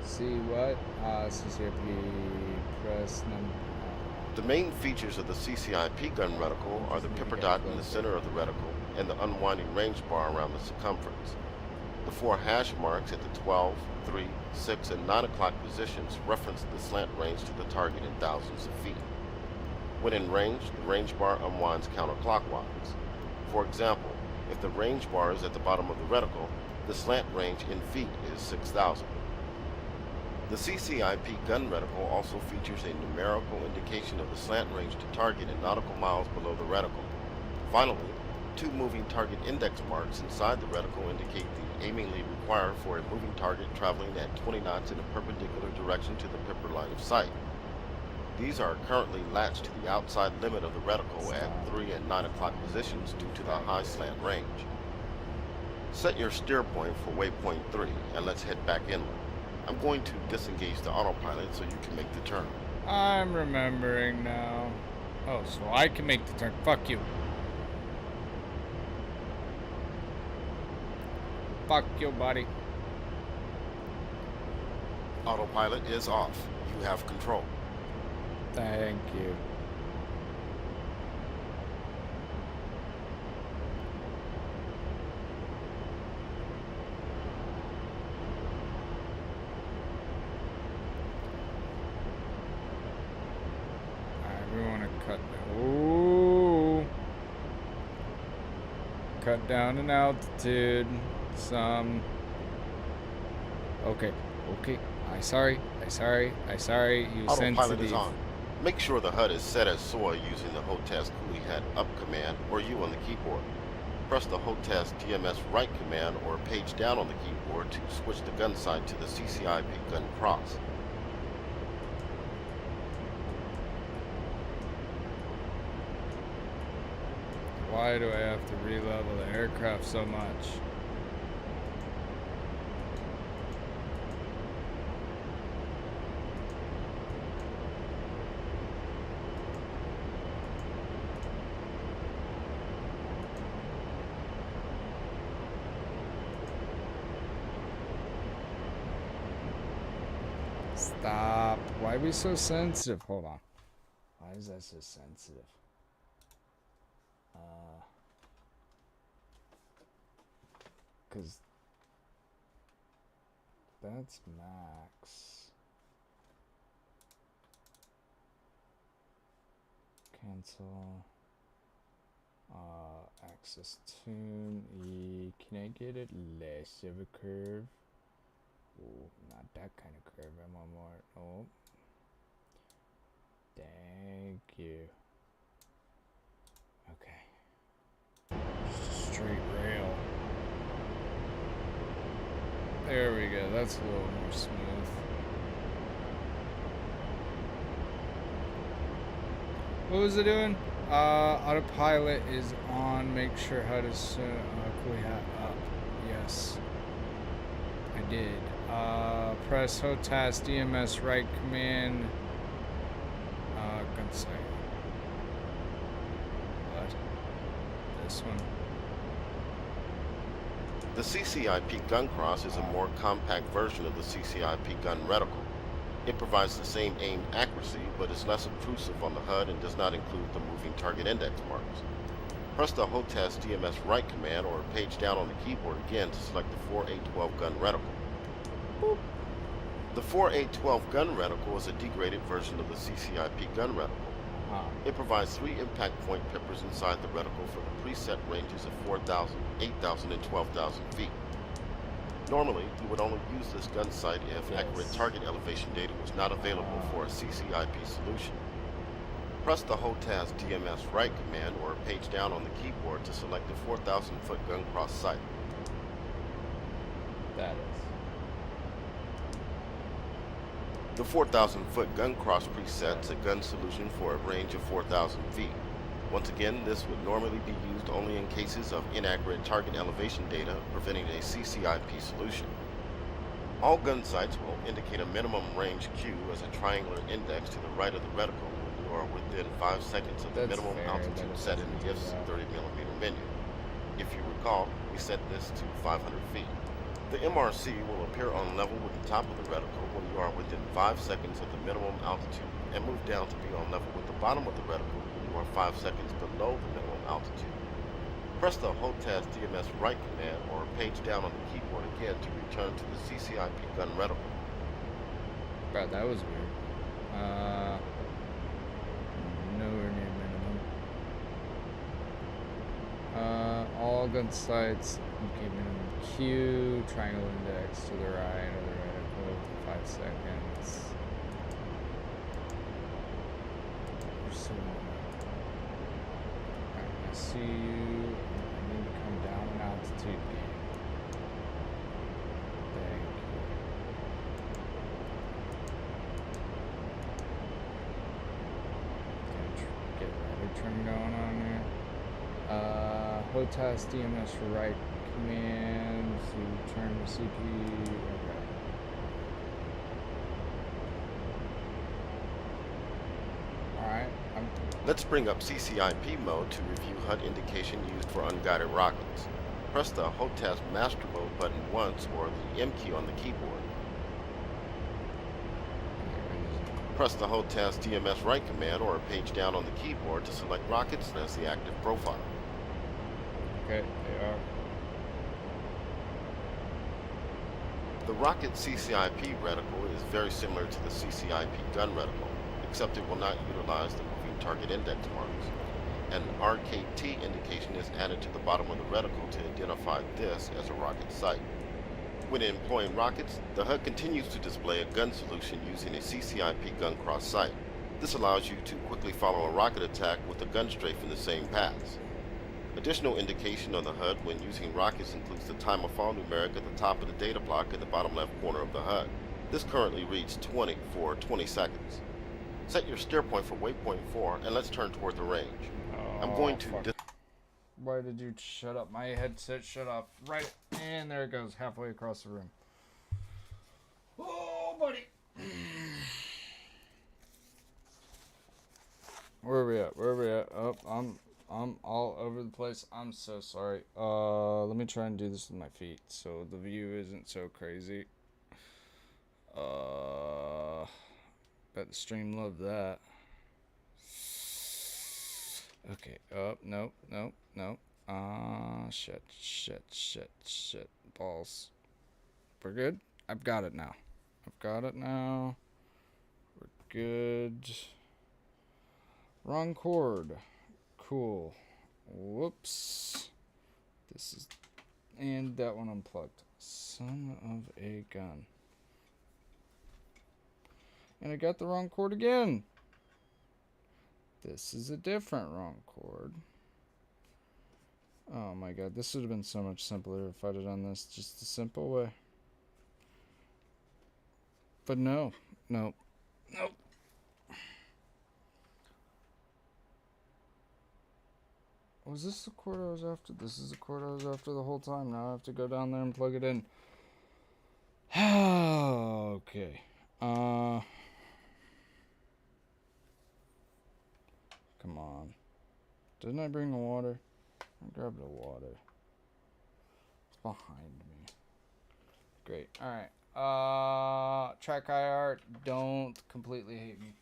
A: See what? CCIP, press
I: The main features of the CCIP gun reticle are the pipper dot in the center of the reticle and the unwinding range bar around the circumference. The 4 hash marks at the 12, 3, 6, and 9 o'clock positions reference the slant range to the target in thousands of feet. When in range, the range bar unwinds counterclockwise. For example, if the range bar is at the bottom of the reticle, the slant range in feet is 6,000. The CCIP gun reticle also features a numerical indication of the slant range to target in nautical miles below the reticle. Finally, 2 moving target index marks inside the reticle indicate the aimingly required for a moving target traveling at 20 knots in a perpendicular direction to the pipper line of sight. These are currently latched to the outside limit of the reticle at 3 and 9 o'clock positions due to the high slant range. Set your steer point for waypoint 3 and let's head back inland. I'm going to disengage the autopilot so you can make the turn.
A: I'm remembering now. Oh, so I can make the turn. Fuck you. Fuck you, buddy.
I: Autopilot is off. You have control.
A: Thank you. Alright, we want to cut down. Ooh. Cut down in altitude. Some. Okay. I sorry. You
I: Autopilot is
A: sensitive.
I: on. Make sure the HUD is set as SOA using the HOTAS Coolie Head Up command or U on the keyboard. Press the HOTAS DMS Right command or page down on the keyboard to switch the gun sight to the CCIP gun cross.
A: Why do I have to re-level the aircraft so much? Stop. Why are we so sensitive? Hold on. Why is that so sensitive? Because that's max. Cancel. Access tune. E. Can I get it less of a curve? Oh, not that kind of curve. I want more. Oh. Thank you. Okay. Just a straight rail. There we go. That's a little more smooth. What was it doing? Autopilot is on. Make sure HUD is coolie hat up. Yes. I did. Press HOTAS DMS right command. Gun sight. What? This one.
I: The CCIP gun cross is a more compact version of the CCIP gun reticle. It provides the same aim accuracy, but is less intrusive on the HUD and does not include the moving target index marks. Press the HOTAS DMS right command or page down on the keyboard again to select the 4A12 gun reticle. Boop. The 4A12 gun reticle is a degraded version of the CCIP gun reticle. It provides 3 impact point peppers inside the reticle for the preset ranges of 4,000, 8,000, and 12,000 feet. Normally, you would only use this gun sight if accurate target elevation data was not available for a CCIP solution. Press the HOTAS DMS right command or page down on the keyboard to select the 4,000 foot gun cross sight.
A: That is.
I: The 4,000 foot gun cross preset is a gun solution for a range of 4,000 feet. Once again, this would normally be used only in cases of inaccurate target elevation data, preventing a CCIP solution. All gun sights will indicate a minimum range Q as a triangular index to the right of the reticle when you are within 5 seconds of the minimum altitude set in the IF's 30mm menu. If you recall, we set this to 500 feet. The MRC will appear on level with the top of the reticle when you are within 5 seconds of the minimum altitude and move down to be on level with the bottom of the reticle when you are 5 seconds below the minimum altitude. Press the HOTAS DMS right command or page down on the keyboard again to return to the CCIP gun reticle.
A: Bro, that was weird. Nowhere near minimum. All gun sights, okay, minimum Q, triangle index to the right of the reticle, 5 seconds. Alright, I see you. I need to come down in altitude. Thank you. Get rudder trim going on there. HOTAS DMS right command to turn the CPU. Okay. Alright.
I: Let's bring up CCIP mode to review HUD indication used for unguided rockets. Press the HOTAS master mode button once or the M key on the keyboard. Press the HOTAS DMS right command or page down on the keyboard to select rockets as the active profile.
A: Okay, they are.
I: The rocket CCIP reticle is very similar to the CCIP gun reticle, except it will not utilize the moving target index marks. An RKT indication is added to the bottom of the reticle to identify this as a rocket sight. When employing rockets, the HUD continues to display a gun solution using a CCIP gun cross sight. This allows you to quickly follow a rocket attack with a gun strafe in the same paths. Additional indication on the HUD when using rockets includes the time of fall numeric at the top of the data block in the bottom left corner of the HUD. This currently reads 20 for 20 seconds. Set your steer point for waypoint 4 and let's turn toward the range. I'm going to...
A: Why did you shut up? My headset shut off. Right, and there it goes, halfway across the room. Oh, buddy. Where are we at? Where are we at? Oh, I'm all over the place. I'm so sorry. Let me try and do this with my feet so the view isn't so crazy. Bet the stream loved that. Okay. Nope. Shit. Balls. We're good? I've got it now. We're good. Wrong cord. Cool. Whoops. And that one unplugged. Son of a gun. And I got the wrong cord again. This is a different wrong cord. Oh my god, this would have been so much simpler if I'd have done this just the simple way. But no. Was this the cord I was after? This is the cord I was after the whole time. Now I have to go down there and plug it in. Okay. Come on. Didn't I bring the water? I grabbed the water. It's behind me. Great. Alright. Track IR, don't completely hate me.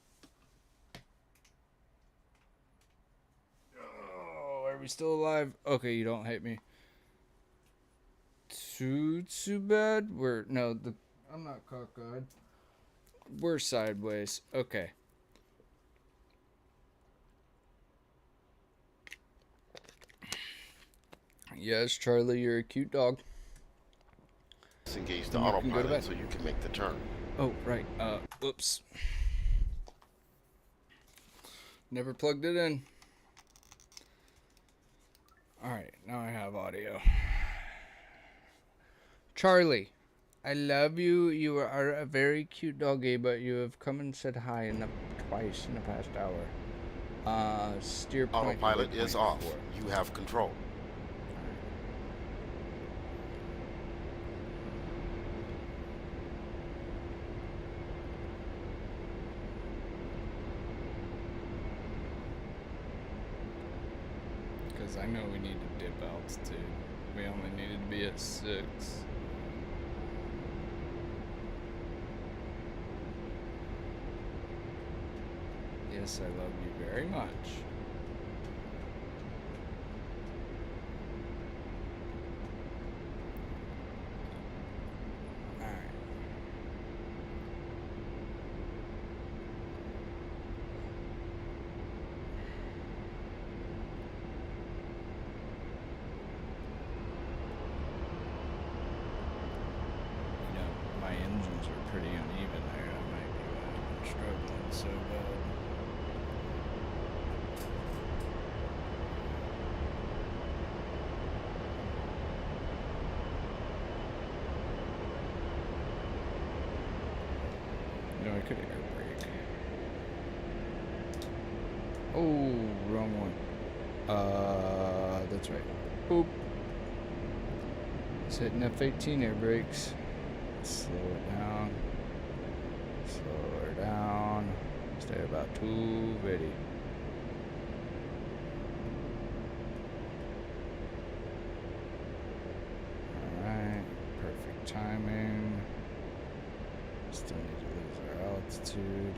A: Oh, are we still alive? Okay, you don't hate me. Too bad. I'm not cockeyed. We're sideways. Okay. Yes, Charlie, you're a cute dog.
I: Disengage the
A: And you can go to
I: autopilot
A: bed.
I: so you can make the turn.
A: Oh, right. Whoops. Never plugged it in. Alright, now I have audio. Charlie, I love you. You are a very cute doggy, but you have come and said hi twice in the past hour. Steer point.
I: Autopilot is off.
A: 4.
I: You have control.
A: Because I know we need to dip altitude. We only needed to be at 6. Yes, I love you very much. Alright. You know, my engines are pretty uneven there. I might be struggling so bad. No, I could air brake. Oh, wrong one. That's right. Boop. It's hitting F18 air brakes. Slow it down. Slow her down. Stay about 250. Alright. Perfect timing. Still need to lose our altitude.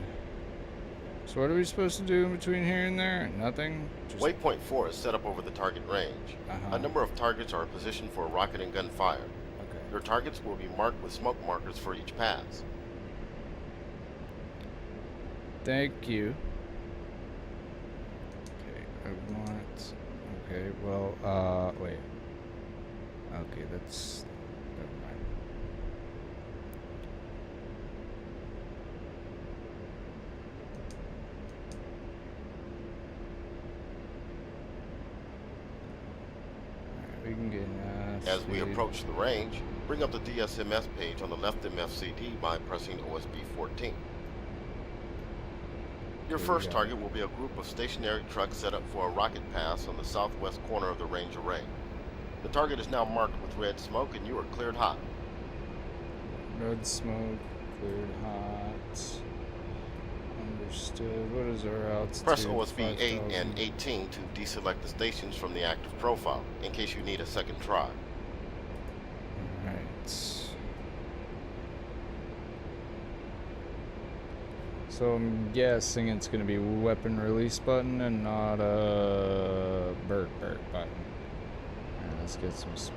A: So what are we supposed to do in between here and there? Nothing? Just
I: Waypoint 4 is set up over the target range. A number of targets are positioned for rocket and gun fire.
A: Okay.
I: Your targets will be marked with smoke markers for each pass.
A: Thank you. Okay, I want... Okay, well, wait. Okay, that's... Never mind. Alright, we can get
I: As we approach the range, bring up the DSMS page on the left MFCD by pressing OSB 14. Your first target will be a group of stationary trucks set up for a rocket pass on the southwest corner of the range array. The target is now marked with red smoke and you are cleared hot.
A: Red smoke, cleared hot. Understood. What is our altitude?
I: Press OSB 8
A: 5,000.
I: and 18 to deselect the stations from the active profile, in case you need a second try.
A: Alright. So I'm guessing it's going to be weapon release button and not a bird button. Alright, let's get some speed.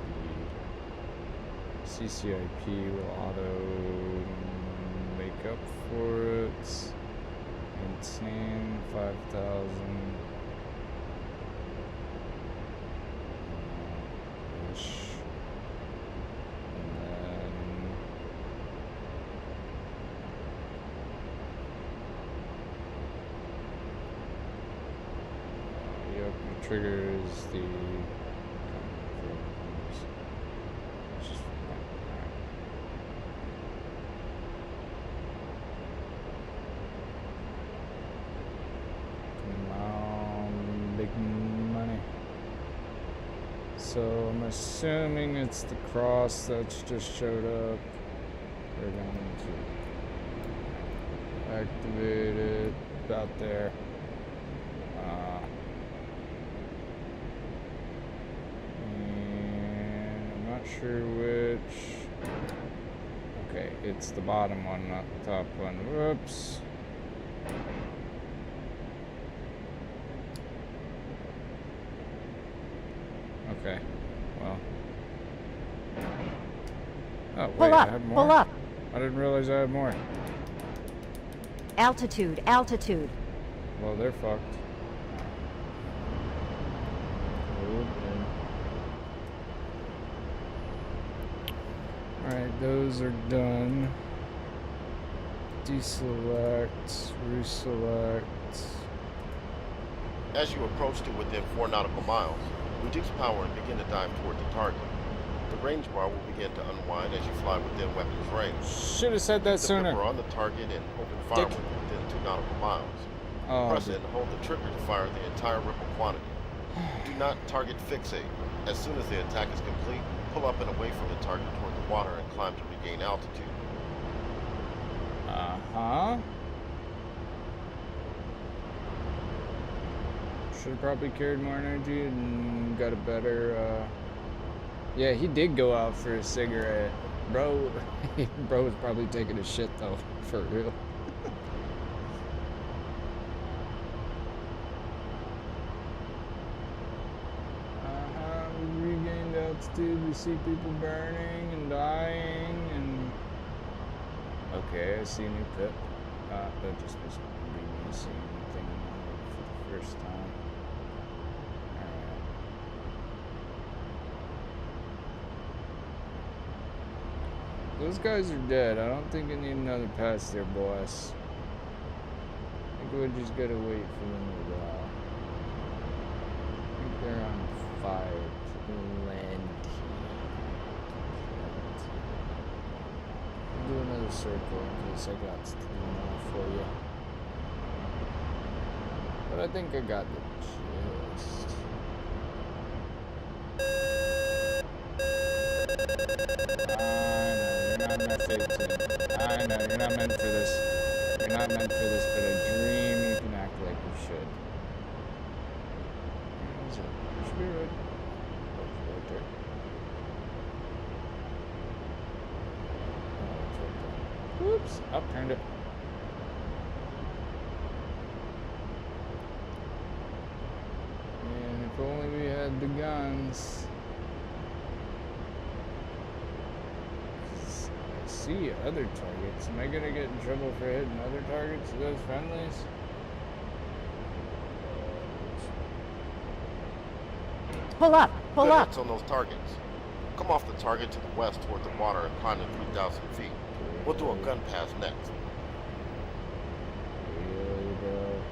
A: CCIP will auto make up for it. Maintain 5,000. Ish. And then yep, the trigger is the big money. So I'm assuming it's the cross that's just showed up. We're going to activate it about there. And I'm not sure which. Okay, it's the bottom one, not the top one. Whoops. Okay, well. Oh, wait,
J: Pull
A: I
J: up,
A: have more?
J: pull up.
A: I didn't realize I had more.
J: Altitude, altitude.
A: Well, they're fucked. Alright, those are done. Deselect, reselect.
I: As you approach to within 4 nautical miles, reduce power and begin to dive toward the target. The range bar will begin to unwind as you fly within weapons range.
A: Should have said that sooner.
I: We're on the target and open fire within 2 nautical miles. Press it and hold the trigger to fire the entire ripple quantity. Do not target fixate. As soon as the attack is complete, pull up and away from the target toward the water and climb to regain altitude.
A: Uh-huh. Should have probably carried more energy and got a better, Yeah, he did go out for a cigarette. Bro, bro was probably taking a shit, though, for real. We regained altitude, we see people burning and dying, and... Okay, I see a new pip. That just must be me seeing anything for the first time. Those guys are dead. I don't think I need another pass there, boss. I think we just gotta wait for them to die. I think they're on fire. Plenty. I'll do another circle in case I got to do more for you. But I think I got the gist. I know, you're not meant for this. You're not meant for this, but I dream you can act like you should. Where is it? It should be right. Oh, it's right there. Oh, it's right there. Whoops, up, turned it. And if only we had the guns. See other targets. Am I gonna get in trouble for hitting other targets? Those friendlies?
J: Pull up, pull
I: Good
J: up.
I: hits on those targets. Come off the target to the west toward the water and climb to 3,000 feet. We'll do a gun pass next.
A: Really, bro?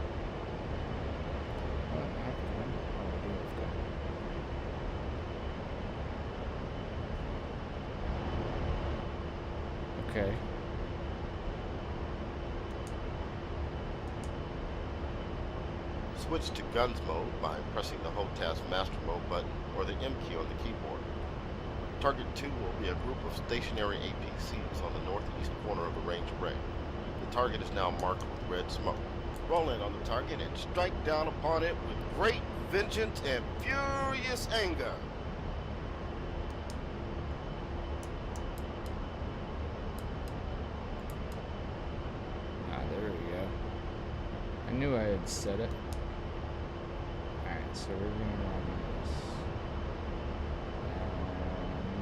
A: Okay.
I: Switch to guns mode by pressing the Hold Task Master Mode button or the M key on the keyboard. Target 2 will be a group of stationary APCs on the northeast corner of the range array. The target is now marked with red smoke. Roll in on the target and strike down upon it with great vengeance and furious anger.
A: There we go. I knew I had said it. Alright, so we're gonna run this.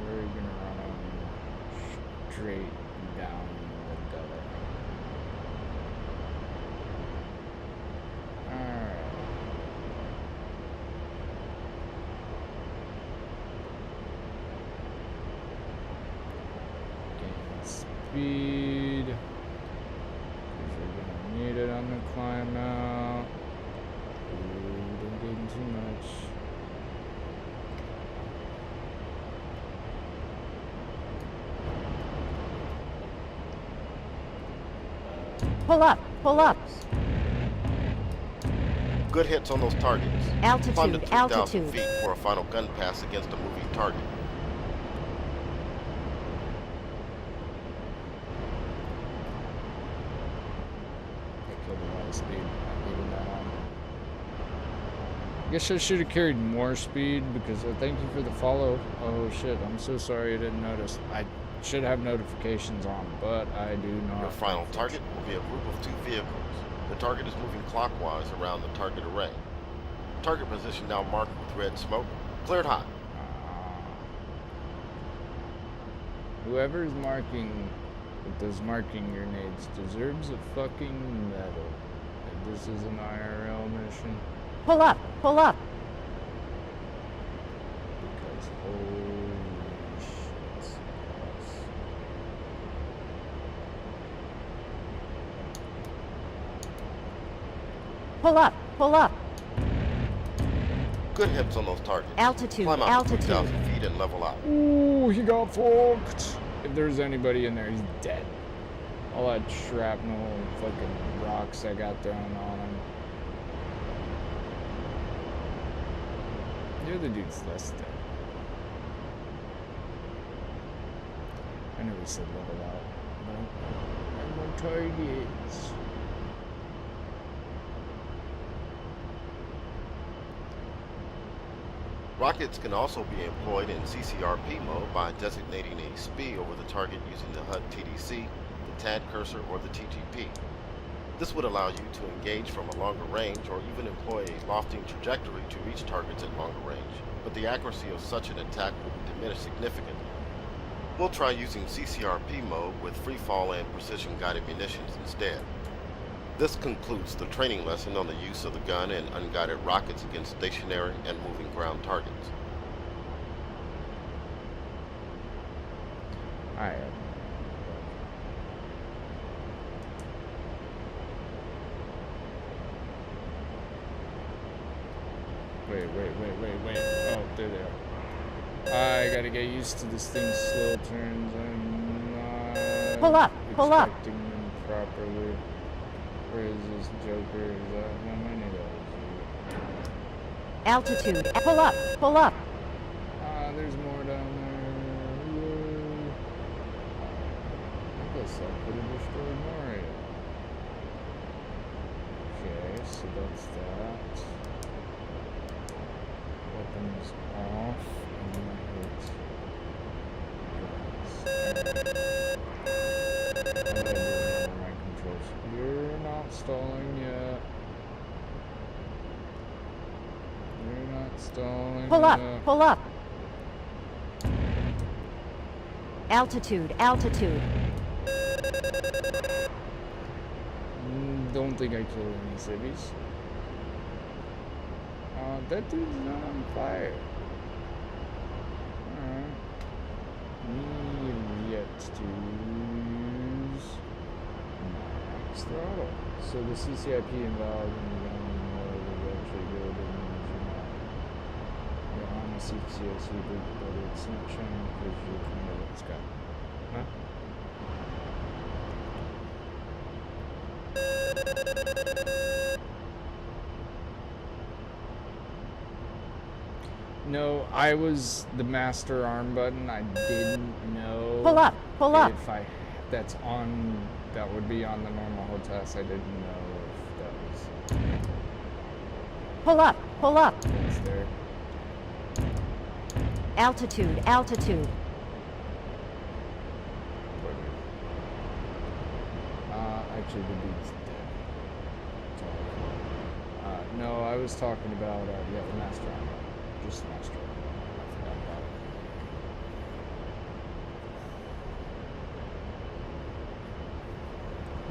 A: We're gonna run them straight down the gutter. Alright. Gain speed. Need it on the climb out. Ooh, don't get in too much.
J: Pull up, pull up.
I: Good hits on those targets.
J: Altitude,
I: Climb to 3,000
J: altitude.
I: feet for a final gun pass against a moving target.
A: I guess I should have carried more speed because thank you for the follow. Oh shit, I'm so sorry I didn't notice. I should have notifications on, but I do not.
I: Your final target will be a group of 2 vehicles. The target is moving clockwise around the target array. Target position now marked with red smoke. Cleared hot.
A: Whoever's marking with those marking grenades deserves a fucking medal. If this is an IRL mission.
J: Pull up! Pull up!
A: Because holy shit.
J: Pull up! Pull up!
I: Good hits on those targets.
J: Altitude,
I: Climb out
J: altitude.
I: 2,000 feet and level out.
A: Ooh, he got fucked. If there's anybody in there, he's dead. All that shrapnel and fucking rocks I got thrown on him. The other dude's less dead. I know we said level out. No more targets.
I: Rockets can also be employed in CCRP mode by designating a SPI over the target using the HUD TDC, the TAD cursor, or the TGP. This would allow you to engage from a longer range or even employ a lofting trajectory to reach targets at longer range, but the accuracy of such an attack will be diminished significantly. We'll try using CCRP mode with free fall and precision guided munitions instead. This concludes the training lesson on the use of the gun and unguided rockets against stationary and moving ground targets.
A: Alright. Wait. Oh, there they are. I gotta get used to this thing's slow turns. I'm not
J: Pull up! Pull up!
A: expecting them properly. Where is this Joker? Is that how many of those?
J: Altitude! Pull up! Pull up!
A: There's more down there. Whoa. I guess I could have destroyed more. Okay, so that's that. Weapons off, and then my controls. You're not stalling yet. You're not stalling
J: Pull up!
A: yet.
J: Pull up! Altitude! Altitude!
A: Don't think I killed any cities. That dude's not on fire. Alright. We have yet to use max throttle. So the CCIP involved in the gun is actually good you're on the CCIC, but it's not showing because you're kind of what's got. No, I was the master arm button. I didn't know.
J: Pull up! Pull up!
A: If that's on, that would be on the normal whole test. I didn't know if that was.
J: Pull up! Pull up!
A: That's there.
J: Altitude! Altitude!
A: Actually, the dude's dead. That's all. No, I was talking about yeah, the master arm. Just the master arm. I forgot about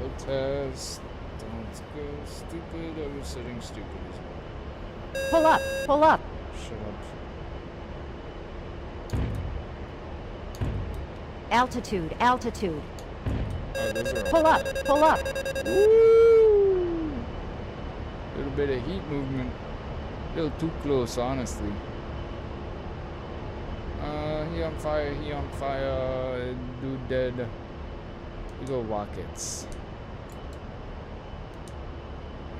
A: it. No test. Don't go stupid. I was sitting stupid as well.
J: Pull up! Pull up!
A: Shut up.
J: Altitude! Altitude!
A: Oh, those are all
J: Pull up! Pull up!
A: Woo! Little bit of heat movement. A little too close, honestly. He on fire, he on fire. Dude dead. You go rockets.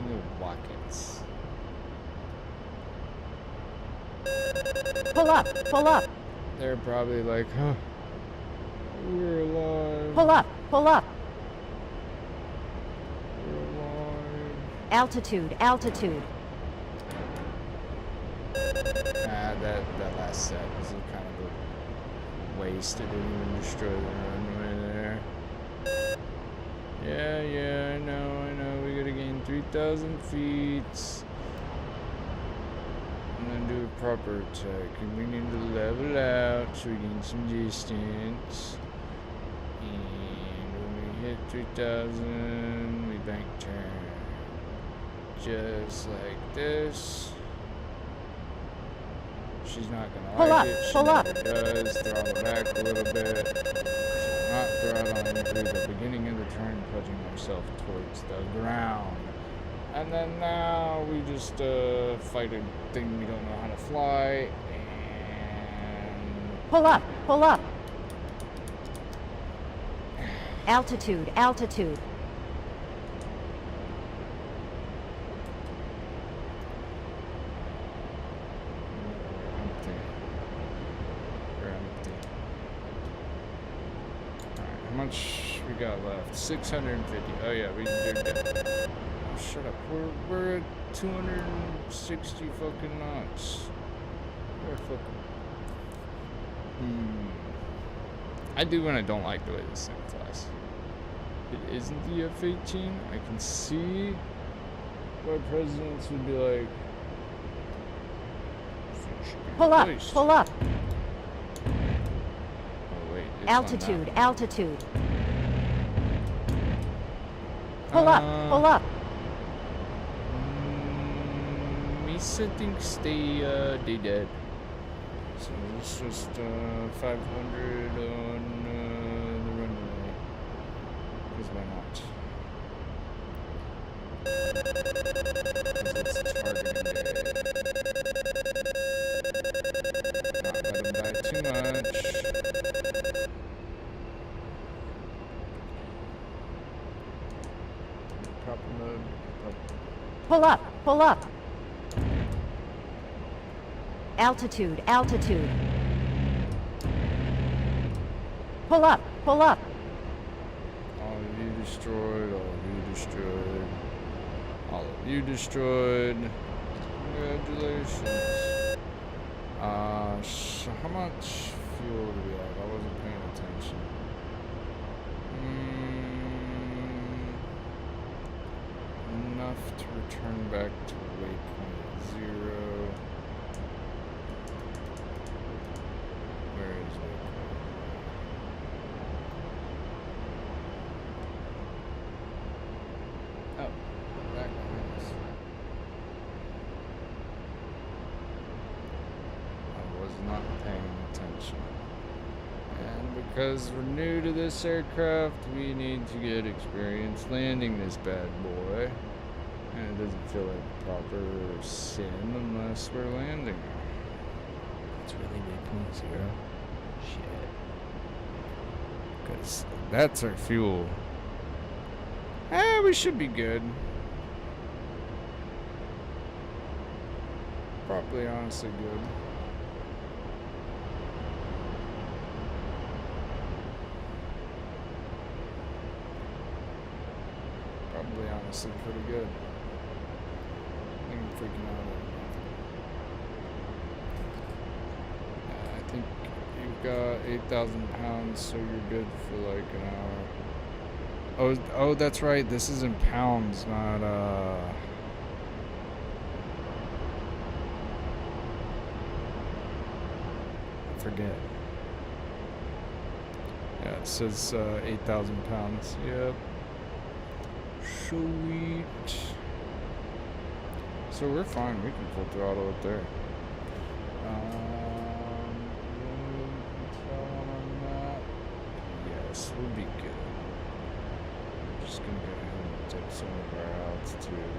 A: You go rockets.
J: Pull up! Pull up!
A: They're probably like, huh. We're alive.
J: Pull up! Pull up!
A: We're alive.
J: Altitude! Altitude!
A: That last set was kind of waste. It didn't even destroy the runway there. Yeah, I know. We gotta gain 3,000 feet. And then do a proper attack. And we need to level out so we gain some distance. And when we hit 3,000, we bank turn. Just like this. She's not gonna like it. She never does. Throttle back a little bit. Not throttling through the beginning of the turn, putting myself towards the ground. And then now we just fight a thing we don't know how to fly. And
J: Pull up. Altitude.
A: How much we got left? 650. Oh yeah, we did that. Oh, shut up. We're at 260 fucking knots. We're fucking. I do when I don't like the way this thing flies. It isn't the F-18. I can see why presidents would be like.
J: Pull up.
A: Oh wait. It's
J: Altitude. Pull up.
A: Me thinks they dead. So it's just 500 on the runway. Because why not? Because it's targeting not let him die too much. Proper mode.
J: Pull up. Altitude. Pull up.
A: All of you destroyed. All of you destroyed. Congratulations. So how much fuel do we have? I wasn't paying attention. Enough to return back to waypoint 0. Where is waypoint? Oh, back behind us. I was not paying attention. And because we're new to this aircraft, we need to get experience landing this bad boy. And it doesn't feel like proper sim unless we're landing. It's really waypoint 0. Shit. Because that's our fuel. We should be good. Probably honestly good. Probably honestly pretty good. I'm freaking out. I think you've got 8,000 pounds, so you're good for like an hour. Oh, that's right. This is in pounds, not I forget. Yeah, it says 8,000 pounds. Yep. Sweet. So we're fine. We can full throttle it there. Control on that. Yes, we'll be good. Just gonna go ahead and take some of our altitude.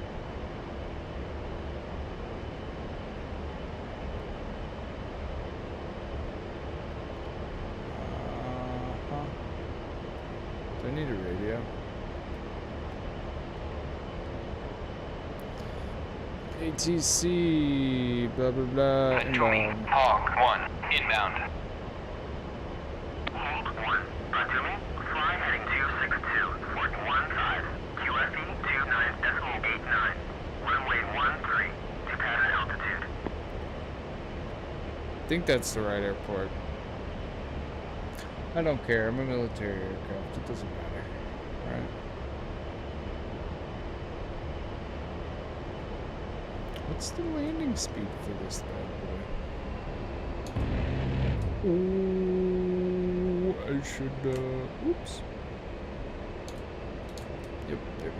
A: Do I need a radio? ATC, blah blah blah, inbound.
K: Hawk 1, inbound. Hawk 1, roger me. Fly heading 262, Fort 15, QFE 29.89, runway 13, to pattern altitude.
A: I think that's the right airport. I don't care. I'm a military aircraft. It doesn't matter. Right? What's the landing speed for this bad boy? Oh, I should, oops. Yep, there we go.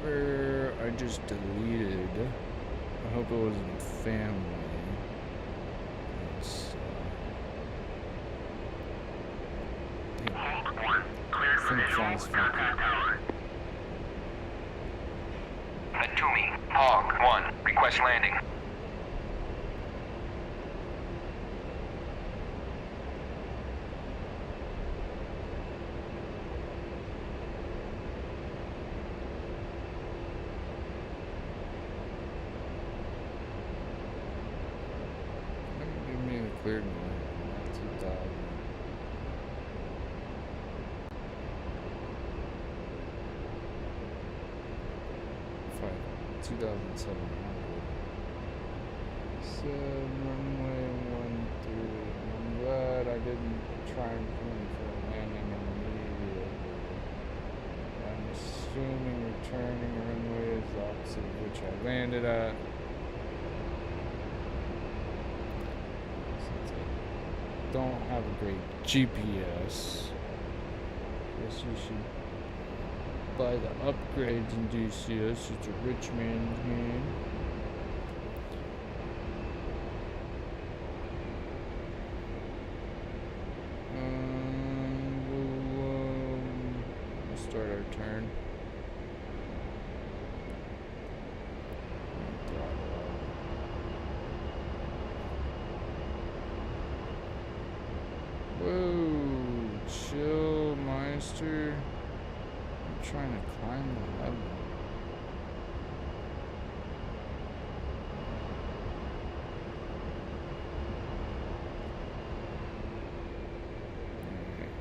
A: Whoever I just deleted, I hope it wasn't family. It's, think fast
K: Natumi, Hog 1, request landing.
A: give me the cleared one. 2000. Five, 2700. Said runway 13. I'm glad I didn't try and plan for a landing immediately. I'm assuming returning runway is the opposite of which I landed at. Since I don't have a great GPS, guess you should buy the upgrades in DCS. It's a rich man's game. We'll start our turn. Whoa, chill, Meister. I'm trying to climb the level.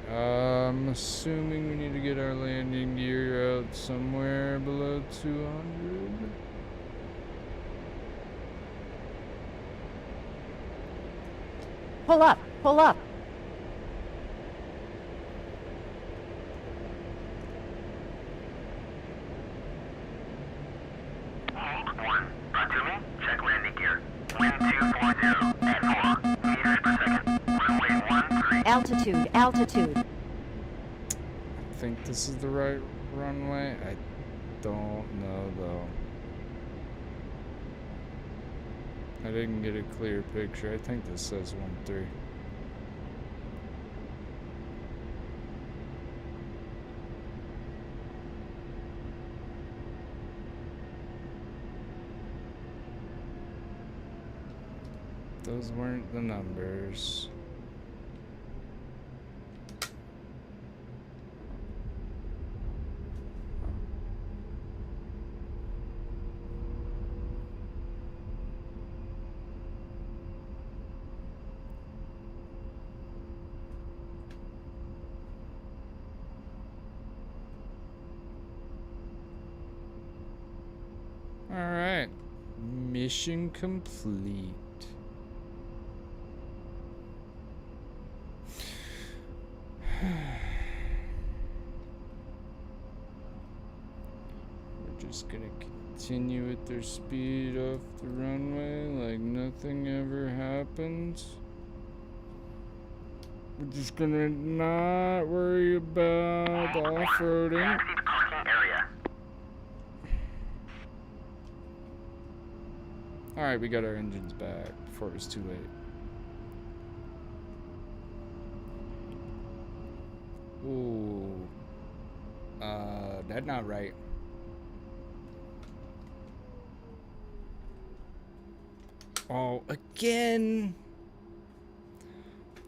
A: I'm assuming we need to get our landing gear out somewhere below 200.
J: Pull up, pull up.
K: Hold 1, Natumi, check landing gear. Wind 240 at 4 meters per second. Runway 13.
J: Altitude, altitude.
A: I think this is the right runway. I don't know though. I didn't get a clear picture. I think this says 13. Those weren't the numbers. All right, mission complete. We're just gonna continue at their speed off the runway like nothing ever happens. We're just gonna not worry about the off-roading. Alright, we got our engines back before it was too late. Ooh. That's not right. Oh, again!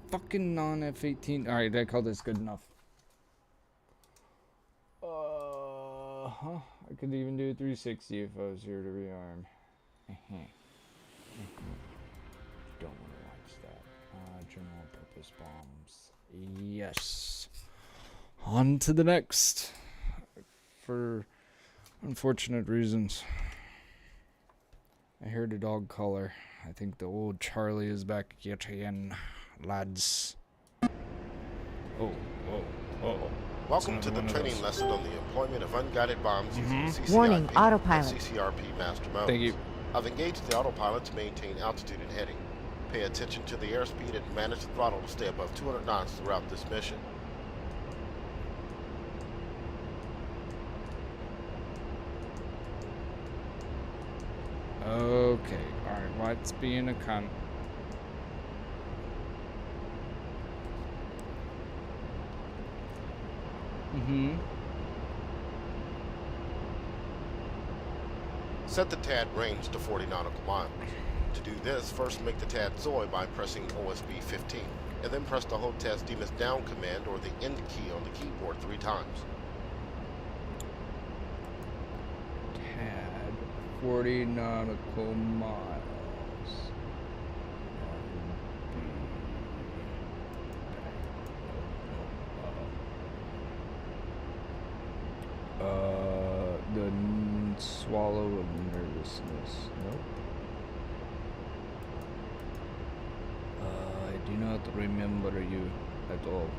A: Fucking non-F-18. Alright, I call this good enough. I could even do a 360 if I was here to rearm. Don't want to watch that. General purpose bombs. Yes. On to the next. For unfortunate reasons. I heard a dog collar. I think the old Charlie is back yet again, lads. Oh.
I: Welcome to the training lesson on the employment of unguided bombs using CCIP
J: Warning, autopilot.
I: and CCRP master modes.
A: Thank you.
I: I've engaged the autopilot to maintain altitude and heading. Pay attention to the airspeed and manage the throttle to stay above 200 knots throughout this mission.
A: Okay, alright, let's be in a con.
I: Set the TAD range to 40 nautical miles. To do this, first make the TAD Zoe by pressing OSB 15, and then press the HOTAS Demus down command or the end key on the keyboard 3 times.
A: Had 40 nautical miles. The swallow of nervousness. Nope. I do not remember you at all.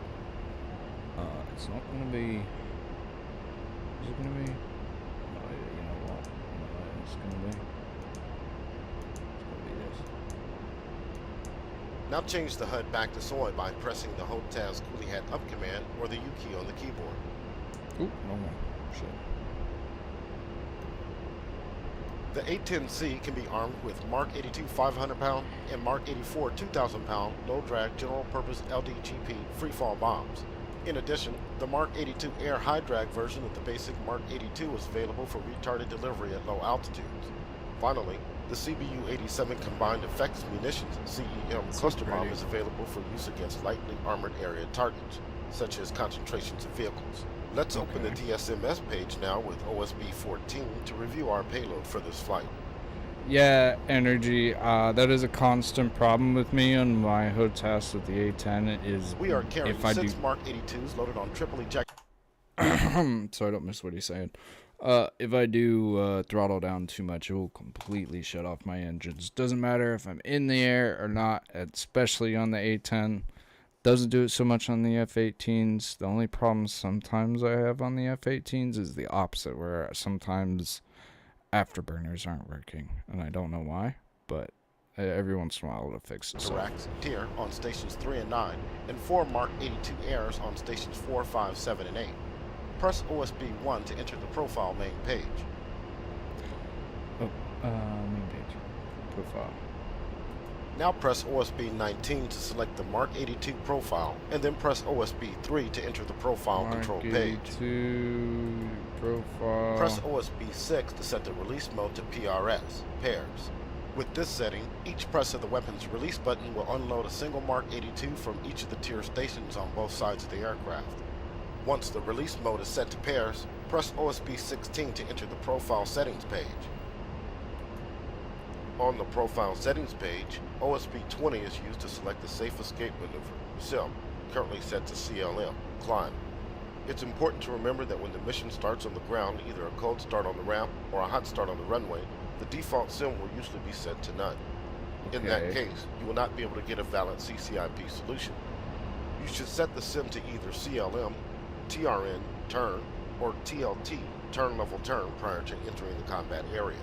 A: It's not gonna be. Is it gonna be? No, you know what? You know what it's gonna be? It's gonna be this.
I: Now change the HUD back to Zoe by pressing the HOTAS Coolie Hat up command or the U key on the keyboard.
A: Oop, no more. Shit.
I: The A-10C can be armed with Mark 82 500-pound and Mark 84 2,000-pound low-drag general-purpose LDGP freefall bombs. In addition, the Mark 82 air high-drag version of the basic Mark 82 is available for retarded delivery at low altitudes. Finally, the CBU-87 Combined Effects Munitions CEM cluster bomb is available for use against lightly armored area targets, such as concentrations of vehicles. Let's open the DSMS page now with OSB 14 to review our payload for this flight.
A: Yeah, energy. That is a constant problem with me on my HOTAS with the A10 is
I: We are carrying
A: if I
I: 6
A: do...
I: Mark 82s loaded on triple eject.
A: So I don't miss what he's saying. If I do throttle down too much, it will completely shut off my engines. Doesn't matter if I'm in the air or not, especially on the A10. Doesn't do it so much on the F-18s. The only problem sometimes I have on the F-18s is the opposite, where sometimes afterburners aren't working, and I don't know why, but every once in a while it'll fix it.
I: Iraq's tier on stations 3 and 9, and 4 Mark 82 airs on stations 4, 5, 7, and 8. Press OSB 1 to enter the profile main page.
A: Oh, main page. Profile.
I: Now press OSB 19 to select the Mark 82 profile, and then press OSB 3 to enter the profile
A: Mark
I: control page.
A: 82 profile.
I: Press OSB 6 to set the release mode to PRS, pairs. With this setting, each press of the weapon's release button will unload a single Mark 82 from each of the tier stations on both sides of the aircraft. Once the release mode is set to pairs, press OSB 16 to enter the profile settings page. On the profile settings page, OSB 20 is used to select the safe escape maneuver, SIM, currently set to CLM, climb. It's important to remember that when the mission starts on the ground, either a cold start on the ramp or a hot start on the runway, the default SIM will usually be set to none. In that case, you will not be able to get a valid CCIP solution. You should set the SIM to either CLM, TRN, turn, or TLT, turn level turn, prior to entering the combat area.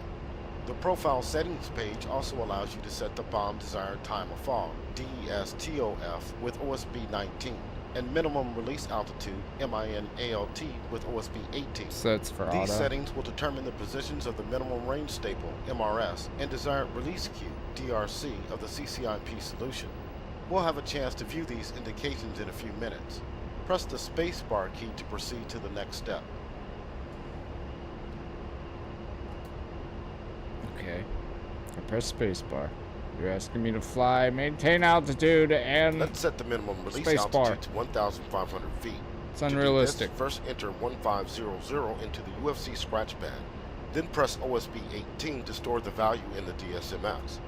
I: The profile settings page also allows you to set the bomb desired time of fall, DES TOF, with OSB 19, and minimum release altitude, MIN-ALT, with OSB 18.
A: Sets for
I: These
A: auto.
I: settings will determine the positions of the minimum range staple, MRS, and desired release queue, DRC, of the CCIP solution. We'll have a chance to view these indications in a few minutes. Press the spacebar key to proceed to the next step.
A: Okay. I press spacebar. You're asking me to fly, maintain altitude, and
I: let's set the minimum release
A: space
I: altitude to 1,500 feet.
A: It's unrealistic.
I: To do this, first enter 1500 into the UFC scratch pad. Then press OSB 18 to store the value in the DSMS.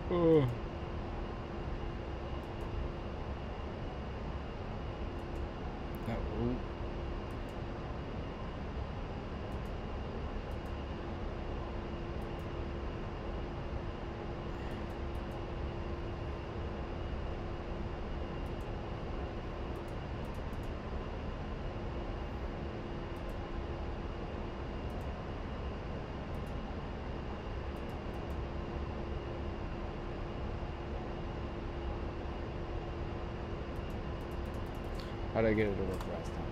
A: Oh. How'd I get it to work last time?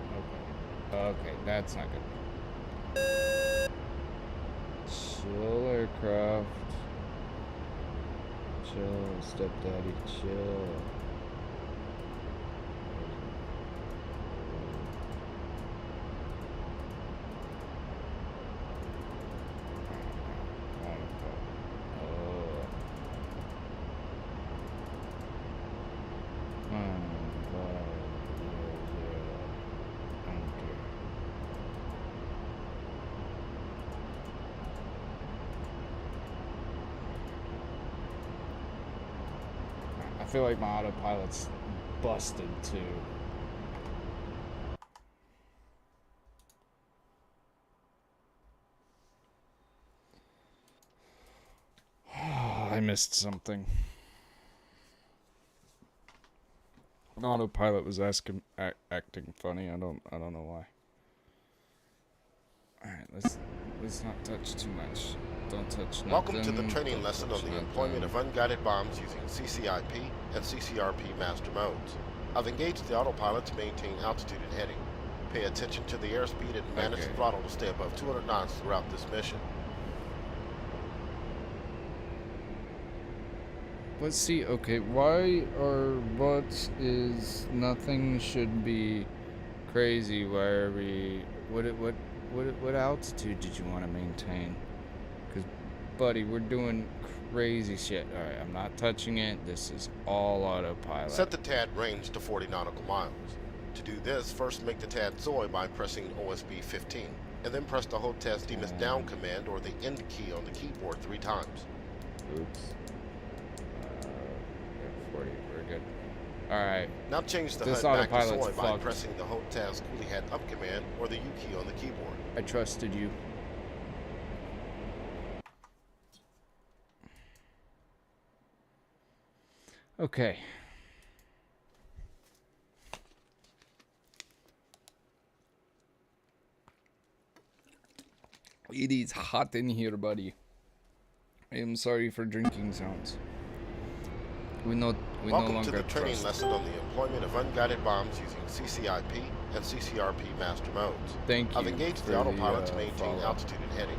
A: Okay. Okay, that's not good. Chill, aircraft. Chill, stepdaddy, chill. I feel like my autopilot's busted too. I missed something. Autopilot was acting funny. I don't know why. All right, let's not touch too much. Don't touch nothing.
I: Welcome to the training lesson on the employment of unguided bombs using CCIP and CCRP master modes. I've engaged the autopilot to maintain altitude and heading. Pay attention to the airspeed and manage the throttle to stay above 200 knots throughout this mission.
A: Let's see. Okay, why or what is nothing should be crazy? Why are we? What altitude did you want to maintain? Because, buddy, we're doing crazy shit. All right, I'm not touching it. This is all autopilot.
I: Set the TAD range to 40 nautical miles. To do this, first make the TAD Zoe by pressing OSB 15, and then press the HOTAS DMS down command or the end key on the keyboard 3 times.
A: Oops. 40. We're good. All right.
I: Now change the HUD back to Zoe by pressing the HOTAS coolie head up command or the U key on the keyboard.
A: I trusted you. Okay. It is hot in here, buddy. I am sorry for drinking sounds. We no
I: Welcome
A: longer
I: to the training
A: trust.
I: lesson on the employment of unguided bombs using CCIP and CCRP master modes.
A: Thank you.
I: I've engaged the autopilot to maintain altitude and heading.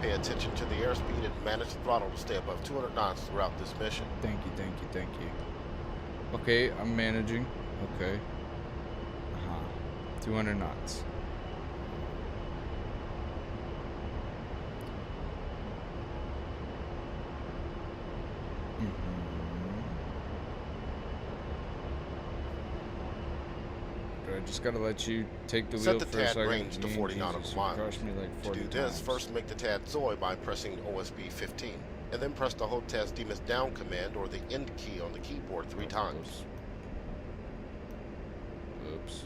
I: Pay attention to the airspeed and manage the throttle to stay above 200 knots throughout this mission.
A: Thank you. Okay, I'm managing. Okay. 200 knots. I just gotta let you take the wheel for a second.
I: Set the TAD range to 40 nautical miles.
A: Me like 40
I: to do this, first make the TAD Zoe by pressing OSB 15, and then press the HOTAS DMS down command or the end key on the keyboard 3 times.
A: Oops.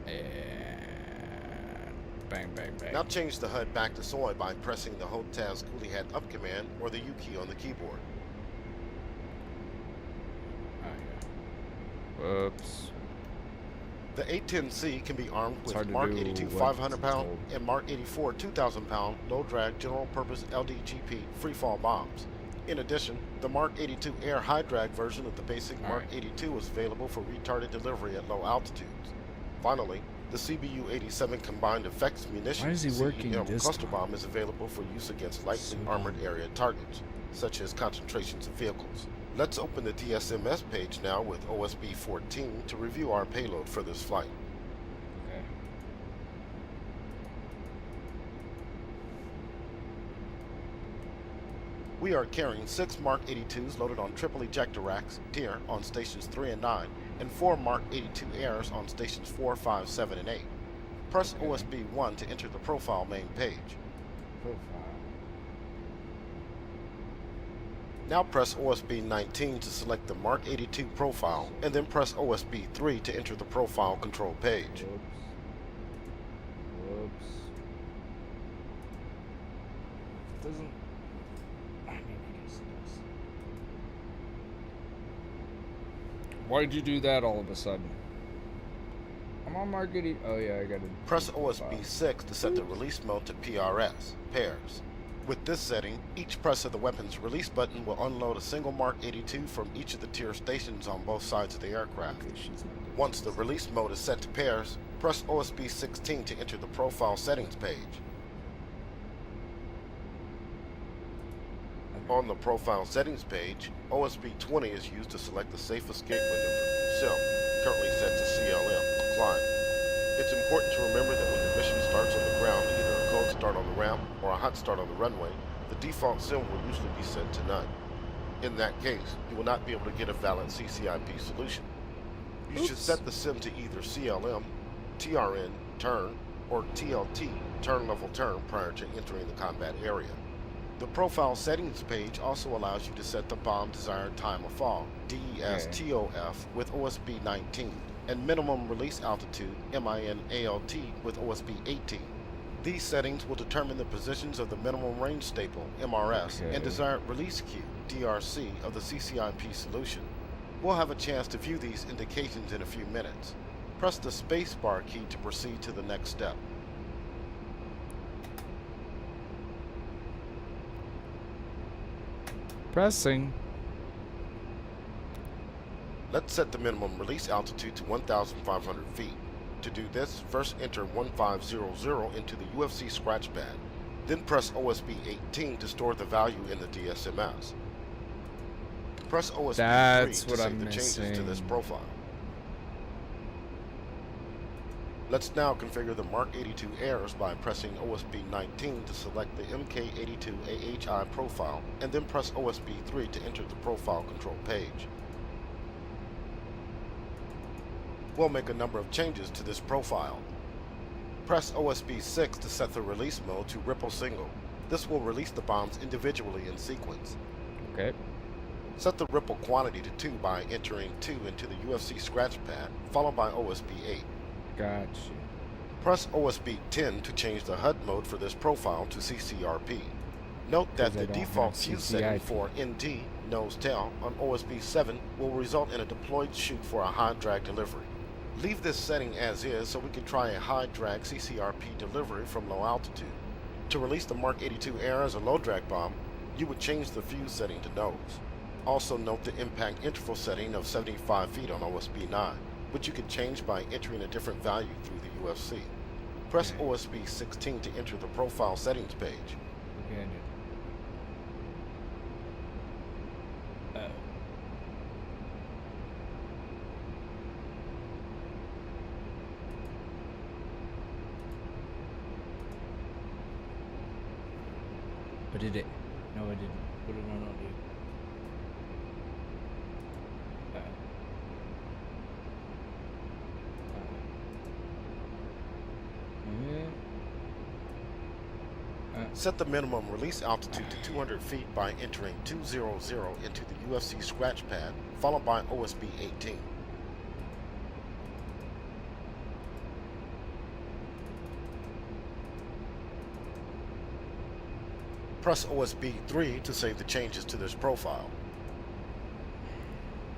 A: And bang, bang, bang.
I: Now change the HUD back to Zoe by pressing the HOTAS coolie head up command or the U key on the keyboard.
A: Whoops.
I: The 810C can be armed with Mark 82 500-pound and Mark 84 2,000-pound low-drag general-purpose LDGP freefall bombs. In addition, the Mark 82 air high-drag version of the basic Mark 82 is available for retarded delivery at low altitudes. Finally, the CBU-87 combined effects munitions cluster bomb is available for use against lightly armored area targets, such as concentrations of vehicles. Let's open the DSMS page now with OSB 14 to review our payload for this flight.
A: Okay.
I: We are carrying 6 Mark 82s loaded on triple ejector racks, tier, on stations 3 and 9, and 4 Mark 82 airs on stations 4, 5, 7, and 8. Press OSB 1 to enter the profile main page. Now press OSB 19 to select the Mark 82 profile, and then press OSB 3 to enter the profile control page.
A: Whoops. Doesn't... I mean, I guess it does. Why'd you do that all of a sudden? I'm on Mark 80... Oh yeah, I gotta...
I: Press OSB 6 to set the release mode to PRS, pairs. With this setting, each press of the weapon's release button will unload a single Mark 82 from each of the tier stations on both sides of the aircraft. Once the release mode is set to pairs, press OSB 16 to enter the profile settings page. On the profile settings page, OSB 20 is used to select the safe escape window for yourself, currently set to CLM, climb. It's important to remember that when the mission starts on the ground, either a cold start on the ramp or a hot start on the runway, the default sim will usually be set to none. In that case, you will not be able to get a valid CCIP solution. You should set the sim to either CLM, TRN, turn, or TLT, turn level turn, prior to entering the combat area. The profile settings page also allows you to set the bomb desired time of fall, DEAS TOF, with OSB 19, and minimum release altitude, MIN-ALT, with OSB 18. These settings will determine the positions of the minimum range staple, MRS, and desired release queue, DRC, of the CCIP solution. We'll have a chance to view these indications in a few minutes. Press the spacebar key to proceed to the next step.
A: Pressing.
I: Let's set the minimum release altitude to 1,500 feet. To do this, first enter 1500 into the UFC scratch pad. Then press OSB 18 to store the value in the DSMS. Press OSB 3 to save the changes to this profile. Let's now configure the Mark 82 errors by pressing OSB 19 to select the MK82 AHI profile, and then press OSB 3 to enter the profile control page. We'll make a number of changes to this profile. Press OSB 6 to set the release mode to ripple single. This will release the bombs individually in sequence.
A: Okay.
I: Set the ripple quantity to 2 by entering 2 into the UFC scratch pad, followed by OSB 8.
A: Gotcha.
I: Press OSB 10 to change the HUD mode for this profile to CCRP. Note that the default fuse setting for ND, nose tail, on OSB 7 will result in a deployed chute for a high drag delivery. Leave this setting as is so we can try a high drag CCRP delivery from low altitude. To release the Mark 82 air as a low drag bomb, you would change the fuse setting to nose. Also note the impact interval setting of 75 feet on OSB 9, which you can change by entering a different value through the UFC. Press OSB 16 to enter the profile settings page.
A: Okay, But did it? No, I didn't. What did I not do?
I: Set the minimum release altitude to 200 feet by entering 200 into the UFC scratch pad, followed by OSB 18. Press OSB 3 to save the changes to this profile.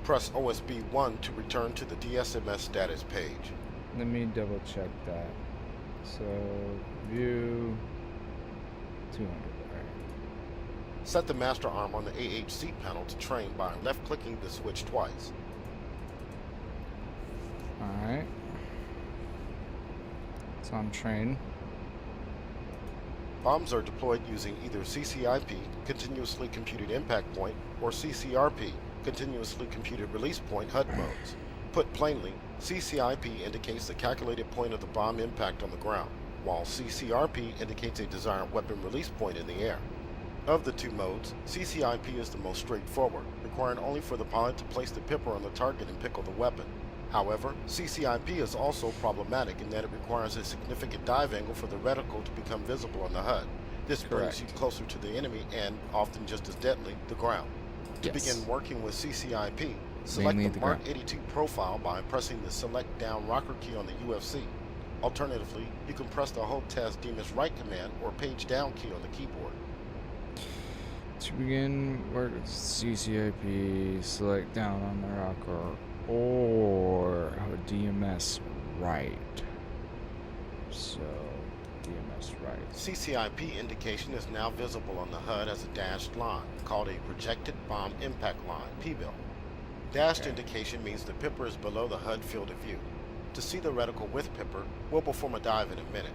I: Press OSB 1 to return to the DSMS status page.
A: Let me double check that. So, view 200.
I: Set the master arm on the AHC panel to train by left-clicking the switch twice.
A: Alright. It's on train.
I: Bombs are deployed using either CCIP, Continuously Computed Impact Point, or CCRP, Continuously Computed Release Point HUD modes. Put plainly, CCIP indicates the calculated point of the bomb impact on the ground, while CCRP indicates a desired weapon release point in the air. Of the two modes, CCIP is the most straightforward, requiring only for the pilot to place the pipper on the target and pickle the weapon. However, CCIP is also problematic in that it requires a significant dive angle for the reticle to become visible on the HUD. This brings you closer to the enemy and, often just as deadly, the ground. To begin working with CCIP, select the Mark 82 profile by pressing the Select Down Rocker key on the UFC. Alternatively, you can press the HOTAS Demus Right command or Page Down key on the keyboard.
A: To begin work with CCIP, select down on the rocker or DMS right. So DMS, right.
I: CCIP indication is now visible on the HUD as a dashed line, called a projected bomb impact line, PBIL. Dashed indication means the pipper is below the HUD field of view. To see the reticle with pipper, we'll perform a dive in a minute.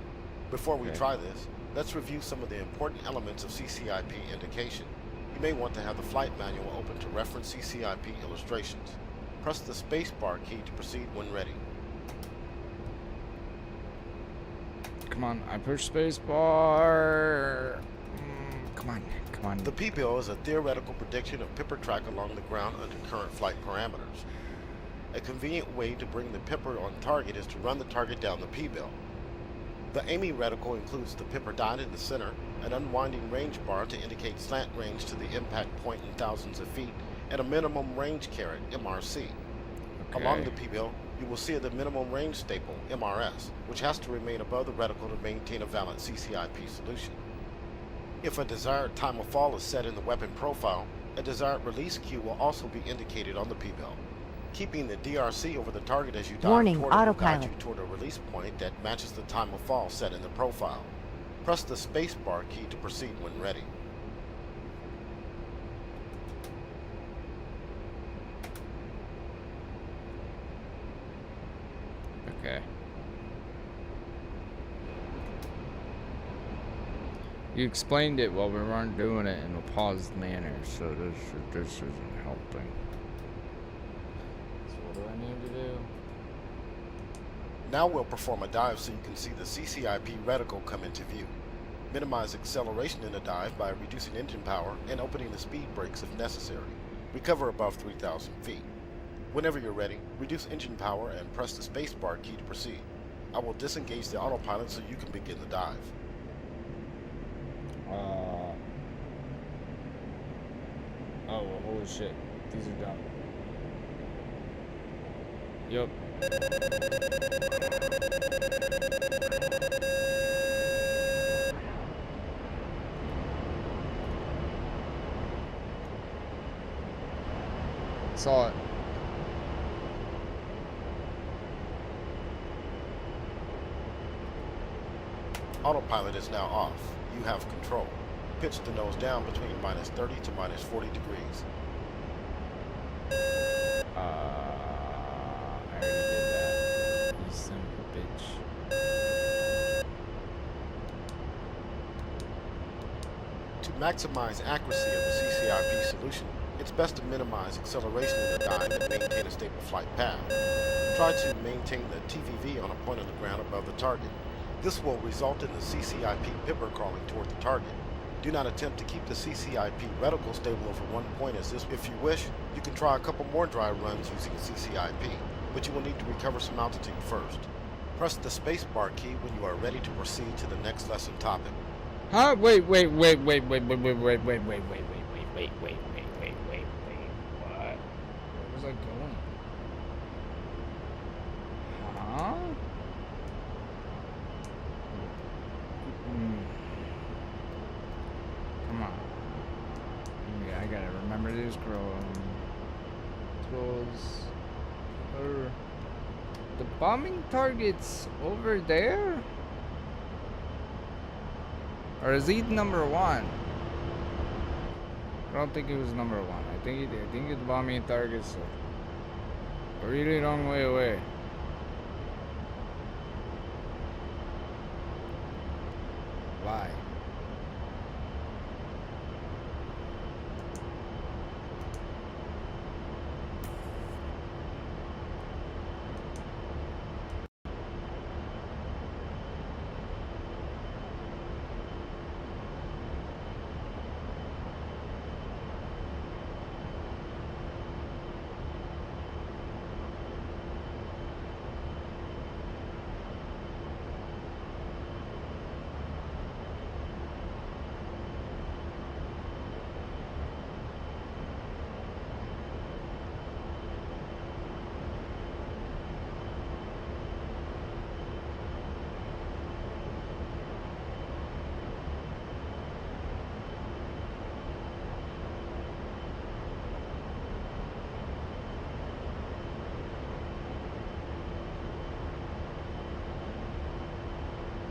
I: Before we try this, let's review some of the important elements of CCIP indication. You may want to have the flight manual open to reference CCIP illustrations. Press the spacebar key to proceed when ready.
A: Come on, I push spacebar. Come on, come on.
I: The PBIL is a theoretical prediction of pipper track along the ground under current flight parameters. A convenient way to bring the pipper on target is to run the target down the PBIL. The aiming reticle includes the pipper dot in the center, an unwinding range bar to indicate slant range to the impact point in thousands of feet, and a minimum range caret, MRC. Along the PBIL, you will see the minimum range staple, MRS, which has to remain above the reticle to maintain a valid CCIP solution. If a desired time of fall is set in the weapon profile, a desired release cue will also be indicated on the PBIL. Keeping the DRC over the target as you dive
J: Warning,
I: toward it will guide
J: autopilot.
I: you toward a release point that matches the time of fall set in the profile. Press the spacebar key to proceed when ready.
A: Okay. You explained it while we weren't doing it in a paused manner, so this isn't helping. So what do I need to do?
I: Now we'll perform a dive so you can see the CCIP reticle come into view. Minimize acceleration in a dive by reducing engine power and opening the speed brakes if necessary. Recover above 3,000 feet. Whenever you're ready, reduce engine power and press the spacebar key to proceed. I will disengage the autopilot so you can begin the dive.
A: Oh, well, holy shit. These are dumb. Yup. Saw it.
I: Autopilot is now off. You have control. Pitch the nose down between minus 30 to minus 40 degrees.
A: I already did that. You son of a bitch.
I: To maximize accuracy of the CCIP solution, it's best to minimize acceleration in the dive and maintain a stable flight path. Try to maintain the TVV on a point on the ground above the target. This will result in the CCIP pipper crawling toward the target. Do not attempt to keep the CCIP reticle stable over one point as this. If you wish, you can try a couple more dry runs using CCIP, but you will need to recover some altitude first. Press the spacebar key when you are ready to proceed to the next lesson topic.
A: Huh? Wait. What? Where was I going? Huh? Come on. Yeah, I gotta remember this scrolls. The bombing target's over there? Or is he number one? I don't think he was number one. I think his bombing target's a really long way away. Why?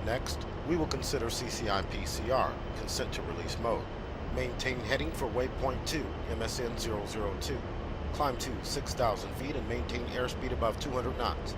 I: Next, we will consider CCIP-CR, Consent to Release Mode. Maintain heading for waypoint 2, MSN 002. Climb to 6,000 feet and maintain airspeed above 200 knots.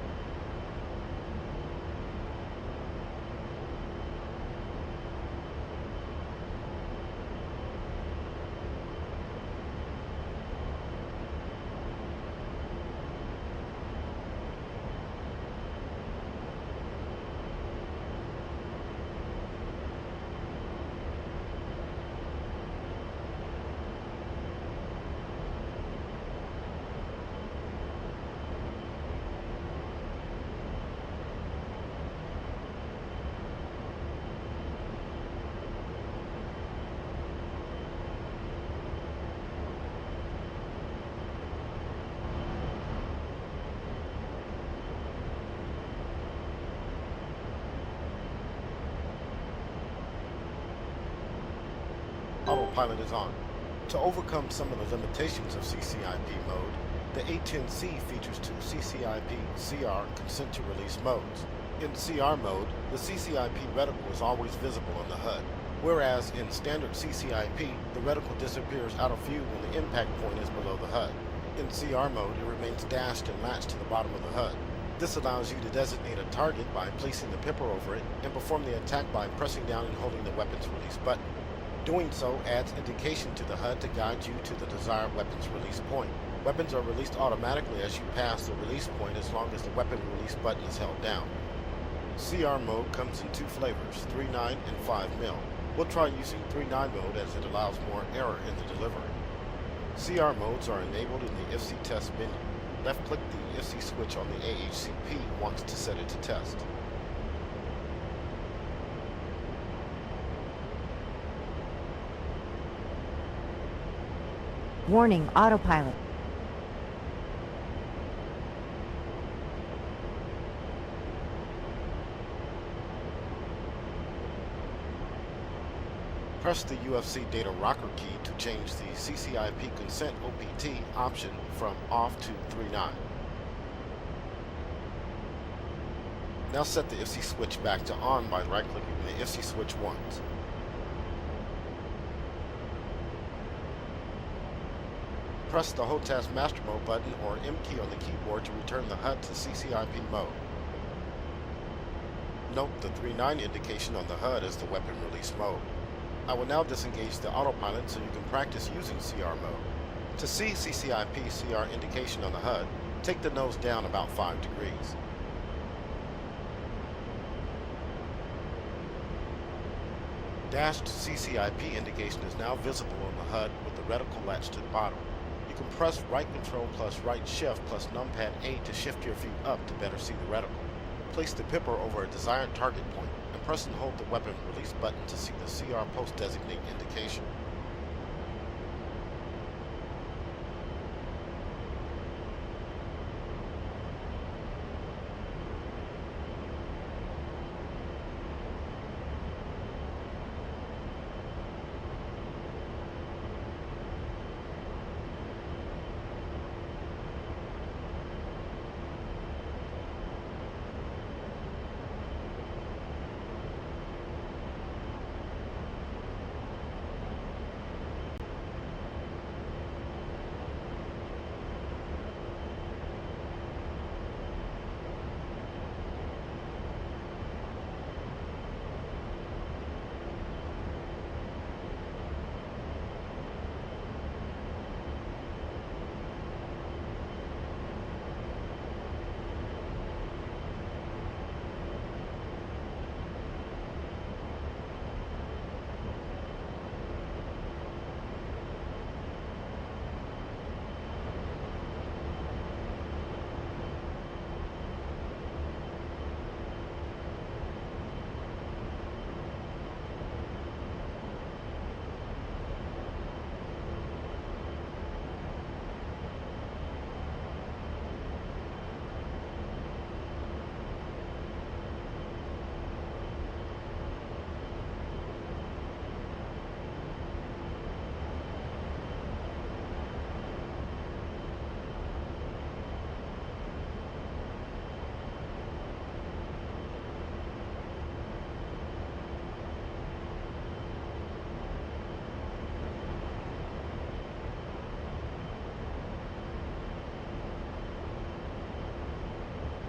I: Autopilot is on. To overcome some of the limitations of CCIP mode, the A10C features two CCIP-CR consent to release modes. In CR mode, the CCIP reticle is always visible on the HUD, whereas in standard CCIP, the reticle disappears out of view when the impact point is below the HUD. In CR mode, it remains dashed and latched to the bottom of the HUD. This allows you to designate a target by placing the pipper over it and perform the attack by pressing down and holding the weapons release button. Doing so adds indication to the HUD to guide you to the desired weapons release point. Weapons are released automatically as you pass the release point as long as the weapon release button is held down. CR mode comes in two flavors, 3.9 and 5mm. We'll try using 3.9 mode as it allows more error in the delivery. CR modes are enabled in the FC test menu. Left-click the FC switch on the AHCP once to set it to test.
J: Warning, autopilot.
I: Press the UFC data rocker key to change the CCIP consent OPT option from off to 3.9. Now set the FC switch back to on by right-clicking the FC switch once. Press the HOTAS Master Mode button or M key on the keyboard to return the HUD to CCIP mode. Note the 3.9 indication on the HUD as the weapon release mode. I will now disengage the autopilot so you can practice using CR mode. To see CCIP-CR indication on the HUD, take the nose down about 5 degrees. Dashed CCIP indication is now visible on the HUD with the reticle latched to the bottom. You can press right control plus right shift plus numpad 8 to shift your view up to better see the reticle. Place the pipper over a desired target point and press and hold the weapon release button to see the CR post designate indication.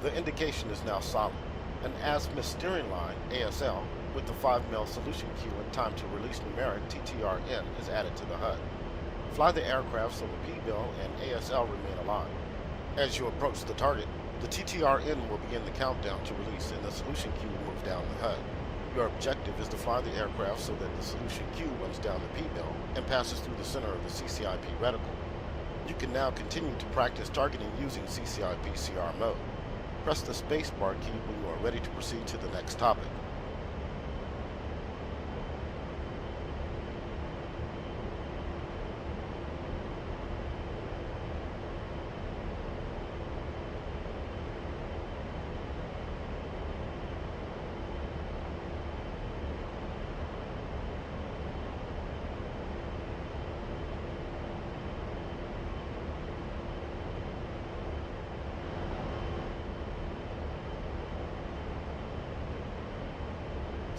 I: The indication is now solid. An azimuth steering line, ASL, with the 5mm solution queue and time to release numeric TTRN is added to the HUD. Fly the aircraft so the P-bill and ASL remain aligned. As you approach the target, the TTRN will begin the countdown to release and the solution queue will move down the HUD. Your objective is to fly the aircraft so that the solution queue runs down the P-bill and passes through the center of the CCIP reticle. You can now continue to practice targeting using CCIP-CR mode. Press the spacebar key when you are ready to proceed to the next topic.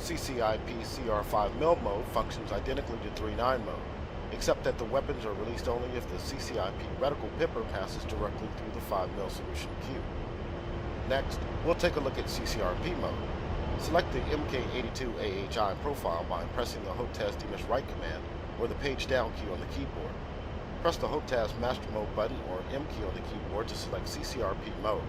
I: CCIP CR5mm mode functions identically to 3.9 mode, except that the weapons are released only if the CCIP reticle pipper passes directly through the 5mm solution queue. Next, we'll take a look at CCRP mode. Select the MK82 AHI profile by pressing the HOTAS D right command or the page down key on the keyboard. Press the HOTAS master mode button or M key on the keyboard to select CCRP mode.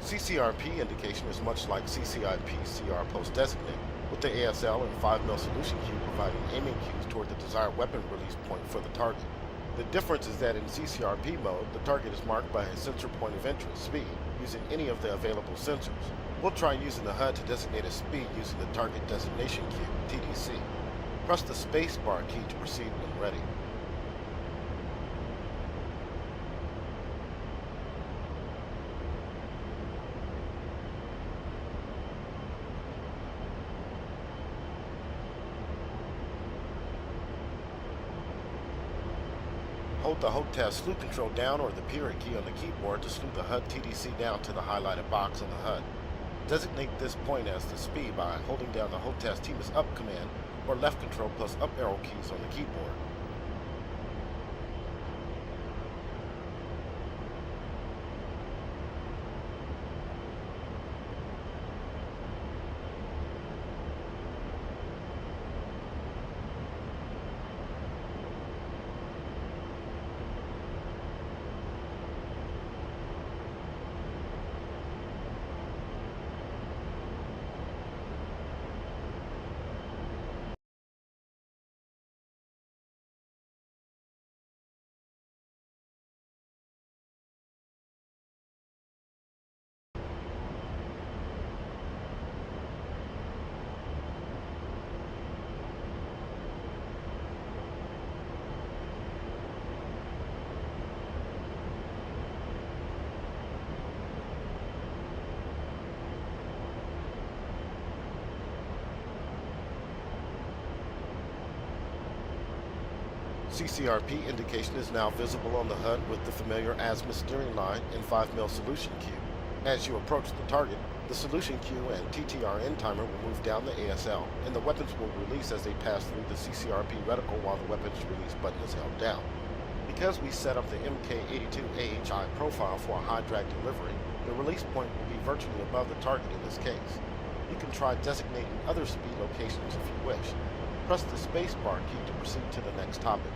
I: CCRP indication is much like CCIP-CR post designate, with the ASL and 5mm solution queue providing aiming cues toward the desired weapon release point for the target. The difference is that in CCRP mode, the target is marked by a sensor point of interest, speed, using any of the available sensors. We'll try using the HUD to designate a speed using the target designation queue, TDC. Press the spacebar key to proceed when ready. Hold the HOTAS slew control down or the period key on the keyboard to slew the HUD TDC down to the highlighted box on the HUD. Designate this point as the speed by holding down the HOTAS TMS up command or left control plus up arrow keys on the keyboard. CCRP indication is now visible on the HUD with the familiar azimuth steering line and 5mm solution queue. As you approach the target, the solution queue and TTRN timer will move down the ASL, and the weapons will release as they pass through the CCRP reticle while the weapons release button is held down. Because we set up the MK82 AHI profile for a high drag delivery, the release point will be virtually above the target in this case. You can try designating other speed locations if you wish. Press the spacebar key to proceed to the next topic.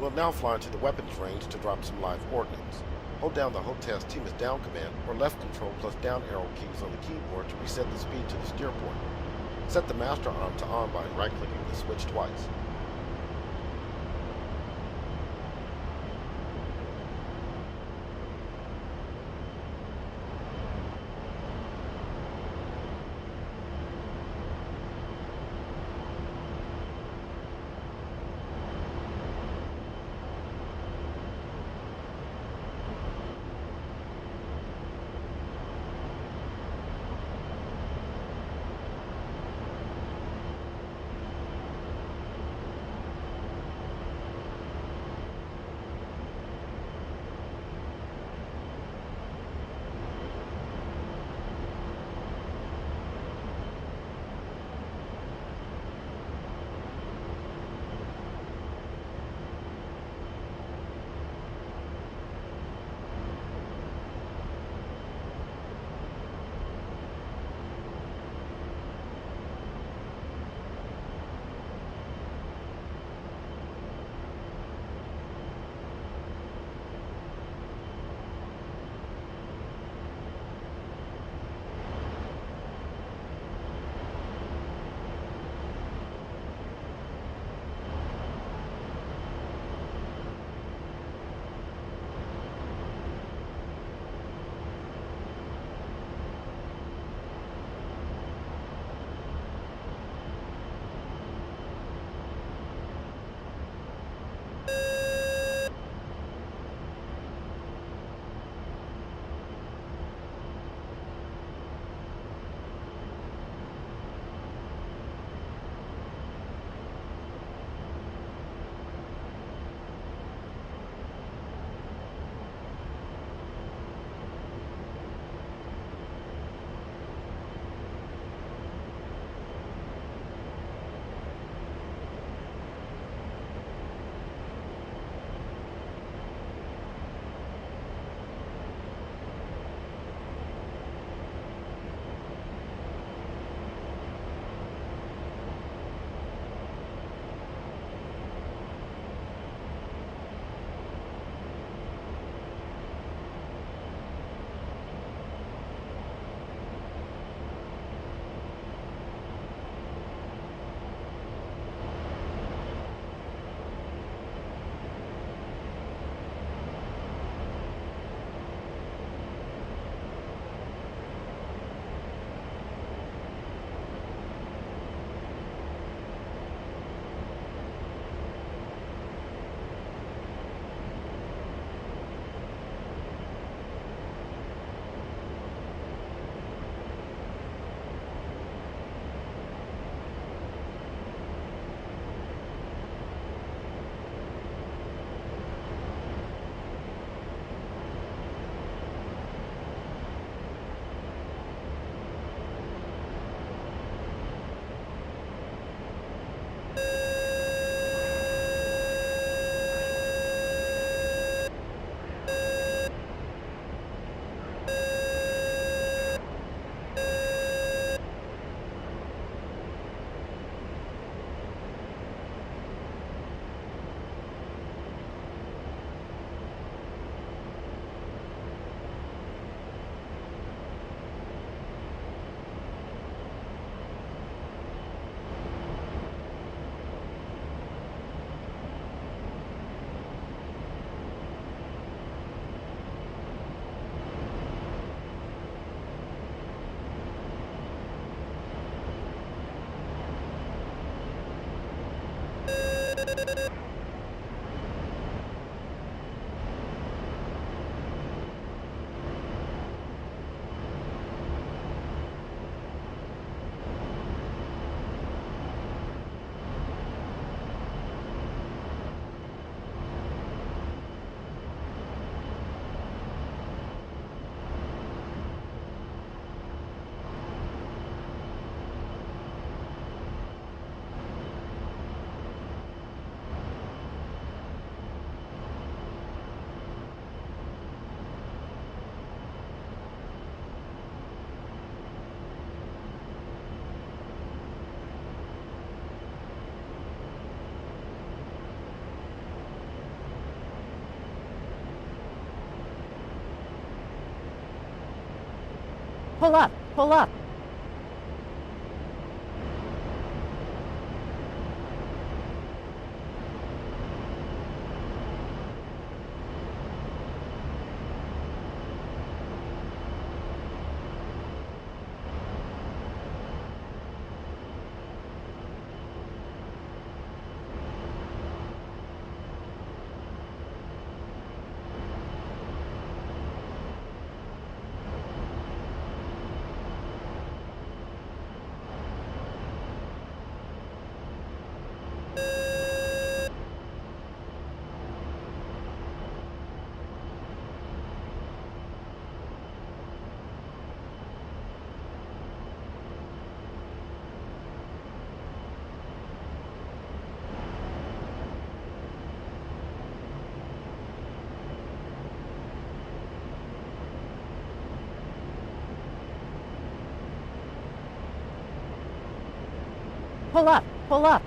I: We'll now fly into the weapons range to drop some live ordnance. Hold down the HOTAS TMS down command or left control plus down arrow keys on the keyboard to reset the speed to the steer point. Set the master arm to on by right-clicking the switch twice.
J: Pull up, pull up. Pull up, pull up.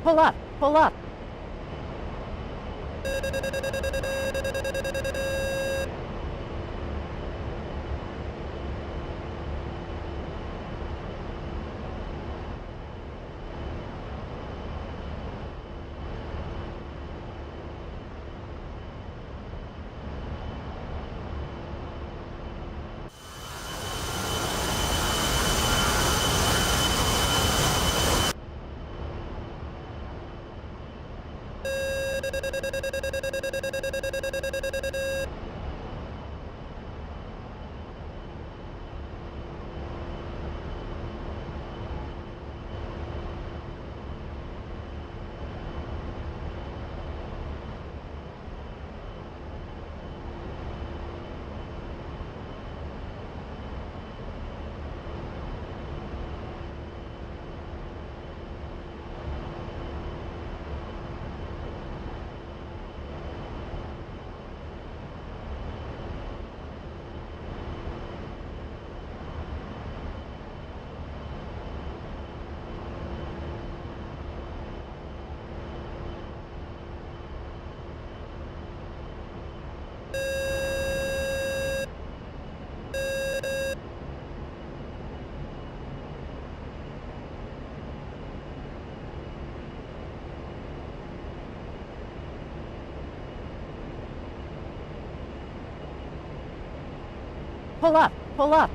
J: Pull up, pull up. Pull up, pull up.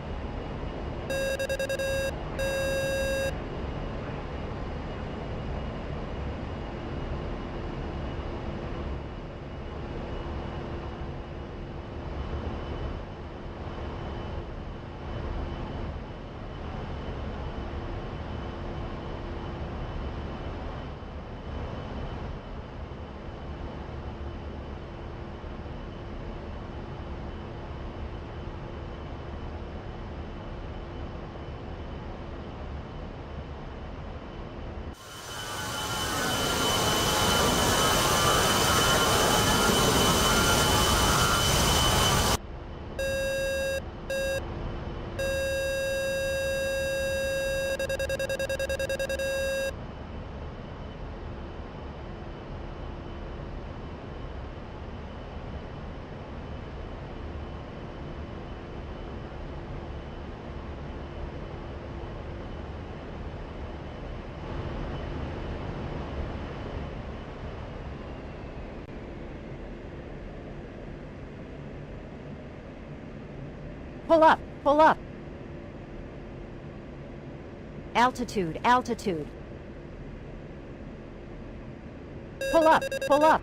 J: Pull up, pull up. Altitude, altitude. Pull up, pull up.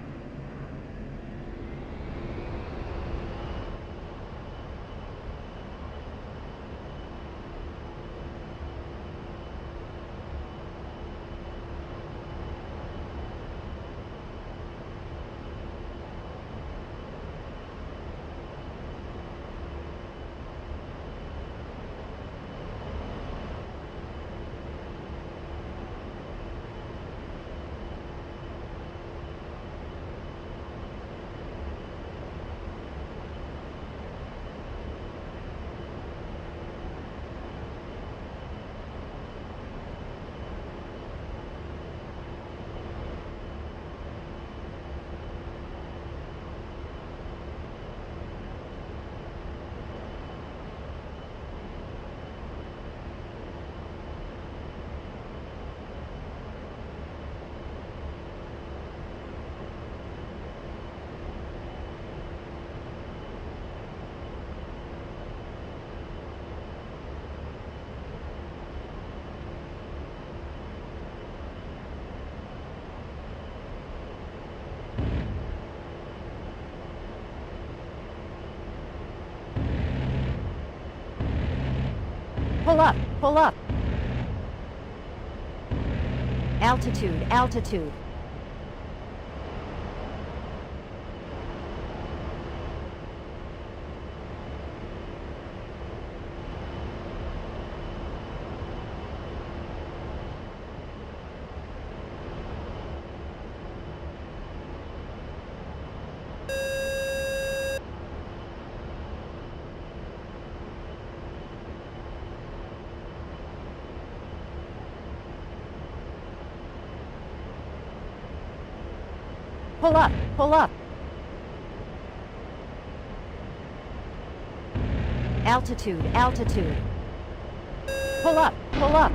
J: Pull up, pull up. Altitude, altitude. Pull up, pull up. Altitude, altitude. Pull up, pull up.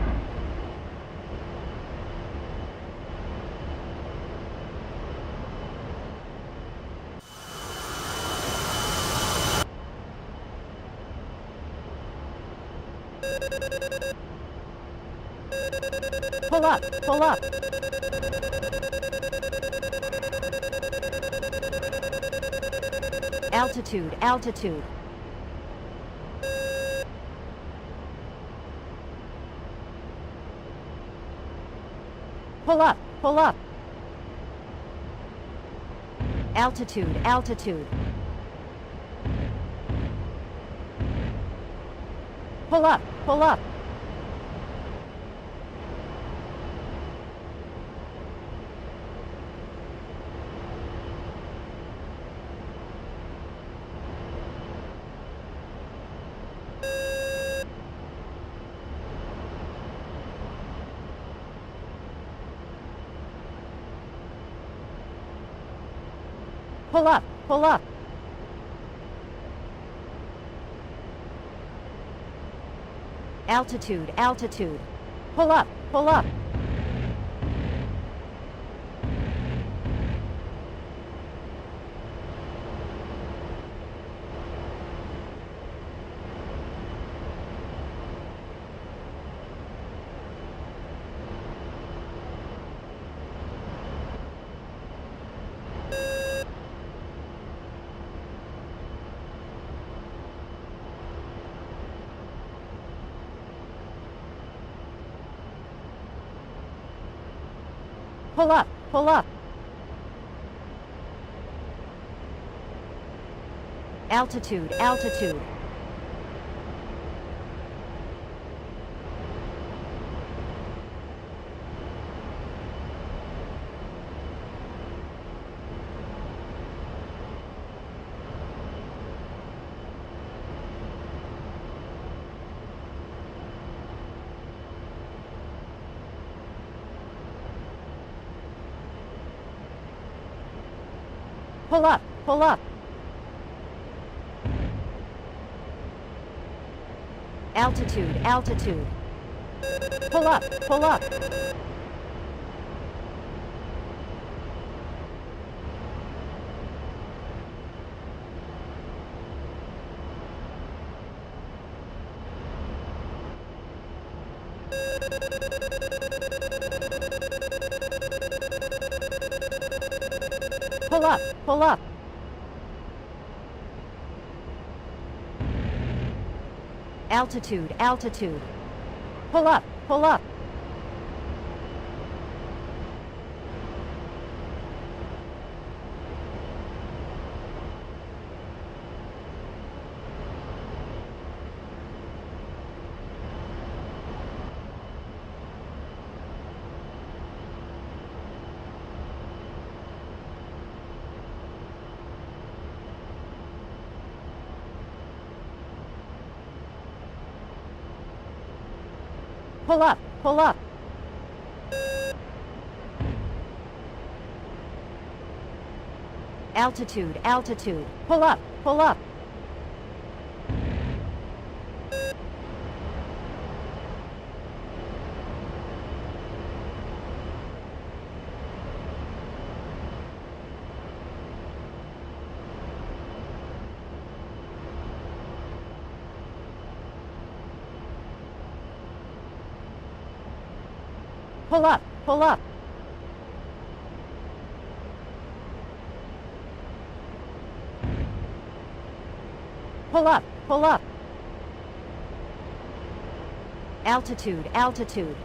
J: Pull up, pull up. Altitude, altitude. Pull up, pull up. Altitude, altitude. Pull up, pull up. Pull up, pull up. Altitude, altitude. Pull up, pull up. Pull up, pull up. Altitude, altitude. Pull up, pull up. Altitude, altitude. Pull up, pull up. Pull up, pull up. Altitude, altitude. Pull up, pull up. Pull up, pull up. Altitude, altitude. Pull up, pull up. Pull up, pull up. Pull up, pull up. Altitude, altitude.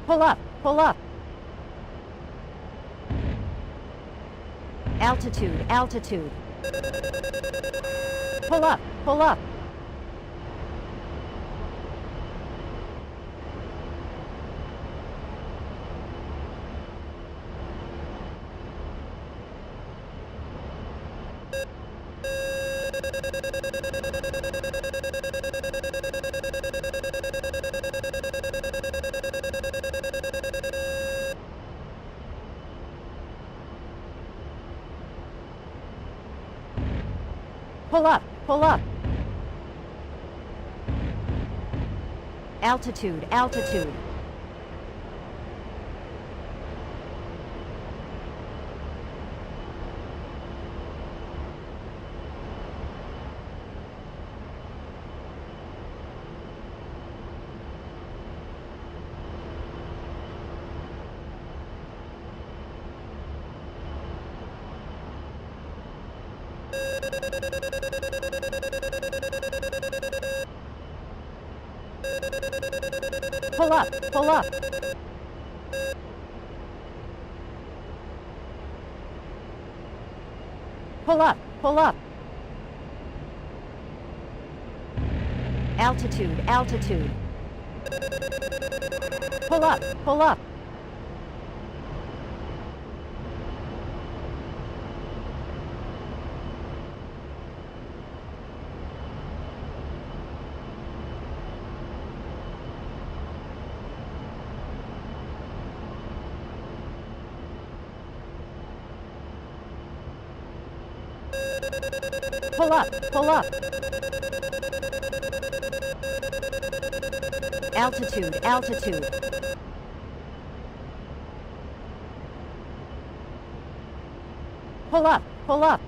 J: Pull up, pull up. Altitude, altitude. Pull up, pull up. Pull up, pull up. Altitude, altitude. Pull up, pull up. Pull up, pull up. Altitude, altitude. Pull up, pull up. Pull up, pull up. Altitude, altitude. Pull up, pull up.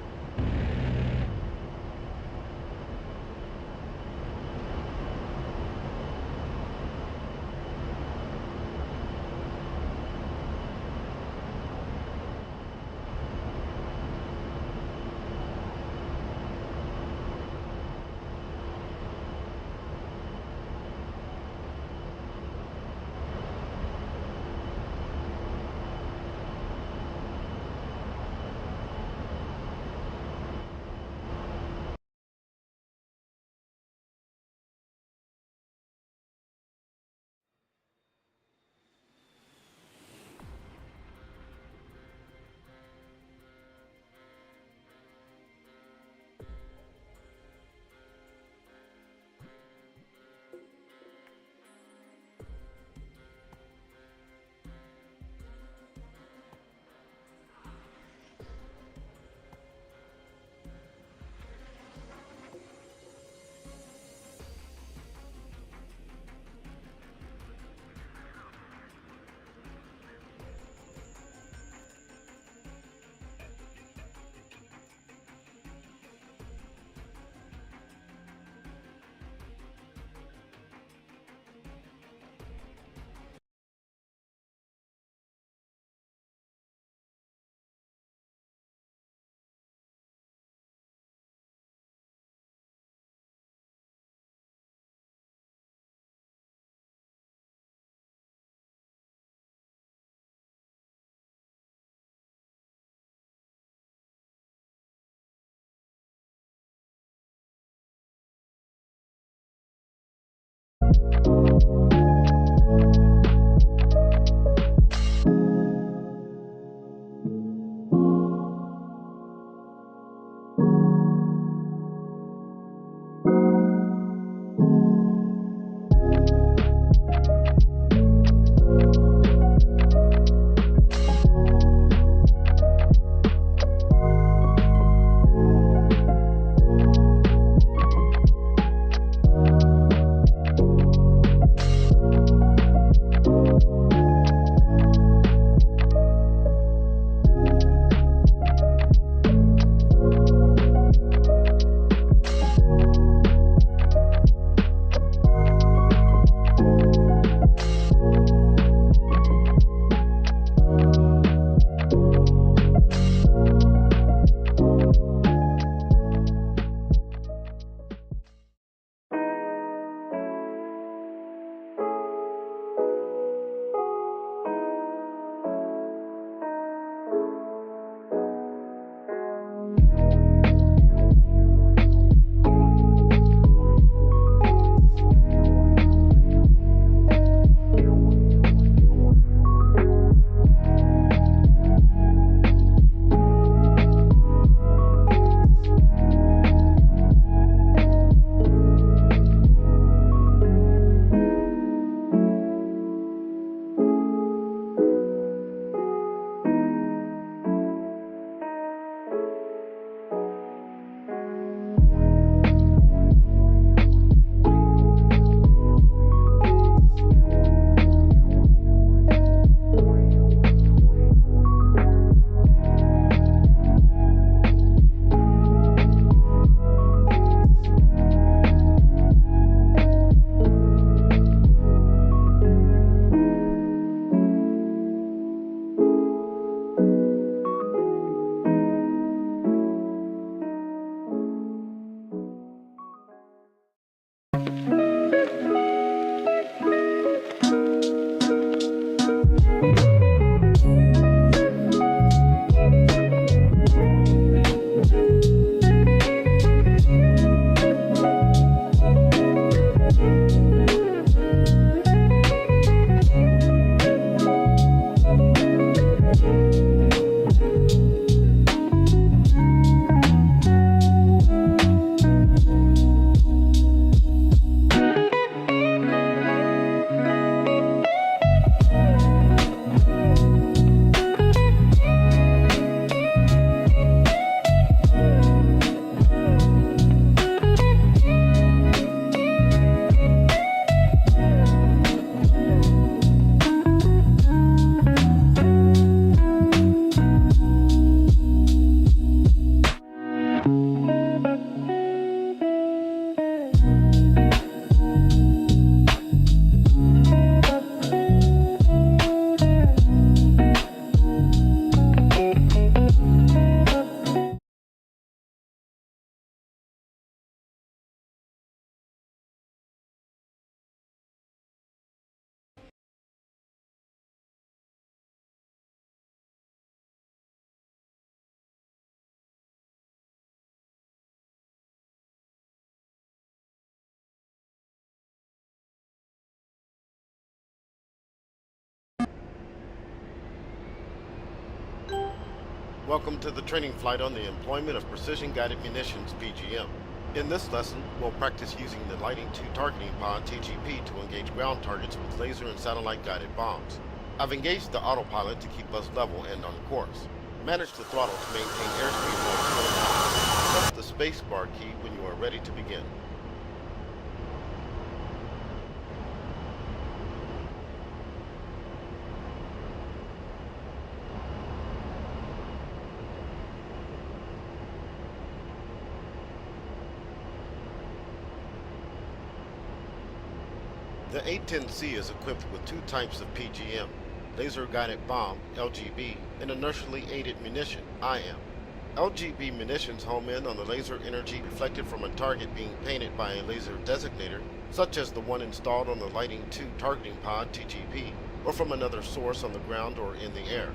I: Welcome to the training flight on the employment of Precision Guided Munitions (PGM). In this lesson, we'll practice using the Lighting 2 Targeting Pod (TGP) to engage ground targets with laser and satellite guided bombs. I've engaged the autopilot to keep us level and on course. Manage the throttle to maintain airspeed while 20 knots. Press the spacebar key when you are ready to begin. The A-10C is equipped with two types of PGM, Laser Guided Bomb, LGB, and Inertially Aided Munition, IM. LGB munitions home in on the laser energy reflected from a target being painted by a laser designator, such as the one installed on the Lighting 2 Targeting Pod, TGP, or from another source on the ground or in the air.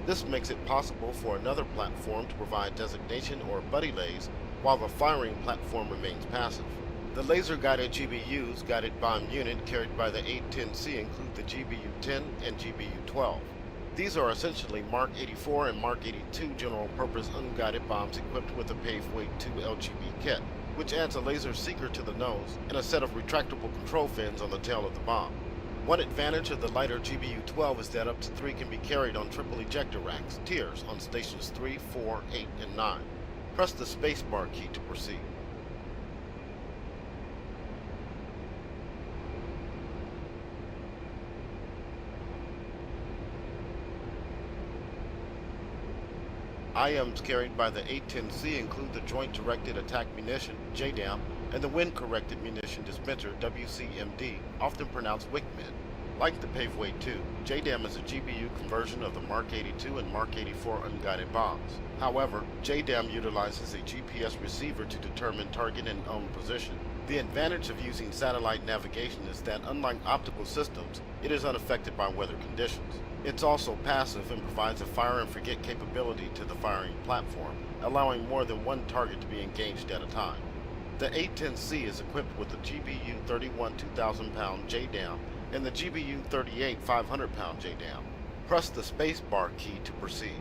I: This makes it possible for another platform to provide designation or buddy lays, while the firing platform remains passive. The laser-guided GBU's guided bomb unit carried by the A-10C include the GBU-10 and GBU-12. These are essentially Mark 84 and Mark 82 general-purpose unguided bombs equipped with a Paveweight 2 LGB kit, which adds a laser seeker to the nose and a set of retractable control fins on the tail of the bomb. One advantage of the lighter GBU-12 is that up to 3 can be carried on triple ejector racks, tiers, on stations 3, 4, 8, and 9. Press the spacebar key to proceed. IMs carried by the A-10C include the Joint Directed Attack Munition, JDAM, and the Wind Corrected Munition Dispenser, WCMD, often pronounced WICMID. Like the Paveweight 2, JDAM is a GBU conversion of the Mark 82 and Mark 84 unguided bombs. However, JDAM utilizes a GPS receiver to determine target and own position. The advantage of using satellite navigation is that, unlike optical systems, it is unaffected by weather conditions. It's also passive and provides a fire and forget capability to the firing platform, allowing more than one target to be engaged at a time. The A-10C is equipped with the GBU-31 2,000-pound JDAM and the GBU-38 500-pound JDAM. Press the spacebar key to proceed.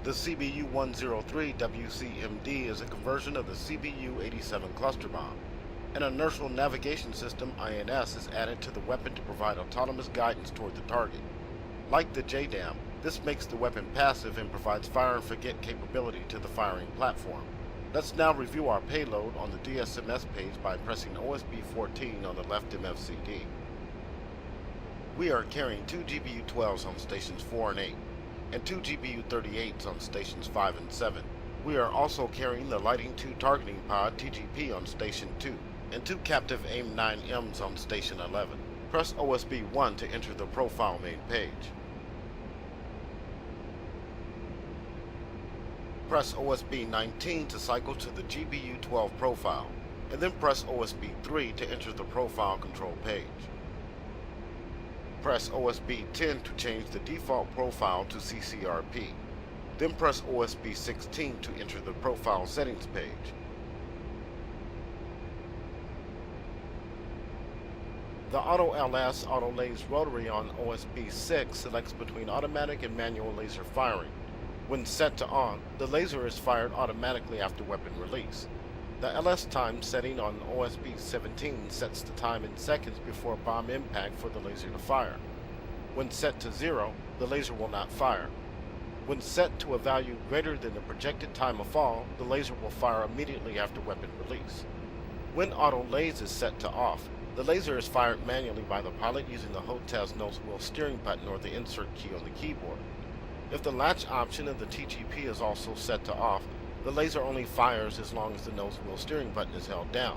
I: The CBU-103 WCMD is a conversion of the CBU-87 cluster bomb. An inertial navigation system, INS, is added to the weapon to provide autonomous guidance toward the target. Like the JDAM, this makes the weapon passive and provides fire and forget capability to the firing platform. Let's now review our payload on the DSMS page by pressing OSB-14 on the left MFCD. We are carrying 2 GBU-12s on stations 4 and 8. And 2 GBU-38s on stations 5 and 7. We are also carrying the Lighting 2 Targeting Pod TGP on station 2, and 2 captive AIM-9Ms on station 11. Press OSB-1 to enter the profile main page. Press OSB-19 to cycle to the GBU-12 profile, and then press OSB-3 to enter the profile control page. Press OSB-10 to change the default profile to CCRP. Then press OSB-16 to enter the profile settings page. The Auto-LS auto-lays rotary on OSB-6 selects between automatic and manual laser firing. When set to on, the laser is fired automatically after weapon release. The LS time setting on OSB-17 sets the time in seconds before bomb impact for the laser to fire. When set to 0, the laser will not fire. When set to a value greater than the projected time of fall, the laser will fire immediately after weapon release. When auto lays is set to off, the laser is fired manually by the pilot using the HOTAS nose wheel steering button or the insert key on the keyboard. If the latch option of the TGP is also set to off, the laser only fires as long as the nose wheel steering button is held down.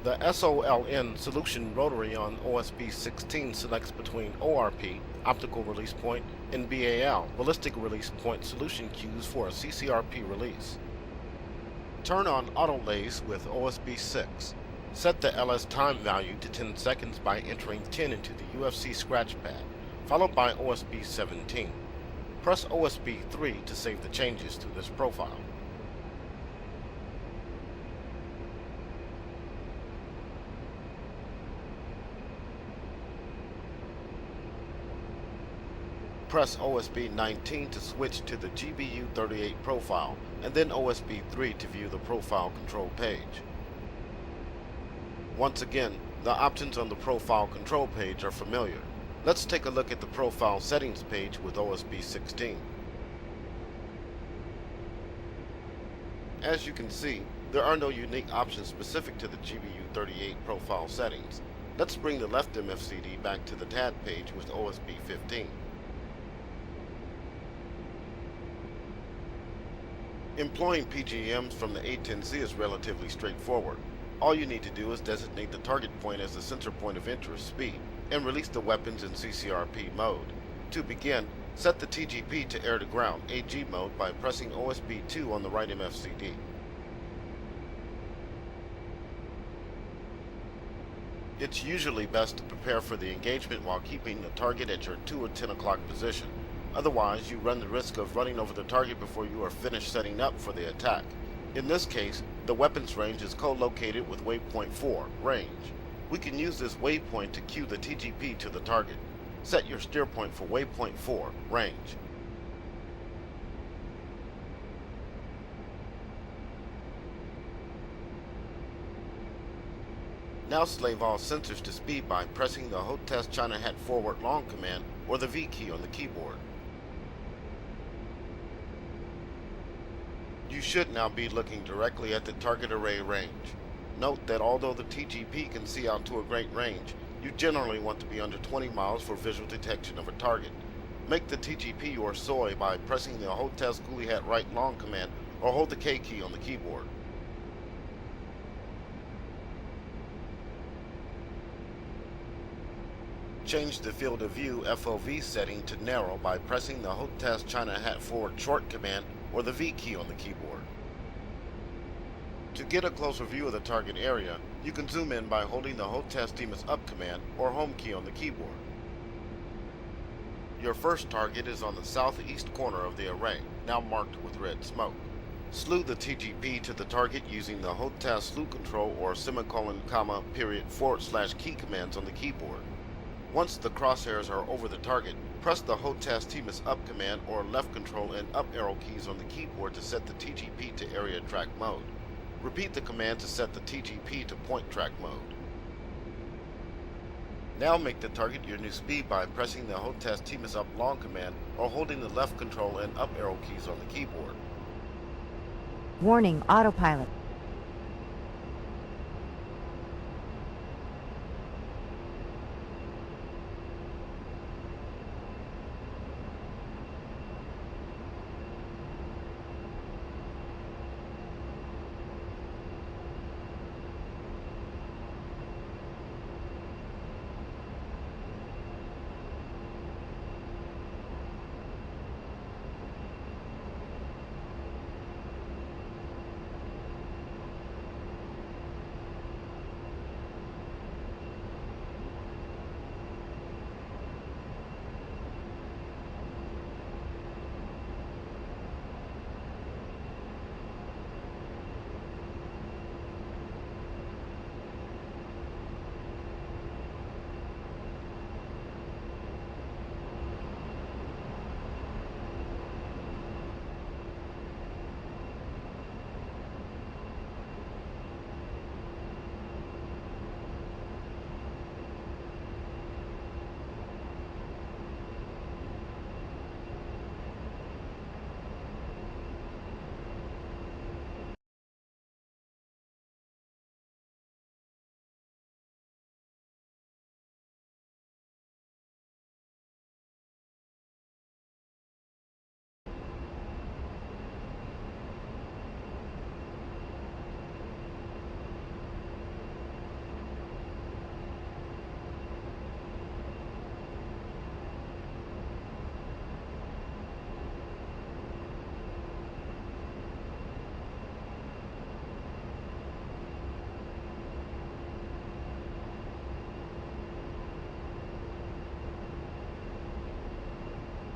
I: The SOLN solution rotary on OSB-16 selects between ORP, optical release point, and BAL, ballistic release point solution cues for a CCRP release. Turn on auto lays with OSB-6. Set the LS time value to 10 seconds by entering 10 into the UFC scratch pad, followed by OSB 17. Press OSB 3 to save the changes to this profile. Press OSB 19 to switch to the GBU 38 profile, and then OSB 3 to view the profile control page. Once again, the options on the profile control page are familiar. Let's take a look at the profile settings page with OSB 16. As you can see, there are no unique options specific to the GBU 38 profile settings. Let's bring the left MFCD back to the TAD page with OSB 15. Employing PGMs from the A10Z is relatively straightforward. All you need to do is designate the target point as the center point of interest speed and release the weapons in CCRP mode. To begin, set the TGP to air to ground AG mode by pressing OSB 2 on the right MFCD. It's usually best to prepare for the engagement while keeping the target at your 2 or 10 o'clock position. Otherwise, you run the risk of running over the target before you are finished setting up for the attack. In this case, the weapons range is co-located with waypoint 4, range. We can use this waypoint to cue the TGP to the target. Set your steer point for waypoint 4, range. Now slave all sensors to speed by pressing the HOTES China Hat forward long command or the V key on the keyboard. You should now be looking directly at the target array range. Note that although the TGP can see out to a great range, you generally want to be under 20 miles for visual detection of a target. Make the TGP your SOI by pressing the HOTES Coolie Hat right long command or hold the K key on the keyboard. Change the field of view FOV setting to narrow by pressing the HOTES China Hat forward short command or the V key on the keyboard. To get a closer view of the target area, you can zoom in by holding the HOTES Teams Up command or home key on the keyboard. Your first target is on the southeast corner of the array, now marked with red smoke. Slew the TGP to the target using the HOTES slew control or semicolon, comma, period, / key commands on the keyboard. Once the crosshairs are over the target, press the HOTES Teams Up command or left control and up arrow keys on the keyboard to set the TGP to area track mode. Repeat the command to set the TGP to point track mode. Now make the target your new speed by pressing the HOTES Teams Up long command or holding the left control and up arrow keys on the keyboard.
J: Warning, autopilot.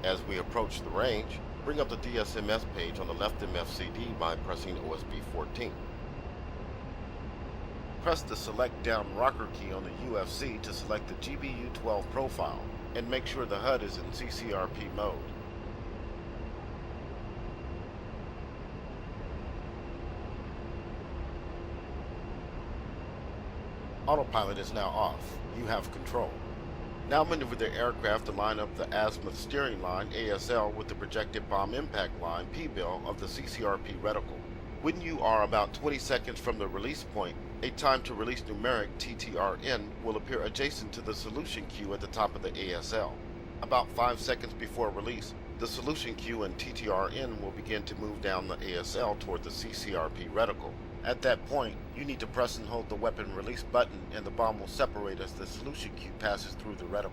I: As we approach the range, bring up the DSMS page on the left MFCD by pressing OSB 14. Press the select down rocker key on the UFC to select the GBU-12 profile, and make sure the HUD is in CCRP mode. Autopilot is now off. You have control. Now maneuver the aircraft to line up the azimuth steering line, ASL, with the projected bomb impact line, PBIL, of the CCRP reticle. When you are about 20 seconds from the release point, a time to release numeric, TTRN, will appear adjacent to the solution queue at the top of the ASL. About 5 seconds before release, the solution queue and TTRN will begin to move down the ASL toward the CCRP reticle. At that point, you need to press and hold the weapon release button, and the bomb will separate as the solution queue passes through the reticle.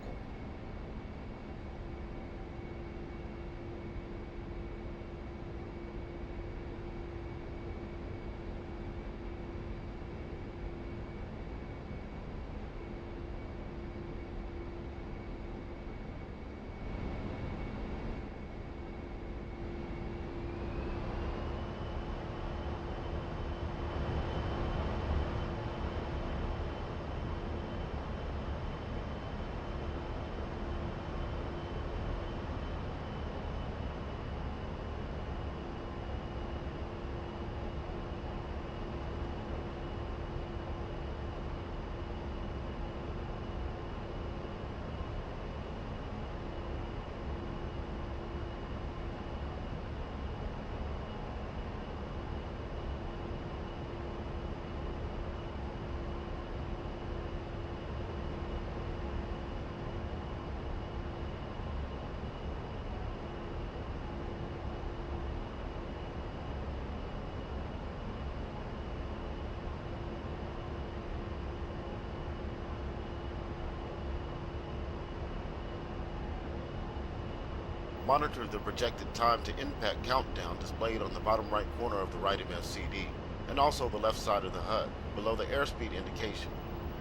I: Monitor the projected time to impact countdown displayed on the bottom right corner of the right MFCD, and also the left side of the HUD, below the airspeed indication.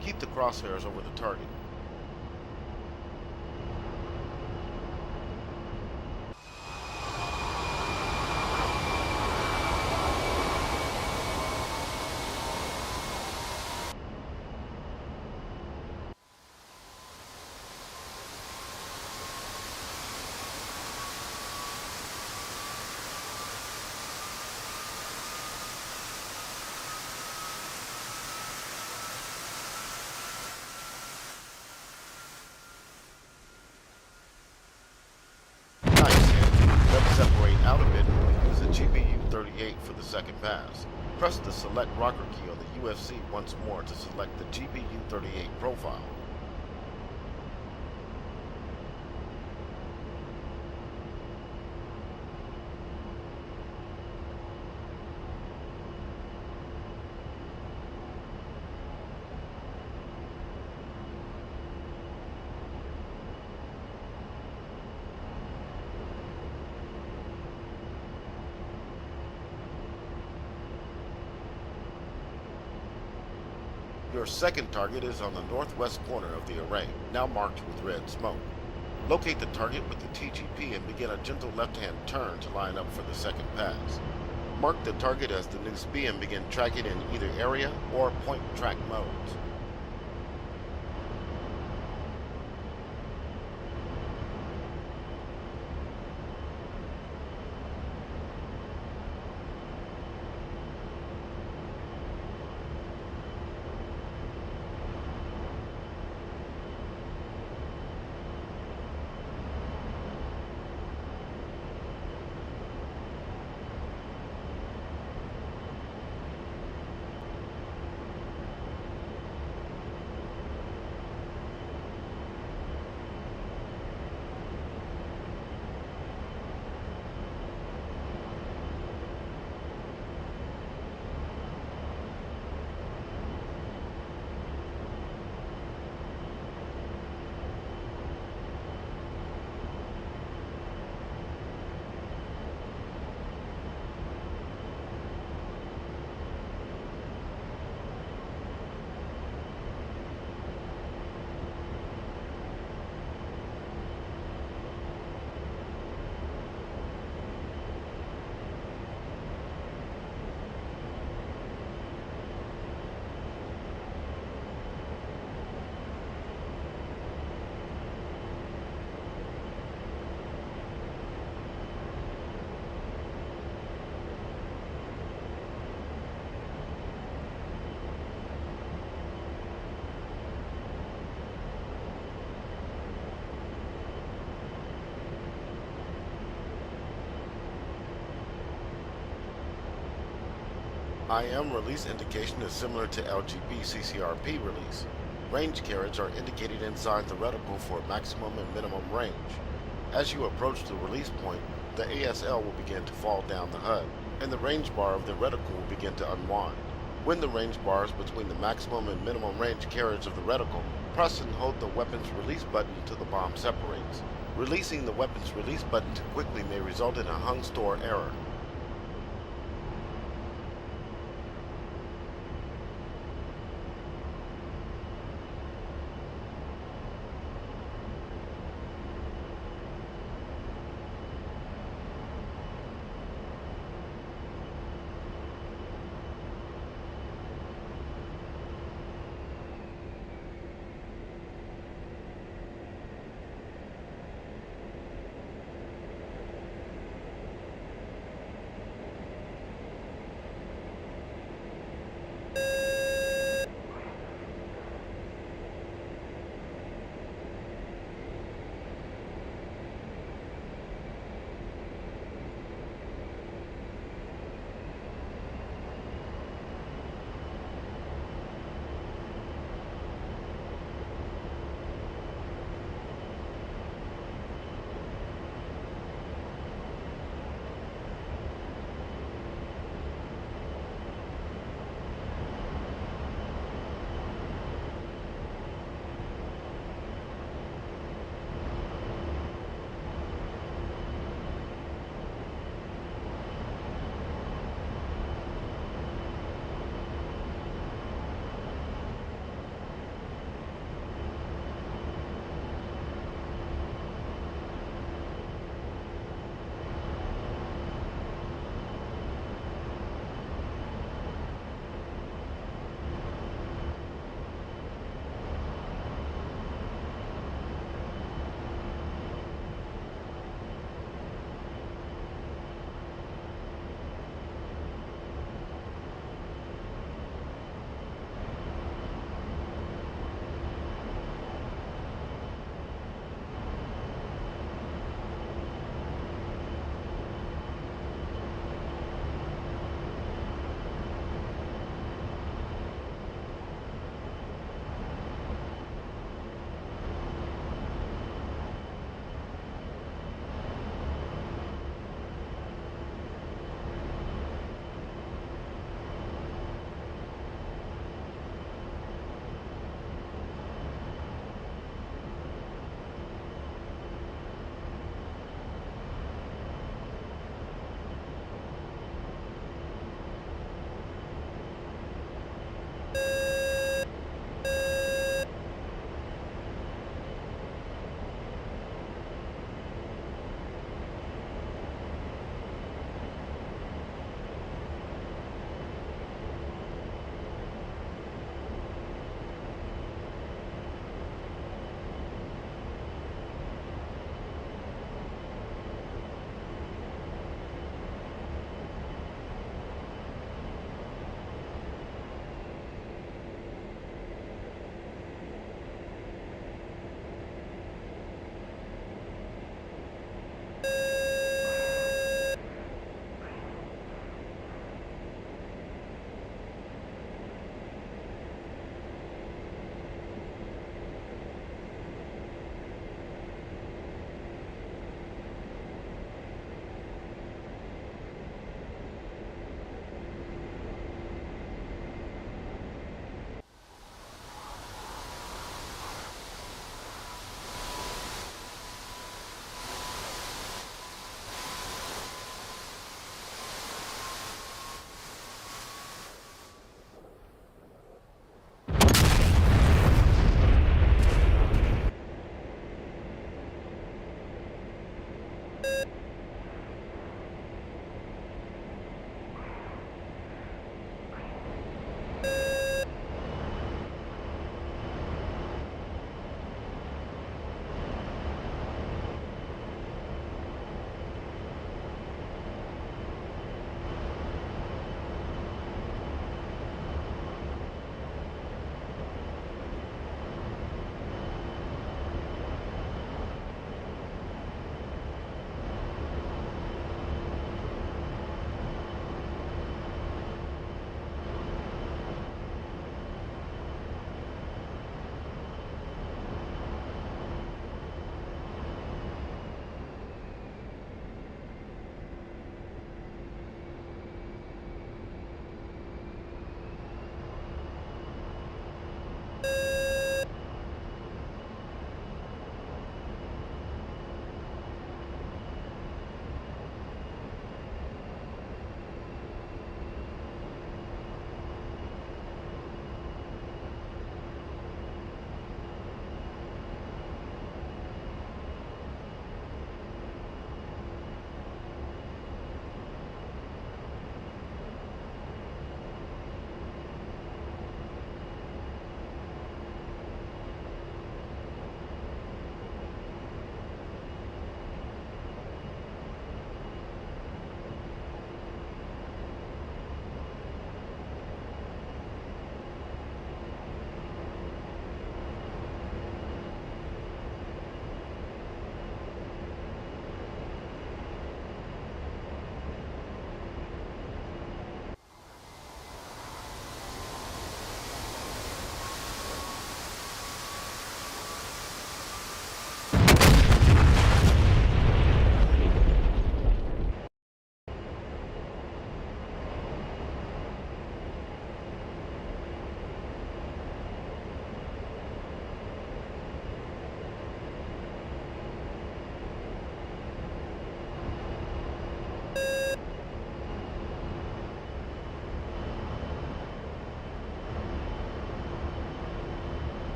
I: Keep the crosshairs over the target. Separate out of it and use a GBU-38 for the second pass. Press the select rocker key on the UFC once more to select the GBU-38 profile. Your second target is on the northwest corner of the array, now marked with red smoke. Locate the target with the TGP and begin a gentle left-hand turn to line up for the second pass. Mark the target as the new SPI and begin tracking in either area or point track modes. IM release indication is similar to LGB CCRP release. Range carriage are indicated inside the reticle for maximum and minimum range. As you approach the release point, the ASL will begin to fall down the HUD, and the range bar of the reticle will begin to unwind. When the range bars between the maximum and minimum range carriage of the reticle, press and hold the weapons release button until the bomb separates. Releasing the weapons release button too quickly may result in a hung store error.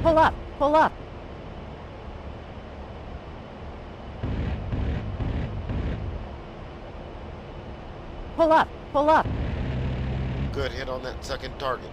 J: Pull up! Pull up! Pull up! Pull up!
I: Good hit on that second target.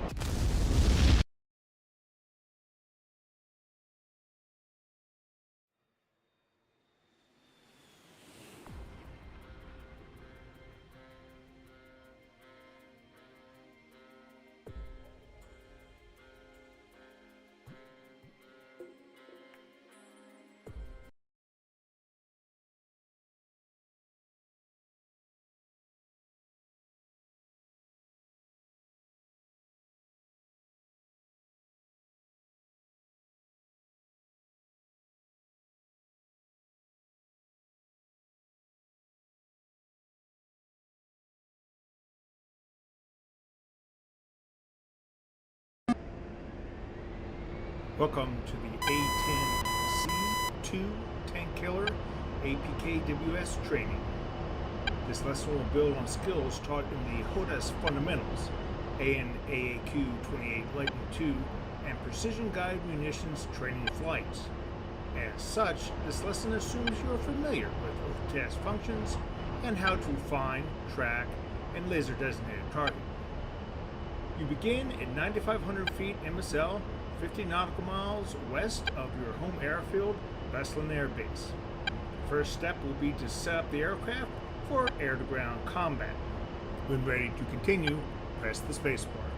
C: Welcome to the A-10C2 Tank Killer APKWS training. This lesson will build on skills taught in the HOTAS Fundamentals, AN/AAQ 28 Lightning II, and Precision Guided Munitions Training Flights. As such, this lesson assumes you are familiar with HOTAS functions and how to find, track, and laser designate a target. You begin at 9,500 feet MSL, 50 nautical miles west of your home airfield, Breslin Air Base. The first step will be to set up the aircraft for air-to-ground combat. When ready to continue, press the spacebar.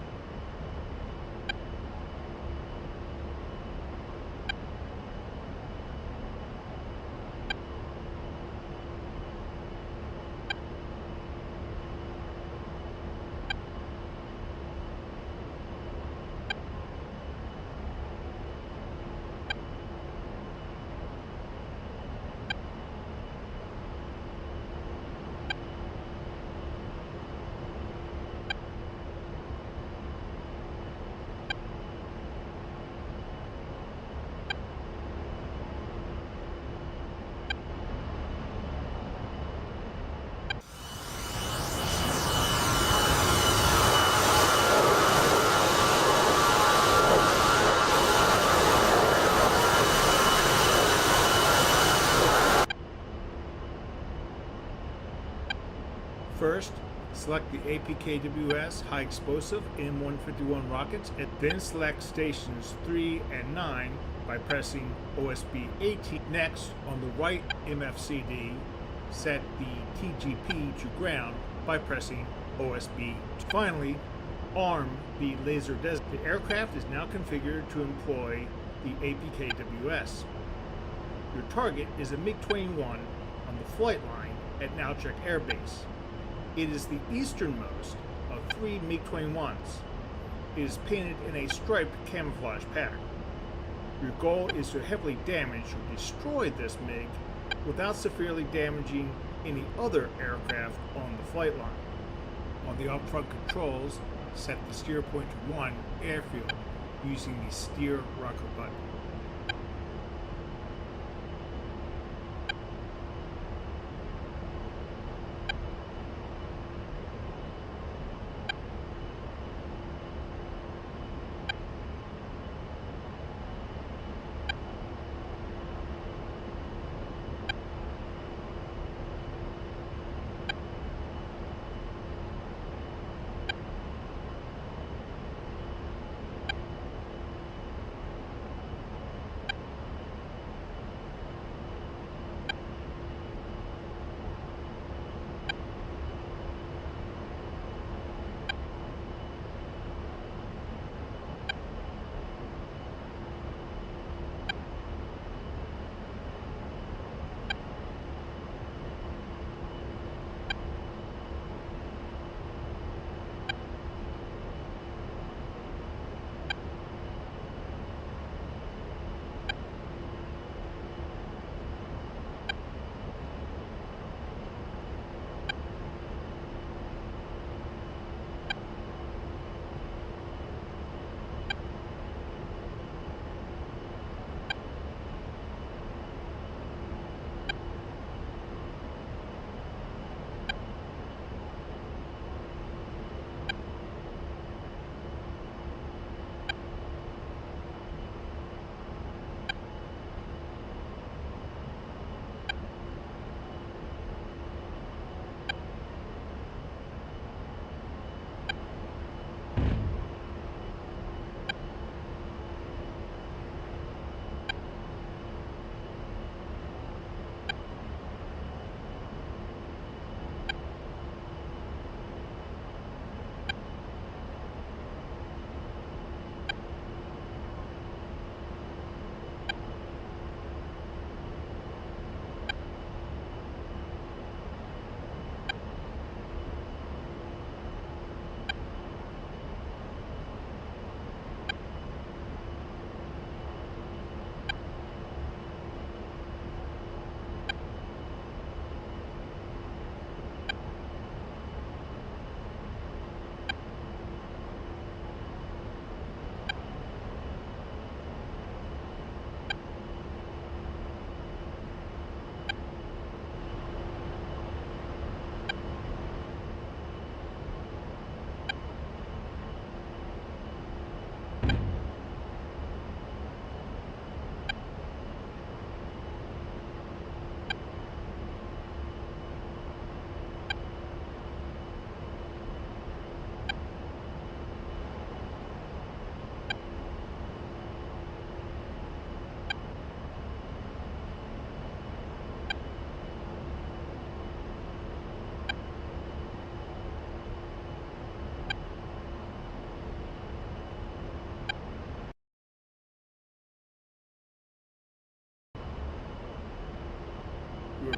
C: First, select the APKWS high explosive M151 rockets, and then select stations 3 and 9 by pressing OSB 18. Next, on the right MFCD, set the TGP to ground by pressing OSB. Finally, arm the laser designator. The aircraft is now configured to employ the APKWS. Your target is a MiG-21 on the flight line at Nauchek Air Base. It is the easternmost of 3 MiG-21s. It is painted in a striped camouflage pattern. Your goal is to heavily damage or destroy this MiG without severely damaging any other aircraft on the flight line. On the upfront controls, set the steer point to 1 airfield using the steer rocker button.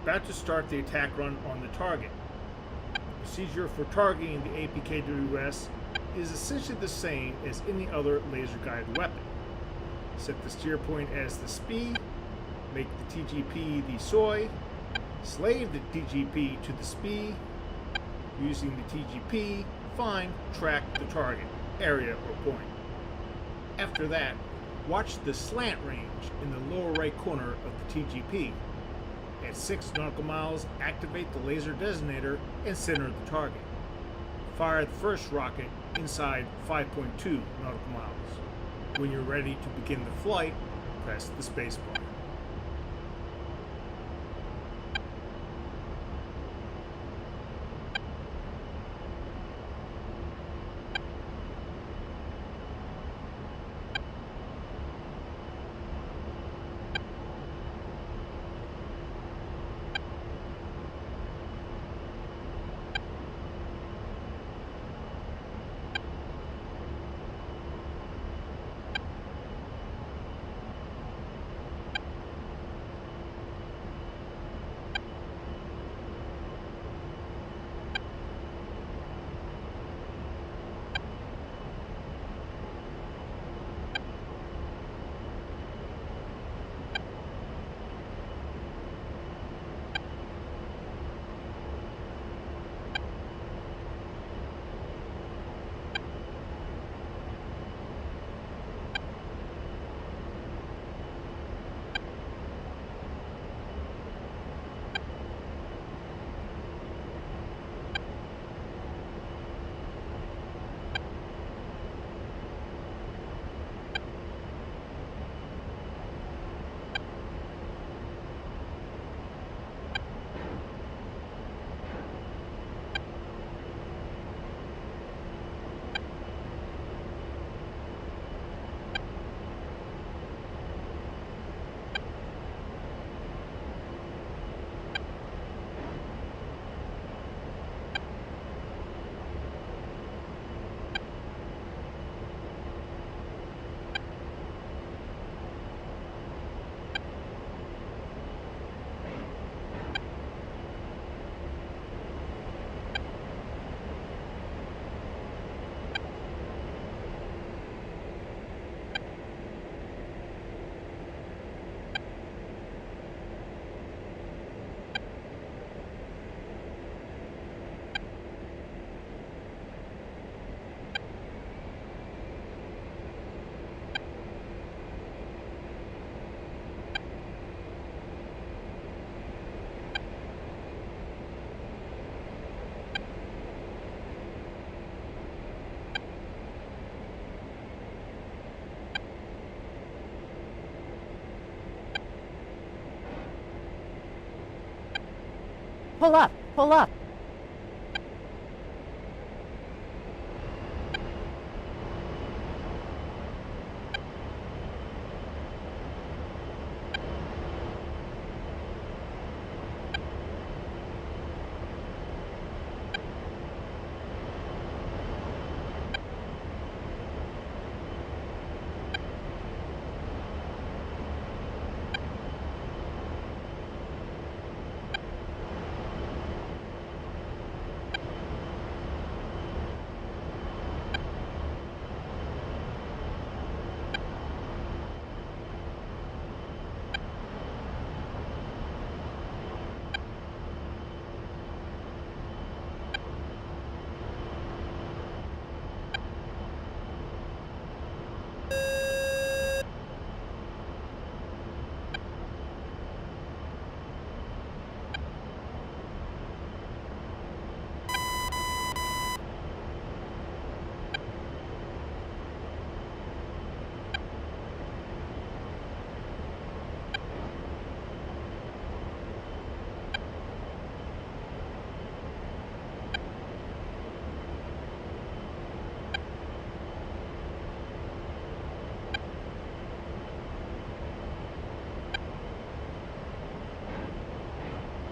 C: about to start the attack run on the target. The procedure for targeting the APKWS is essentially the same as any other laser-guided weapon. Set the steer point as the SPI, make the TGP the SOI, slave the TGP to the SPI, using the TGP, find, track the target, area, or point. After that, watch the slant range in the lower right corner of the TGP. At 6 nautical miles, activate the laser designator and center the target. Fire the first rocket inside 5.2 nautical miles. When you're ready to begin the flight, press the spacebar.
J: Pull up, pull up.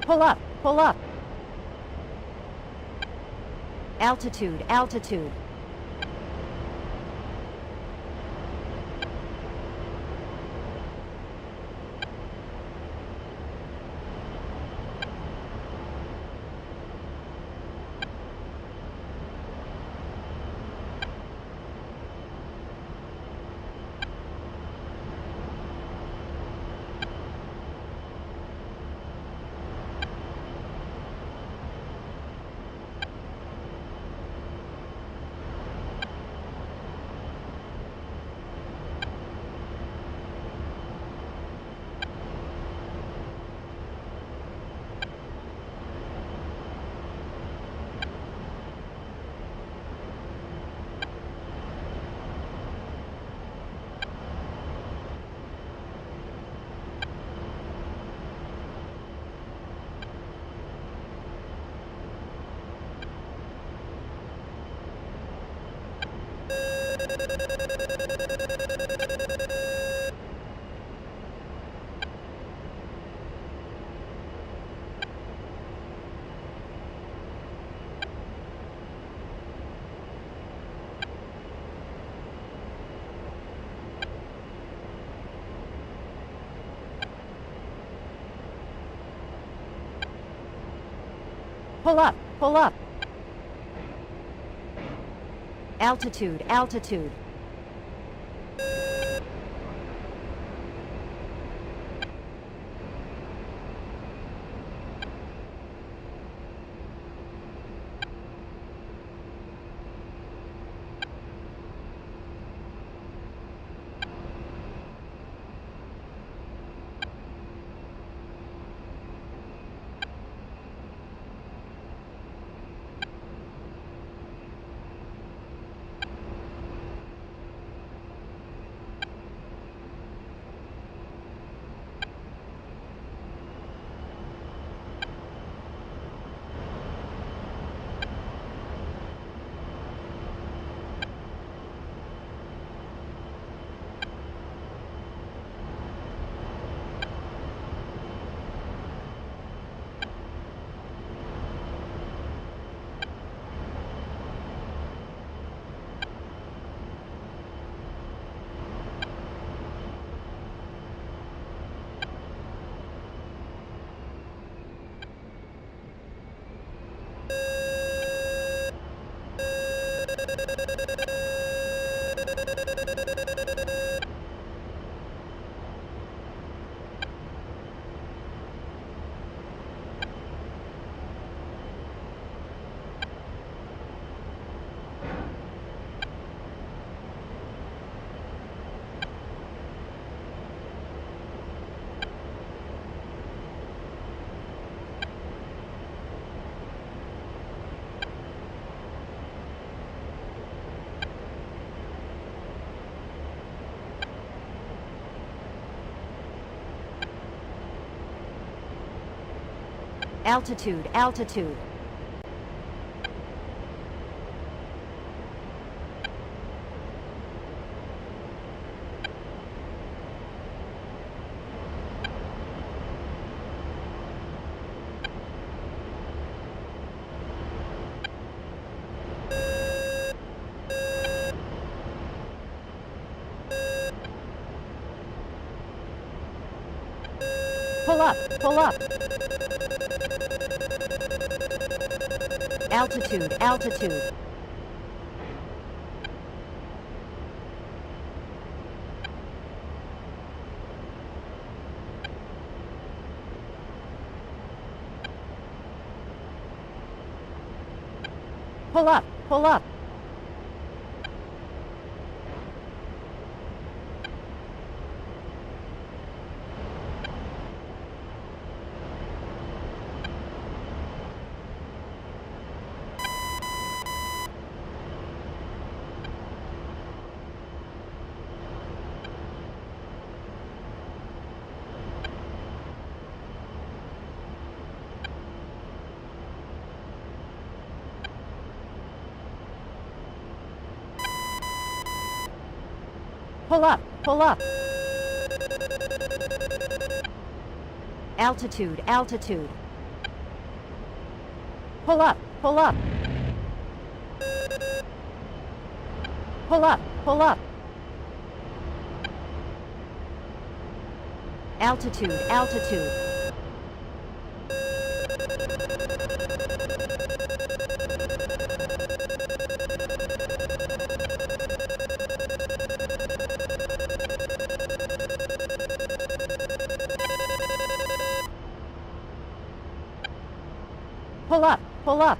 J: Pull up, pull up. Altitude, altitude. Pull up, pull up. Altitude, altitude. Altitude, altitude. Pull up, pull up. Altitude, altitude. Pull up, pull up. Pull up, pull up. Altitude, altitude. Pull up, pull up. Pull up, pull up. Altitude, altitude. Pull up, pull up.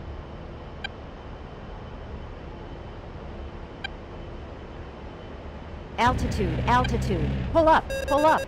J: Altitude, altitude. Pull up, pull up.